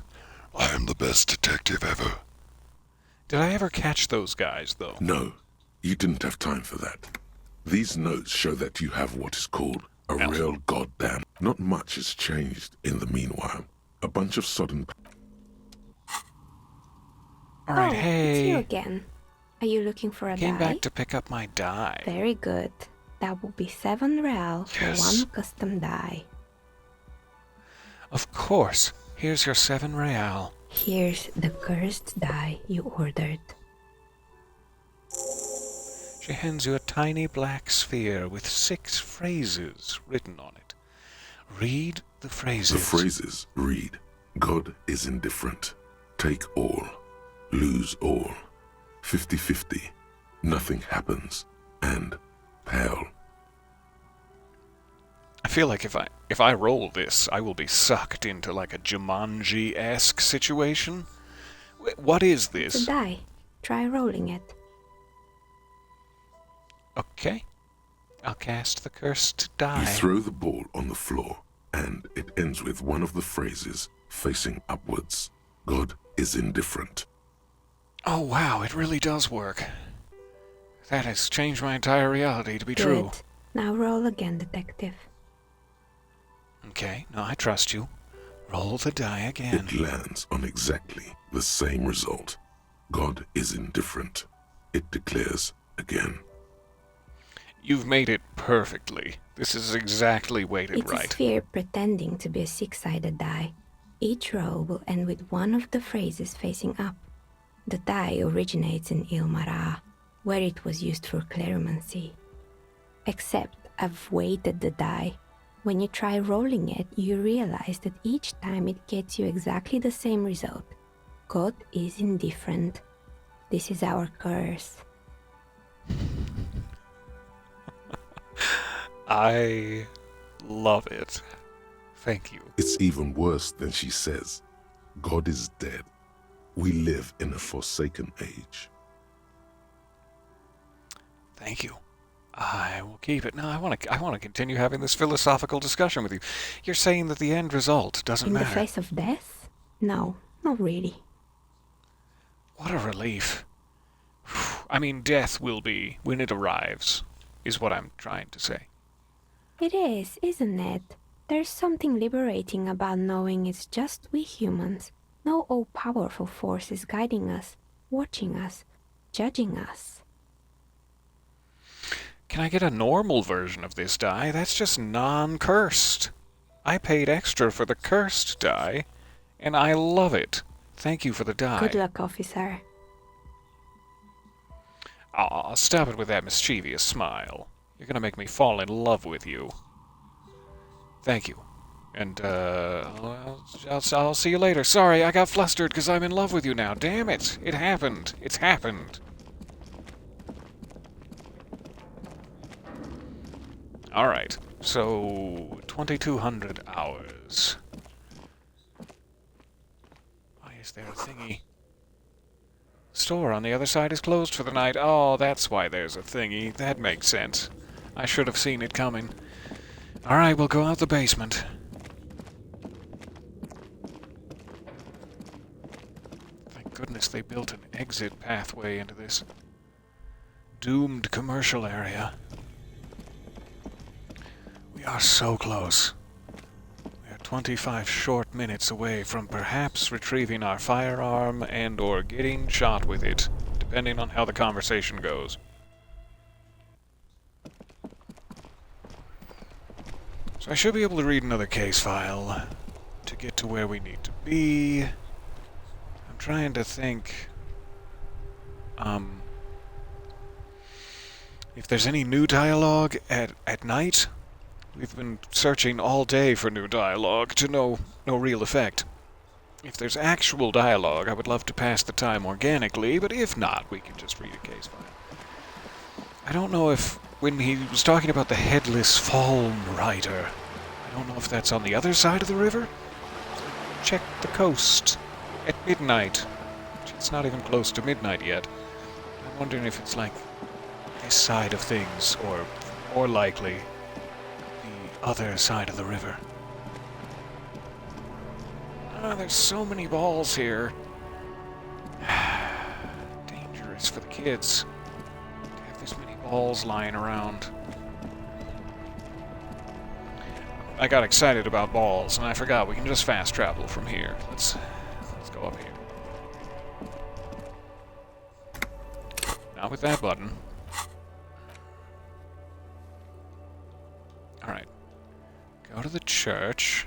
I am the best detective ever. Did I ever catch those guys, though? No, you didn't have time for that. These notes show that you have what is called a real goddamn... Not much has changed in the meanwhile. A bunch of sodden... Alright, oh, hey. it's you again. Are you looking for a Came die? back to pick up my die. Very good. That will be 7 real for Yes. one custom die. Of course. Here's your 7 real. Here's the cursed die you ordered. She hands you a tiny black sphere with 6 phrases written on it. Read the phrases. The phrases read, God is indifferent. Take all. Lose all. 50-50. Nothing happens. And pale. I feel like if I roll this, I will be sucked into like a Jumanji-esque situation. What is It's a this? die. Try rolling it. Okay. I'll cast the cursed die. You throw the ball on the floor, and it ends with one of the phrases facing upwards. God is indifferent. Oh wow, it really does work. That has changed my entire reality to be Good. true. Now roll again, detective. Okay, no, I trust you. Roll the die again. It lands on exactly the same result. God is indifferent. It declares again. You've made it perfectly. This is exactly weighted It's right. a sphere pretending to be a six-sided die. Each roll will end with one of the phrases facing up. The die originates in Ilmara, where it was used for cleromancy. Except I've weighted the die. When you try rolling it, you realize that each time it gets you exactly the same result. God is indifferent. This is our curse. I love it. Thank you. It's even worse than she says. God is dead. We live in a forsaken age. Thank you. I will keep it. No, I want to continue having this philosophical discussion with you. You're saying that the end result doesn't In matter. the face of death? No, not really. What a relief. I mean, death will be when it arrives, is what I'm trying to say. It is, isn't it? There's something liberating about knowing it's just we humans. No all-powerful force is guiding us, watching us, judging us. Can I get a normal version of this die? That's just non-cursed. I paid extra for the cursed die, and I love it. Thank you for the die. Good luck, officer. Aw, stop it with that mischievous smile. You're gonna make me fall in love with you. Thank you. And, I'll see you later. Sorry, I got flustered because I'm in love with you now. Damn it. It happened. It's happened. Alright, so 2,200 hours. Why is there a thingy? Store on the other side is closed for the night. Oh, that's why there's a thingy. That makes sense. I should have seen it coming. Alright, we'll go out the basement. Thank goodness they built an exit pathway into this doomed commercial area. We are so close. We are 25 short minutes away from perhaps retrieving our firearm and or getting shot with it, depending on how the conversation goes. So I should be able to read another case file to get to where we need to be. I'm trying to think, if there's any new dialogue at night. We've been searching all day for new dialogue to no real effect. If there's actual dialogue, I would love to pass the time organically, but if not, we can just read a case file. I don't know if, when he was talking about the headless fallen rider, I don't know if that's on the other side of the river? Check the coast at midnight. It's not even close to midnight yet. I'm wondering if it's like this side of things, or more likely, other side of the river. Ah, there's so many balls here. Dangerous for the kids to have this many balls lying around. I got excited about balls, and I forgot we can just fast travel from here. Let's go up here. Not with that button. Alright. Go to the church.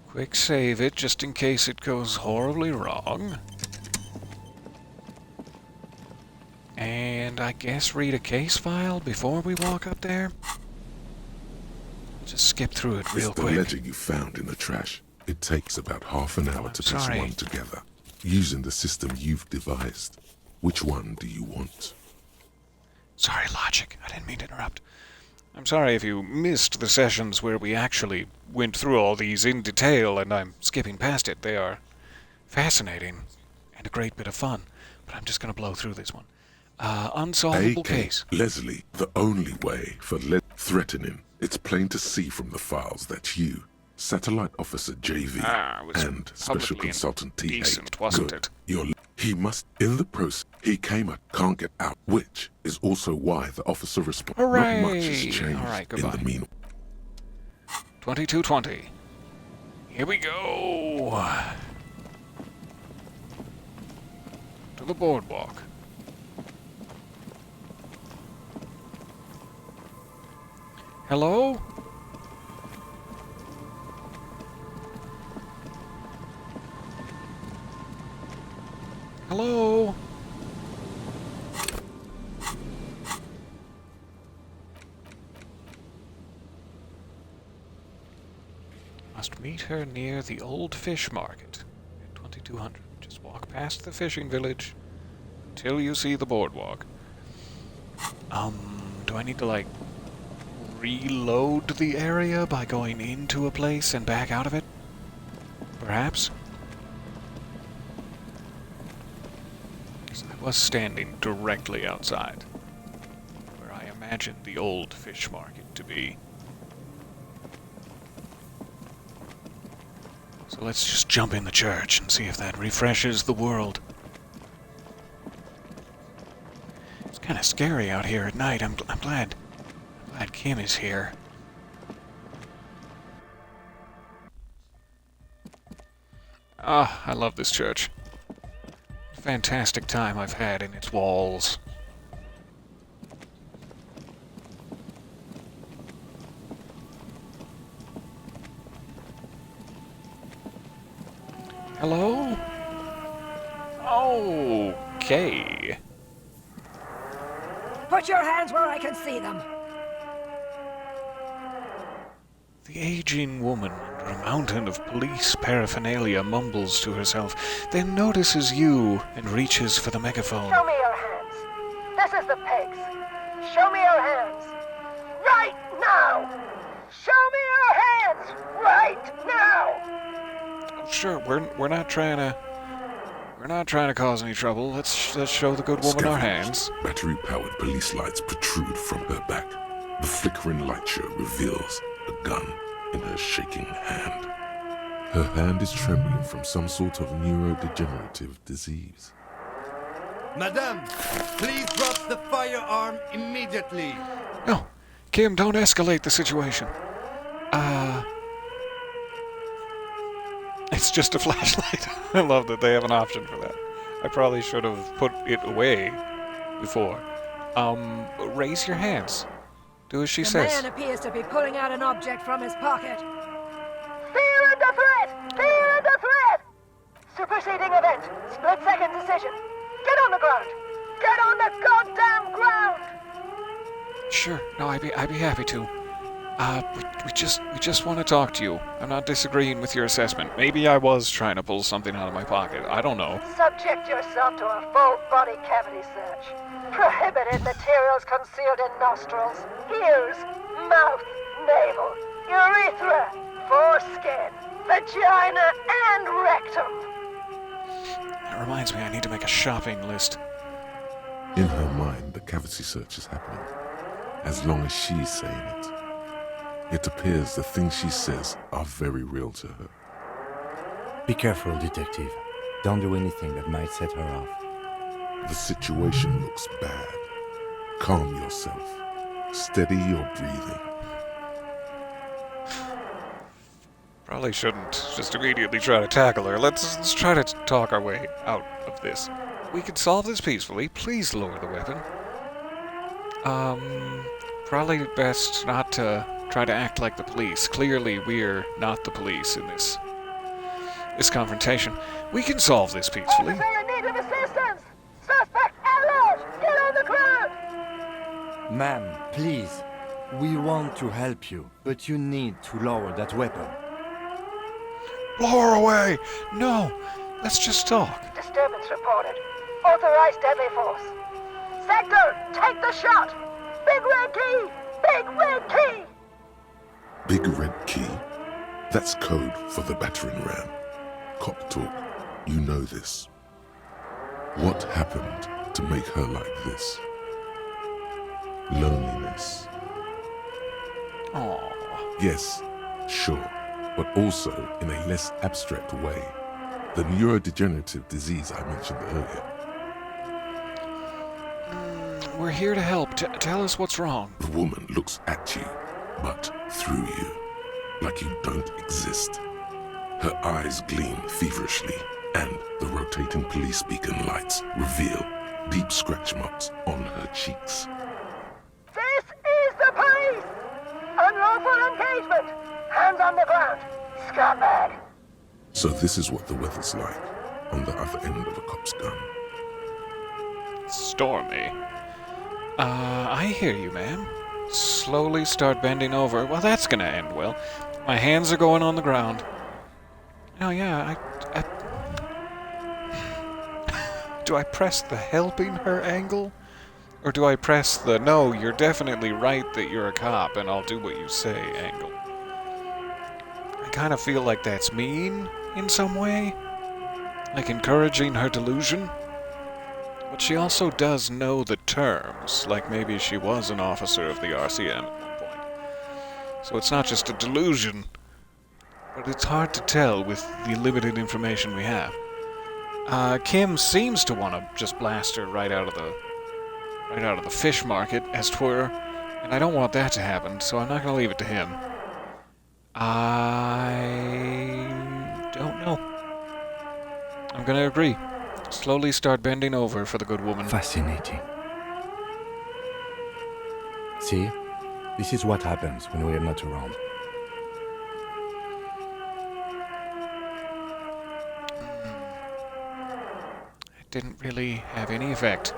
Quick save it, just in case it goes horribly wrong. And I guess read a case file before we walk up there. Just skip through it real It's the quick. ledger you found in the trash. It takes about half an hour to piece sorry. one together, using the system you've devised. Which one do you want? Sorry, Logic. I didn't mean to interrupt. I'm sorry if you missed the sessions where we actually went through all these in detail, and I'm skipping past it. They are fascinating and a great bit of fun, but I'm just going to blow through this one. Unsolvable case. Leslie, the only way for threatening. It's plain to see from the files that you, Satellite Officer JV, it was and Special publicly Consultant T8, indecent, wasn't good. it? You're He must, in the process, he came and can't get out, which is also why the officer responded. Hooray! Not much has changed All right, in goodbye. the meanwhile. 2220. Here we go. To the boardwalk. Hello? Hello? Must meet her near the old fish market at 2200. Just walk past the fishing village until you see the boardwalk. Do I need to, like, reload the area by going into a place and back out of it? Perhaps? 'Cause I was standing directly outside, where I imagined the old fish market to be. So let's just jump in the church and see if that refreshes the world. It's kind of scary out here at night. I'm glad Kim is here. Ah, I love this church. Fantastic time I've had in its walls. Hello? Okay. Put your hands where I can see them. The aging woman under a mountain of police paraphernalia mumbles to herself, then notices you and reaches for the megaphone. Show me your hands. This is the pigs. Show me your hands. Right now. Show me your hands. Right now. Sure, we're not trying to cause any trouble. Let's show the good woman our hands. Battery-powered police lights protrude from her back. The flickering light show reveals a gun in her shaking hand. Her hand is trembling from some sort of neurodegenerative disease. Madame, please drop the firearm immediately. No, Kim, don't escalate the situation. It's just a flashlight. I love that they have an option for that. I probably should have put it away before. Raise your hands. Do as she says. The man appears to be pulling out an object from his pocket. Fear under threat! Fear under threat! Superseding event. Split-second decision. Get on the ground! Get on the goddamn ground! Sure. No, I'd be happy to. We just want to talk to you. I'm not disagreeing with your assessment. Maybe I was trying to pull something out of my pocket. I don't know. Subject yourself to a full body cavity search. Prohibited materials concealed in nostrils, ears, mouth, navel, urethra, foreskin, vagina, and rectum. That reminds me, I need to make a shopping list. In her mind, the cavity search is happening, as long as she's saying it. It appears the things she says are very real to her. Be careful, detective. Don't do anything that might set her off. The situation looks bad. Calm yourself. Steady your breathing. Probably shouldn't just immediately try to tackle her. Let's try to talk our way out of this. We can solve this peacefully. Please lower the weapon. Probably best not to try to act like the police. Clearly, we're not the police in this confrontation. We can solve this peacefully. Officer in need of assistance! Suspect alert! Get on the ground! Ma'am, please. We want to help you, but you need to lower that weapon. Blow her away! No! Let's just talk. Disturbance reported. Authorized deadly force. Sector, take the shot! Big red key! Big red key! Big red key? That's code for the battering ram. Cop talk. You know this. What happened to make her like this? Loneliness. Aww. Yes, sure, but also in a less abstract way. the neurodegenerative disease I mentioned earlier. We're here to help. Tell us what's wrong. The woman looks at you, but through you, like you don't exist. Her eyes gleam feverishly, and the rotating police beacon lights reveal deep scratch marks on her cheeks. This is the police! Unlawful engagement! Hands on the ground! Scumbag! So this is what the weather's like on the other end of a cop's gun. Stormy. I hear you, ma'am. Slowly start bending over. Well, that's gonna end well. My hands are going on the ground. Oh, yeah, Do I press the helping her angle? Or do I press the, no, you're definitely right that you're a cop and I'll do what you say angle? I kind of feel like that's mean in some way. Like encouraging her delusion. But she also does know the terms, like maybe she was an officer of the RCM at one point. So it's not just a delusion, but it's hard to tell with the limited information we have. Kim seems to want to just blast her right out of the fish market, as 'twere, and I don't want that to happen, so I'm not going to leave it to him. I don't know. I'm going to agree. Slowly start bending over for the good woman. Fascinating. See? This is what happens when we are not around. It didn't really have any effect.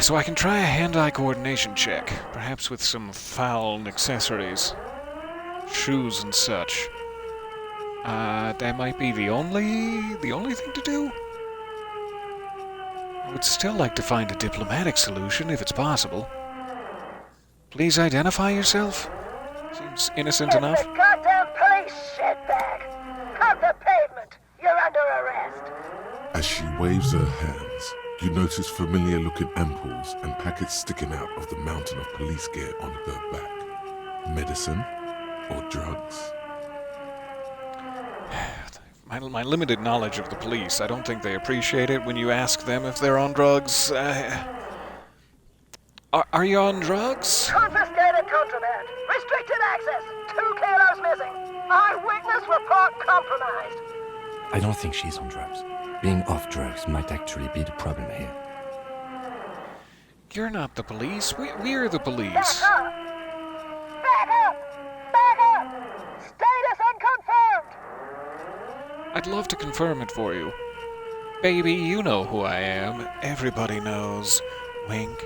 So I can try a hand-eye coordination check, perhaps with some foul accessories. Shoes and such. That might be the only thing to do? I would still like to find a diplomatic solution, if it's possible. Please identify yourself? Seems innocent enough. It's the goddamn police, shitbag! Cut the pavement! You're under arrest! As she waves her hands, you notice familiar-looking ampoules and packets sticking out of the mountain of police gear on her back. Medicine or drugs? My limited knowledge of the police, I don't think they appreciate it when you ask them if they're on drugs. Are you on drugs? Confiscated contraband! Restricted access! 2 kilos missing! Eyewitness report compromised! I don't think she's on drugs. Being off drugs might actually be the problem here. You're not the police. We're the police. Back up! Back up! Back up! Status unconfirmed! I'd love to confirm it for you. Baby, you know who I am. Everybody knows. Wink.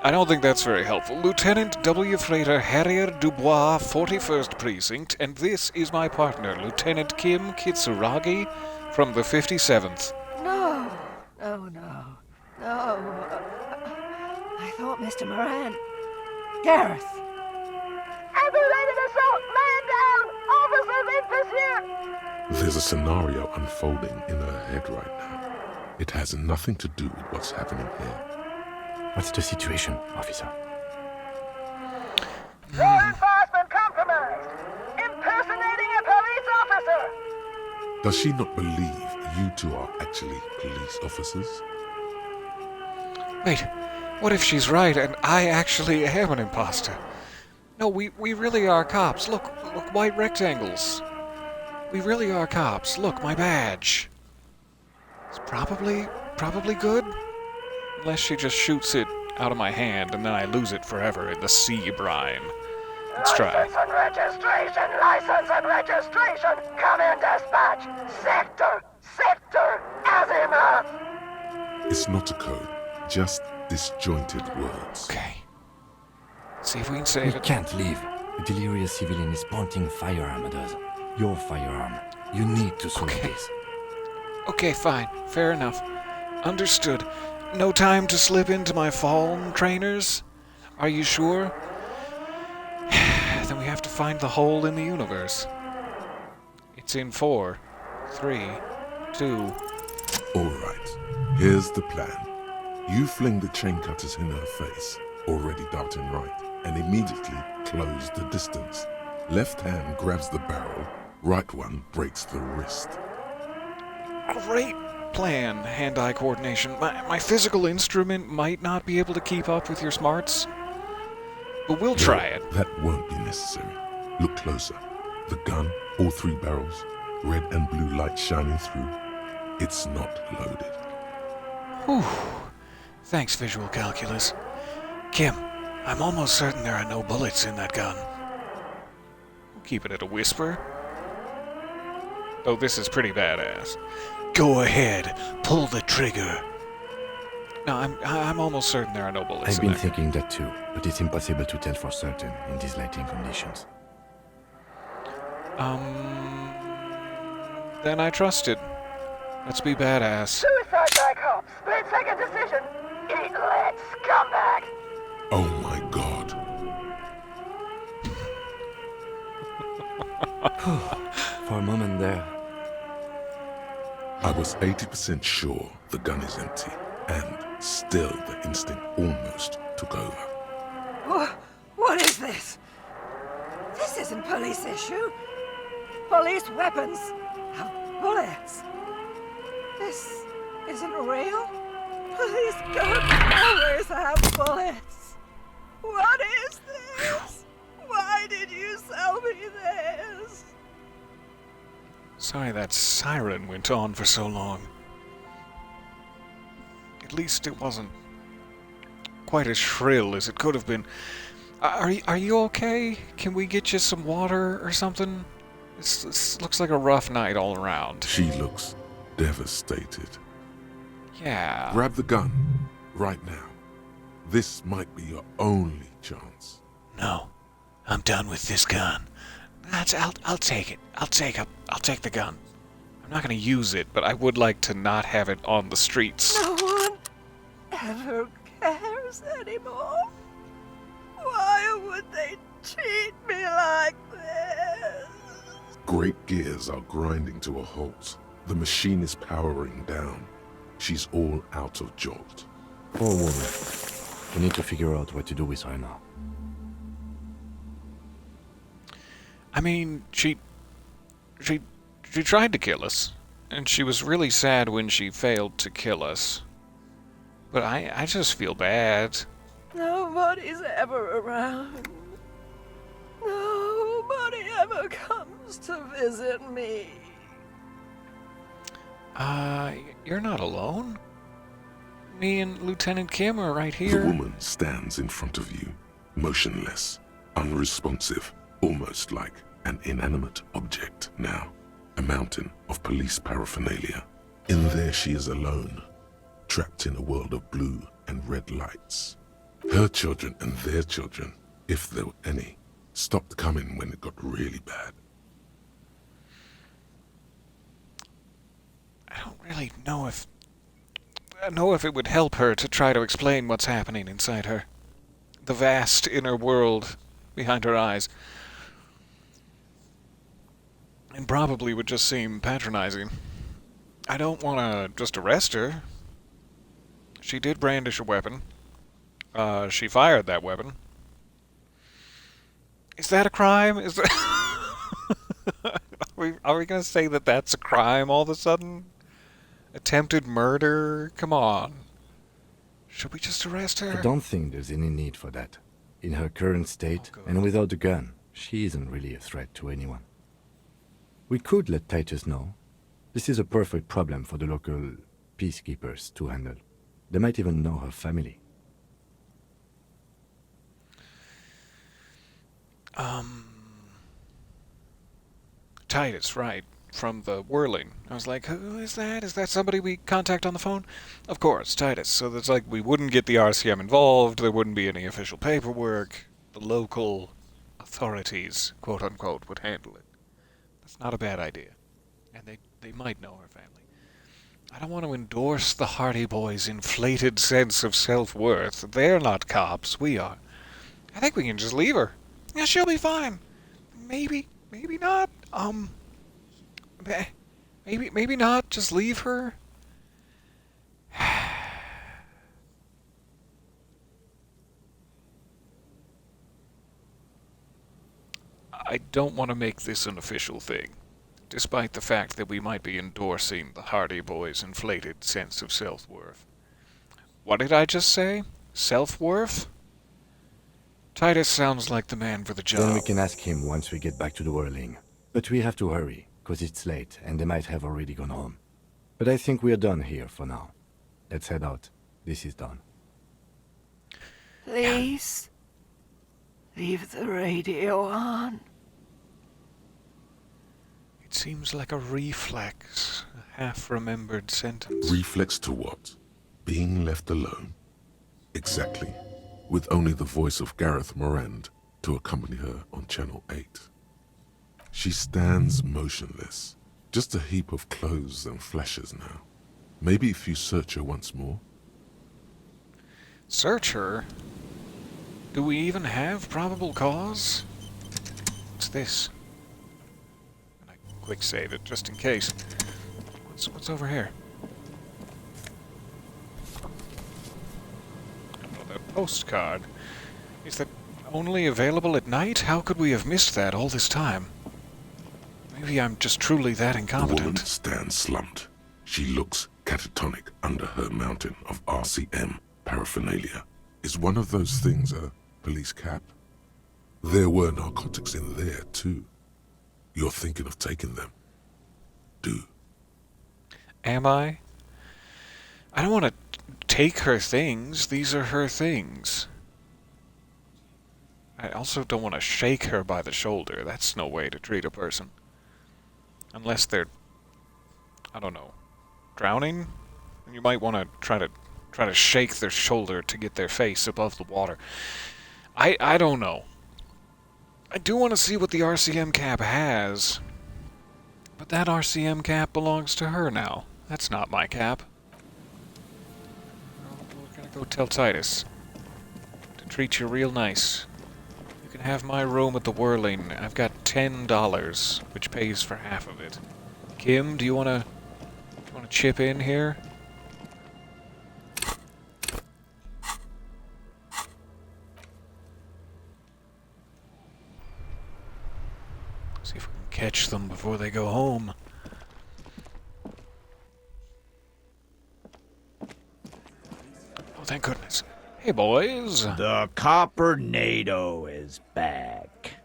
I don't think that's very helpful. Lieutenant W. Freighter Harrier Dubois, 41st Precinct, and this is my partner, Lieutenant Kim Kitsuragi, from the 57th. No. I thought Mr. Moran. Gareth! Aggravated assault! Man down! Officers in pursuit! There's a scenario unfolding in her head right now. It has nothing to do with what's happening here. What's the situation, officer? Law enforcement compromised! Impersonating a police officer! Does she not believe you two are actually police officers? Wait, what if she's right and I actually am an imposter? No, we really are cops. Look, white rectangles. We really are cops. Look, my badge. It's probably good. Unless she just shoots it out of my hand and then I lose it forever in the sea brine. Let's try. License and registration! Come in, dispatch! Sector, azimuth! It's not a code, just disjointed words. Okay. See if we can save We it. can't leave. A delirious civilian is pointing firearm at us. Your firearm. You need to solve this. Okay, fine. Fair enough. Understood. No time to slip into my fallen trainers? Are you sure? Then we have to find the hole in the universe. It's in 4, 3, 2... Alright, here's the plan. You fling the chain cutters in her face, already darting right, and immediately close the distance. Left hand grabs the barrel, Right one breaks the wrist. Great plan, hand-eye coordination. My physical instrument might not be able to keep up with your smarts, but we'll try it. That won't be necessary. Look closer. The gun, all 3 barrels, red and blue light shining through. It's not loaded. Whew. Thanks, visual calculus. Kim, I'm almost certain there are no bullets in that gun. Keep it at a whisper. Oh, this is pretty badass. Go ahead, pull the trigger. No, I'm almost certain there are no bullets I've in been that gun. thinking that too, but it's impossible to tell for certain in these lighting conditions. Then I trust it. Let's be badass. Suicide by cop. Split-second decision. Eat lead, scumbag. Oh my god. For a moment there, I was 80% sure the gun is empty, and still the instinct almost took over. What is this? This isn't police issue. Police weapons have bullets. This isn't real. Police guns always have bullets. What is this? Why did you sell me this? Sorry that siren went on for so long. At least it wasn't quite as shrill as it could have been. Are you okay? Can we get you some water or something? This looks like a rough night all around. She looks devastated. Yeah. Grab the gun right now. This might be your only chance. No, I'm done with this gun. I'll take it. I'll take the gun. I'm not going to use it, but I would like to not have it on the streets. No one ever cares anymore. Why would they treat me like this? Great gears are grinding to a halt. The machine is powering down. She's all out of jolt. poor woman. We need to figure out what to do with her now. I mean, she tried to kill us, and she was really sad when she failed to kill us. But I just feel bad. Nobody's ever around. Nobody ever comes to visit me. You're not alone. Me and Lieutenant Kim are right The here. woman stands in front of you, motionless, unresponsive, almost like an inanimate object now. A mountain of police paraphernalia. In there she is alone, trapped in a world of blue and red lights. Her children and their children, if there were any, stopped coming when it got really bad. I don't really know if it would help her to try to explain what's happening inside her. The vast inner world behind her eyes. And probably would just seem patronizing. I don't want to just arrest her. She did brandish a weapon. She fired that weapon. Is that a crime? Is that are we going to say that that's a crime all of a sudden? Attempted murder? Come on. Should we just arrest her? I don't think there's any need for that. In her current state, and without the gun, she isn't really a threat to anyone. We could let Titus know. This is a perfect problem for the local peacekeepers to handle. They might even know her family. Titus, right. From the whirling. I was like, who is that? Is that somebody we contact on the phone? Of course, Titus. So it's like we wouldn't get the RCM involved, there wouldn't be any official paperwork. The local authorities, quote-unquote, would handle it. That's not a bad idea. And they might know her family. I don't want to endorse the Hardy Boys' inflated sense of self-worth. They're not cops, we are. I think we can just leave her. Yeah, she'll be fine. Maybe not. Maybe not. Just leave her. I don't want to make this an official thing, despite the fact that we might be endorsing the Hardy Boys' inflated sense of self-worth. What did I just say? Self-worth? Titus sounds like the man for the job. Then we can ask him once we get back to the whirling. But we have to hurry, because it's late, and they might have already gone home. But I think we're done here for now. Let's head out. This is done. Please, leave the radio on. It seems like a reflex, a half-remembered sentence. Reflex to what? Being left alone? Exactly. With only the voice of Gareth Morand to accompany her on Channel 8. She stands motionless, just a heap of clothes and fleshes now. Maybe if you search her once more? Search her? Do we even have probable cause? What's this? And I quick save it just in case. What's over here? Another postcard. Is that only available at night? How could we have missed that all this time? Maybe I'm just truly that The incompetent. woman stands slumped. She looks catatonic under her mountain of RCM paraphernalia. Is one of those things a police cap? There were narcotics in there too. You're thinking of taking them? Do. Am I? I don't want to take her things. These are her things. I also don't want to shake her by the shoulder. That's no way to treat a person. Unless they're, I don't know, drowning? You might want to try to shake their shoulder to get their face above the water. I don't know. I do want to see what the RCM cap has. But that RCM cap belongs to her now. That's not my cap. We're gonna go tell Titus to treat you real nice. You can have my room at the Whirling. I've got $10, which pays for half of it. Kim, do you wanna chip in here? See if we can catch them before they go home. Oh, thank goodness. Hey, boys. The Coppernado is back.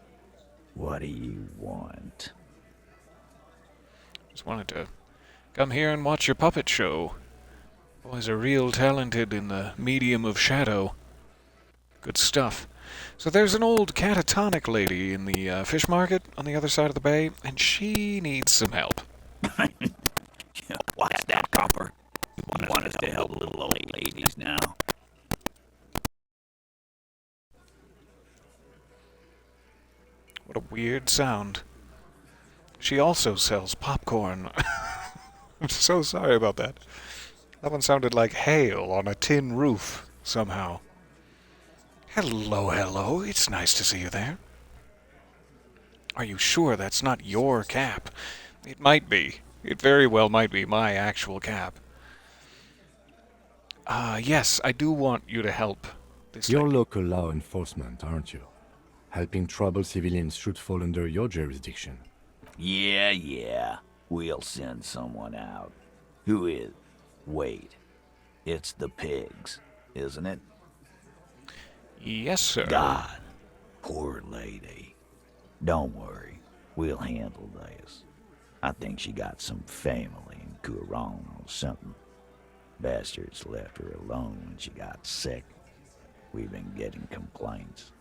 What do you want? Just wanted to come here and watch your puppet show. Boys are real talented in the medium of shadow. Good stuff. So there's an old catatonic lady in the fish market on the other side of the bay, and she needs some help. What's that, Copper? You want us to help little old ladies now? What a weird sound. She also sells popcorn. I'm so sorry about that. That one sounded like hail on a tin roof, somehow. Hello, hello. It's nice to see you there. Are you sure that's not your cap? It might be. It very well might be my actual cap. Yes, I do want you to help this You're lady. local law enforcement, aren't you? Helping troubled civilians should fall under your jurisdiction. Yeah. We'll send someone out. Who is? Wait. It's the pigs, isn't it? Yes, sir. God. Poor lady. Don't worry. We'll handle this. I think she got some family in Courant or something. Bastards left her alone when she got sick. We've been getting complaints.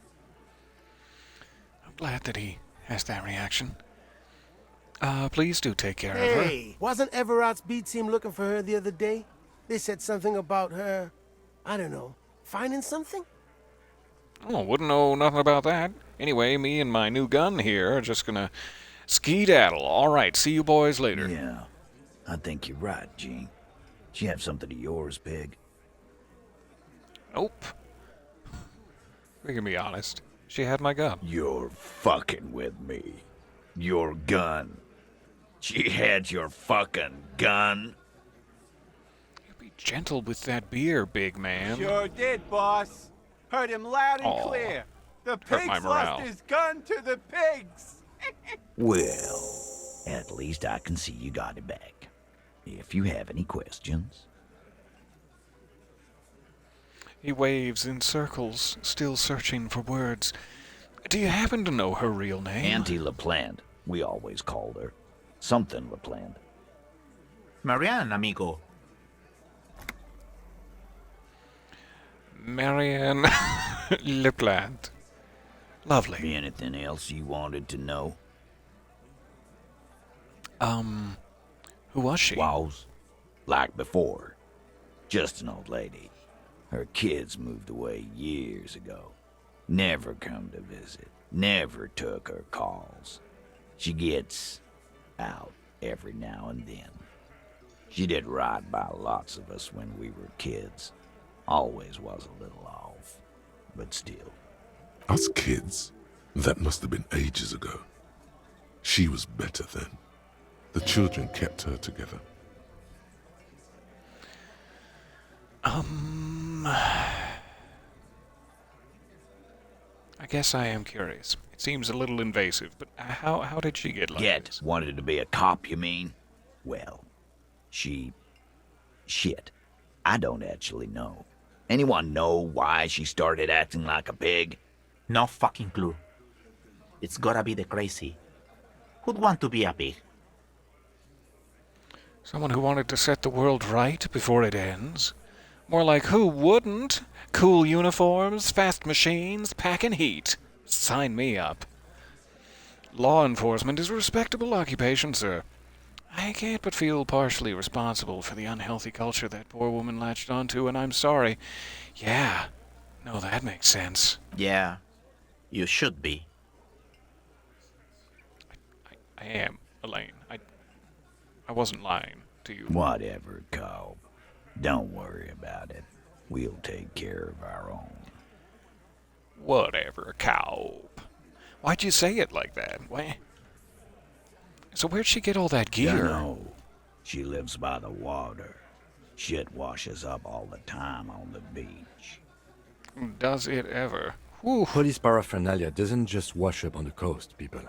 I'm glad that he has that reaction. Please do take care of her. Hey, wasn't Everott's B team looking for her the other day? They said something about her, I don't know, finding something? Oh, wouldn't know nothing about that. Anyway, me and my new gun here are just gonna skedaddle. All right, see you boys later. Yeah, I think you're right, Gene. She have something of yours, Pig? Nope. We can be honest. She had my gun. You're fucking with me. Your gun. She had your fucking gun? Be gentle with that beer, big man. Sure did, boss. Heard him loud and Aw, clear. The hurt my pigs morale. lost his gun to the pigs. Well, at At least I can see you got it back. If you have any questions. He waves in circles, still searching for words. Do you happen to know her real name? Auntie LaPlante, we always called her. Something LaPlante. Marianne, amigo. Marianne LePlante. Lovely. Anything else you wanted to know? Who was she? Was. Like before. Just an old lady. Her kids moved away years ago. Never come to visit. Never took her calls. She gets out every now and then. She did right by lots of us when we were kids. Always was a little off, but still. Us kids? That must have been ages ago. She was better then. The children kept her together. I guess I am curious. It seems a little invasive, but how did she get like this? Wanted to be a cop, you mean? Well, shit. I don't actually know. Anyone know why she started acting like a pig? No fucking clue. It's gotta be the crazy. Who'd want to be a pig? Someone who wanted to set the world right before it ends? More like who wouldn't? Cool uniforms, fast machines, packing heat. Sign me up. Law enforcement is a respectable occupation, sir. I can't but feel partially responsible for the unhealthy culture that poor woman latched onto, and I'm sorry. Yeah, no, that makes sense. Yeah, you should be. I am, Elaine. I wasn't lying to you. Whatever, Cobb. Don't worry about it. We'll take care of our own. Whatever, Cobb. Why'd you say it like that? Why? So where'd she get all that gear? You know, she lives by the water. Shit washes up all the time on the beach. Does it ever? Police paraphernalia doesn't just wash up on the coast, people.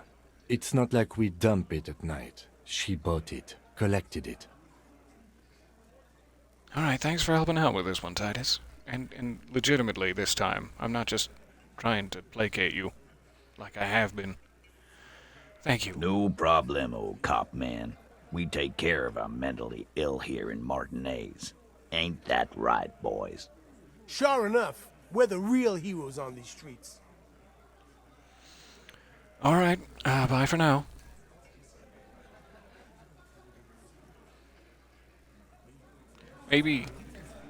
It's not like we dump it at night. She bought it, collected it. All right, thanks for helping out with this one, Titus. And legitimately this time. I'm not just trying to placate you like I have been. Thank you. No problem, old cop man. We take care of our mentally ill here in Martinez. Ain't that right, boys? Sure enough, we're the real heroes on these streets. All right, bye for now. Maybe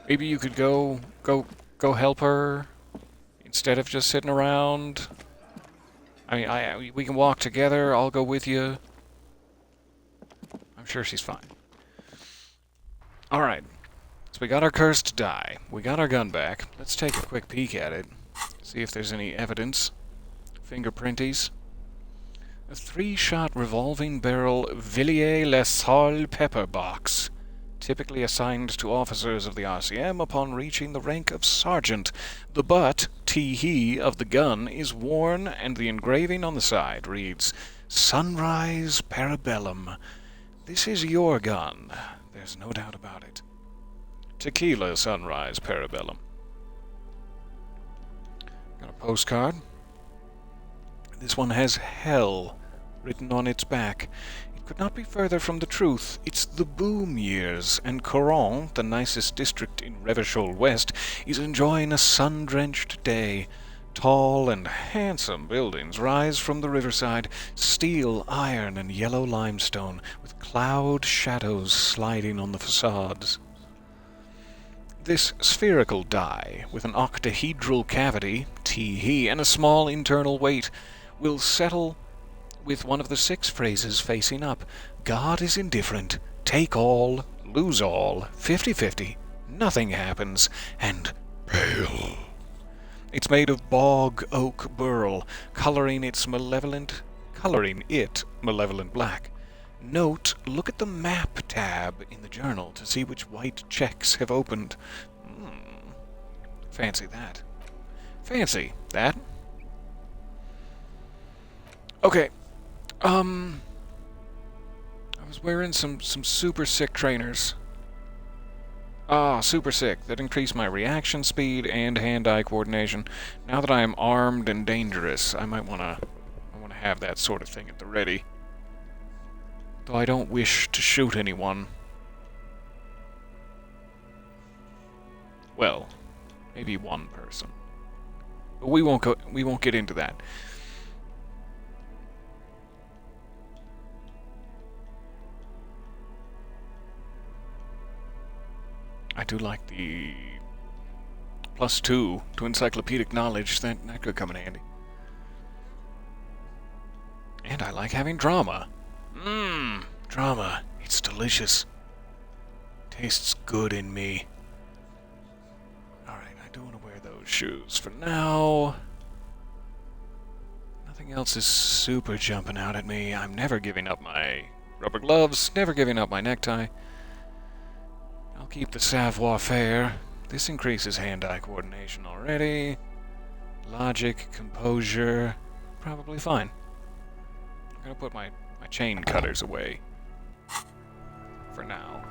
you could go help her instead of just sitting around. I mean, we can walk together. I'll go with you. I'm sure she's fine. All right. So we got our cursed die. We got our gun back. Let's take a quick peek at it. See if there's any evidence. Fingerprinties. A 3-shot revolving barrel Villiers-le-Sal pepper box, typically assigned to officers of the RCM upon reaching the rank of sergeant. The butt, tee-hee, of the gun is worn, and the engraving on the side reads, Sunrise Parabellum. This is your gun. There's no doubt about it. Tequila Sunrise Parabellum. Got a postcard. This one has hell written on its back. It could not be further from the truth. It's the boom years, and Coron, the nicest district in Revachol West, is enjoying a sun-drenched day. Tall and handsome buildings rise from the riverside, steel, iron, and yellow limestone, with cloud shadows sliding on the facades. This spherical die, with an octahedral cavity, tee-hee, and a small internal weight, will settle with one of the 6 phrases facing up. God is indifferent. Take all, lose all, 50-50, nothing happens, and pale. It's made of bog oak burl, coloring it malevolent black. Note, look at the map tab in the journal to see which white checks have opened. Fancy that. Fancy that. Okay. was wearing some super sick trainers. Ah, super sick. That increased my reaction speed and hand-eye coordination. Now that I am armed and dangerous, I might wanna have that sort of thing at the ready. Though I don't wish to shoot anyone. Well, maybe one person. But we won't get into that. I do like the +2 to encyclopedic knowledge. That could come in handy. And I like having drama. Drama. It's delicious. Tastes good in me. Alright, I do want to wear those shoes for now. Nothing else is super jumping out at me. I'm never giving up my rubber gloves, never giving up my necktie. I'll keep the savoir-faire. This increases hand-eye coordination already. Logic, composure, probably fine. I'm gonna put my chain cutters away for now.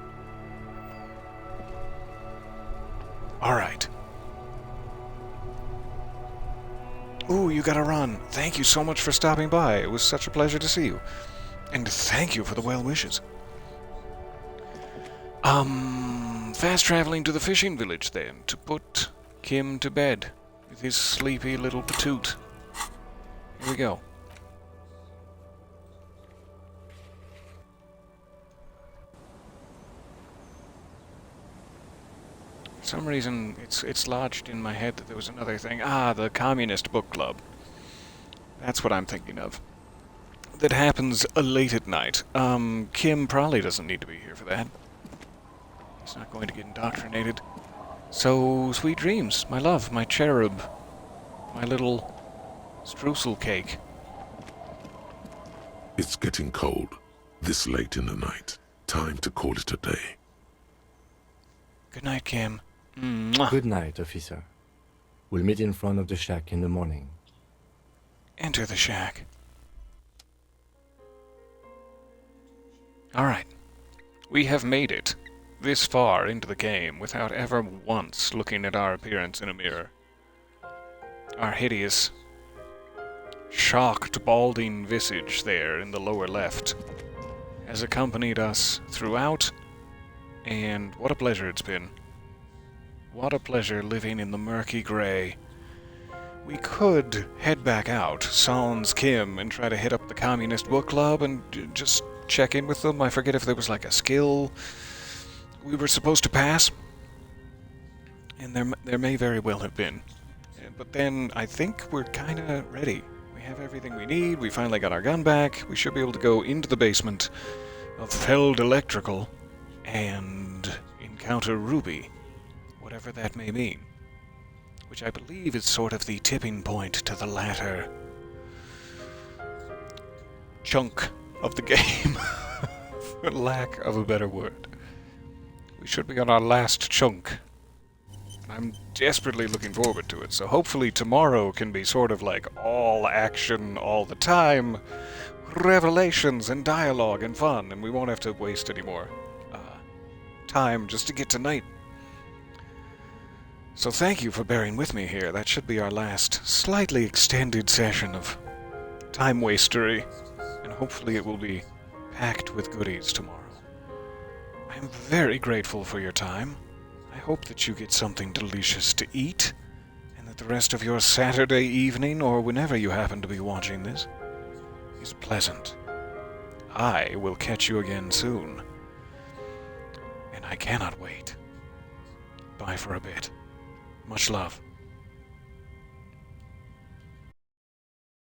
Alright. Ooh, you gotta run. Thank you so much for stopping by. It was such a pleasure to see you. And thank you for the well wishes. Fast traveling to the fishing village then, to put Kim to bed with his sleepy little patoot. Here we go. For some reason, it's lodged in my head that there was another thing. Ah, the Communist Book Club. That's what I'm thinking of. That happens late at night. Kim probably doesn't need to be here for that. He's not going to get indoctrinated. So, sweet dreams, my love, my cherub, my little streusel cake. It's getting cold, this late in the night. Time to call it a day. Good night, Kim. Good night, officer. We'll meet in front of the shack in the morning. Enter the shack. Alright. We have made it this far into the game without ever once looking at our appearance in a mirror. Our hideous, shocked, balding visage there in the lower left has accompanied us throughout, and what a pleasure it's been. What a pleasure living in the murky gray. We could head back out, sans Kim, and try to hit up the Communist Book Club and just check in with them. I forget if there was like a skill we were supposed to pass, and there may very well have been. But then I think we're kind of ready. We have everything we need. We finally got our gun back. We should be able to go into the basement of Feld Electrical and encounter Ruby, whatever that may mean, which I believe is sort of the tipping point to the latter chunk of the game, for lack of a better word. We should be on our last chunk. I'm desperately looking forward to it, so hopefully tomorrow can be sort of like all action all the time, revelations and dialogue and fun, and we won't have to waste any more time just to get to night. So thank you for bearing with me here. That should be our last slightly extended session of time wastery, and hopefully it will be packed with goodies tomorrow. I am very grateful for your time. I hope that you get something delicious to eat, and that the rest of your Saturday evening, or whenever you happen to be watching this, is pleasant. I will catch you again soon, and I cannot wait. Bye for a bit. Much love.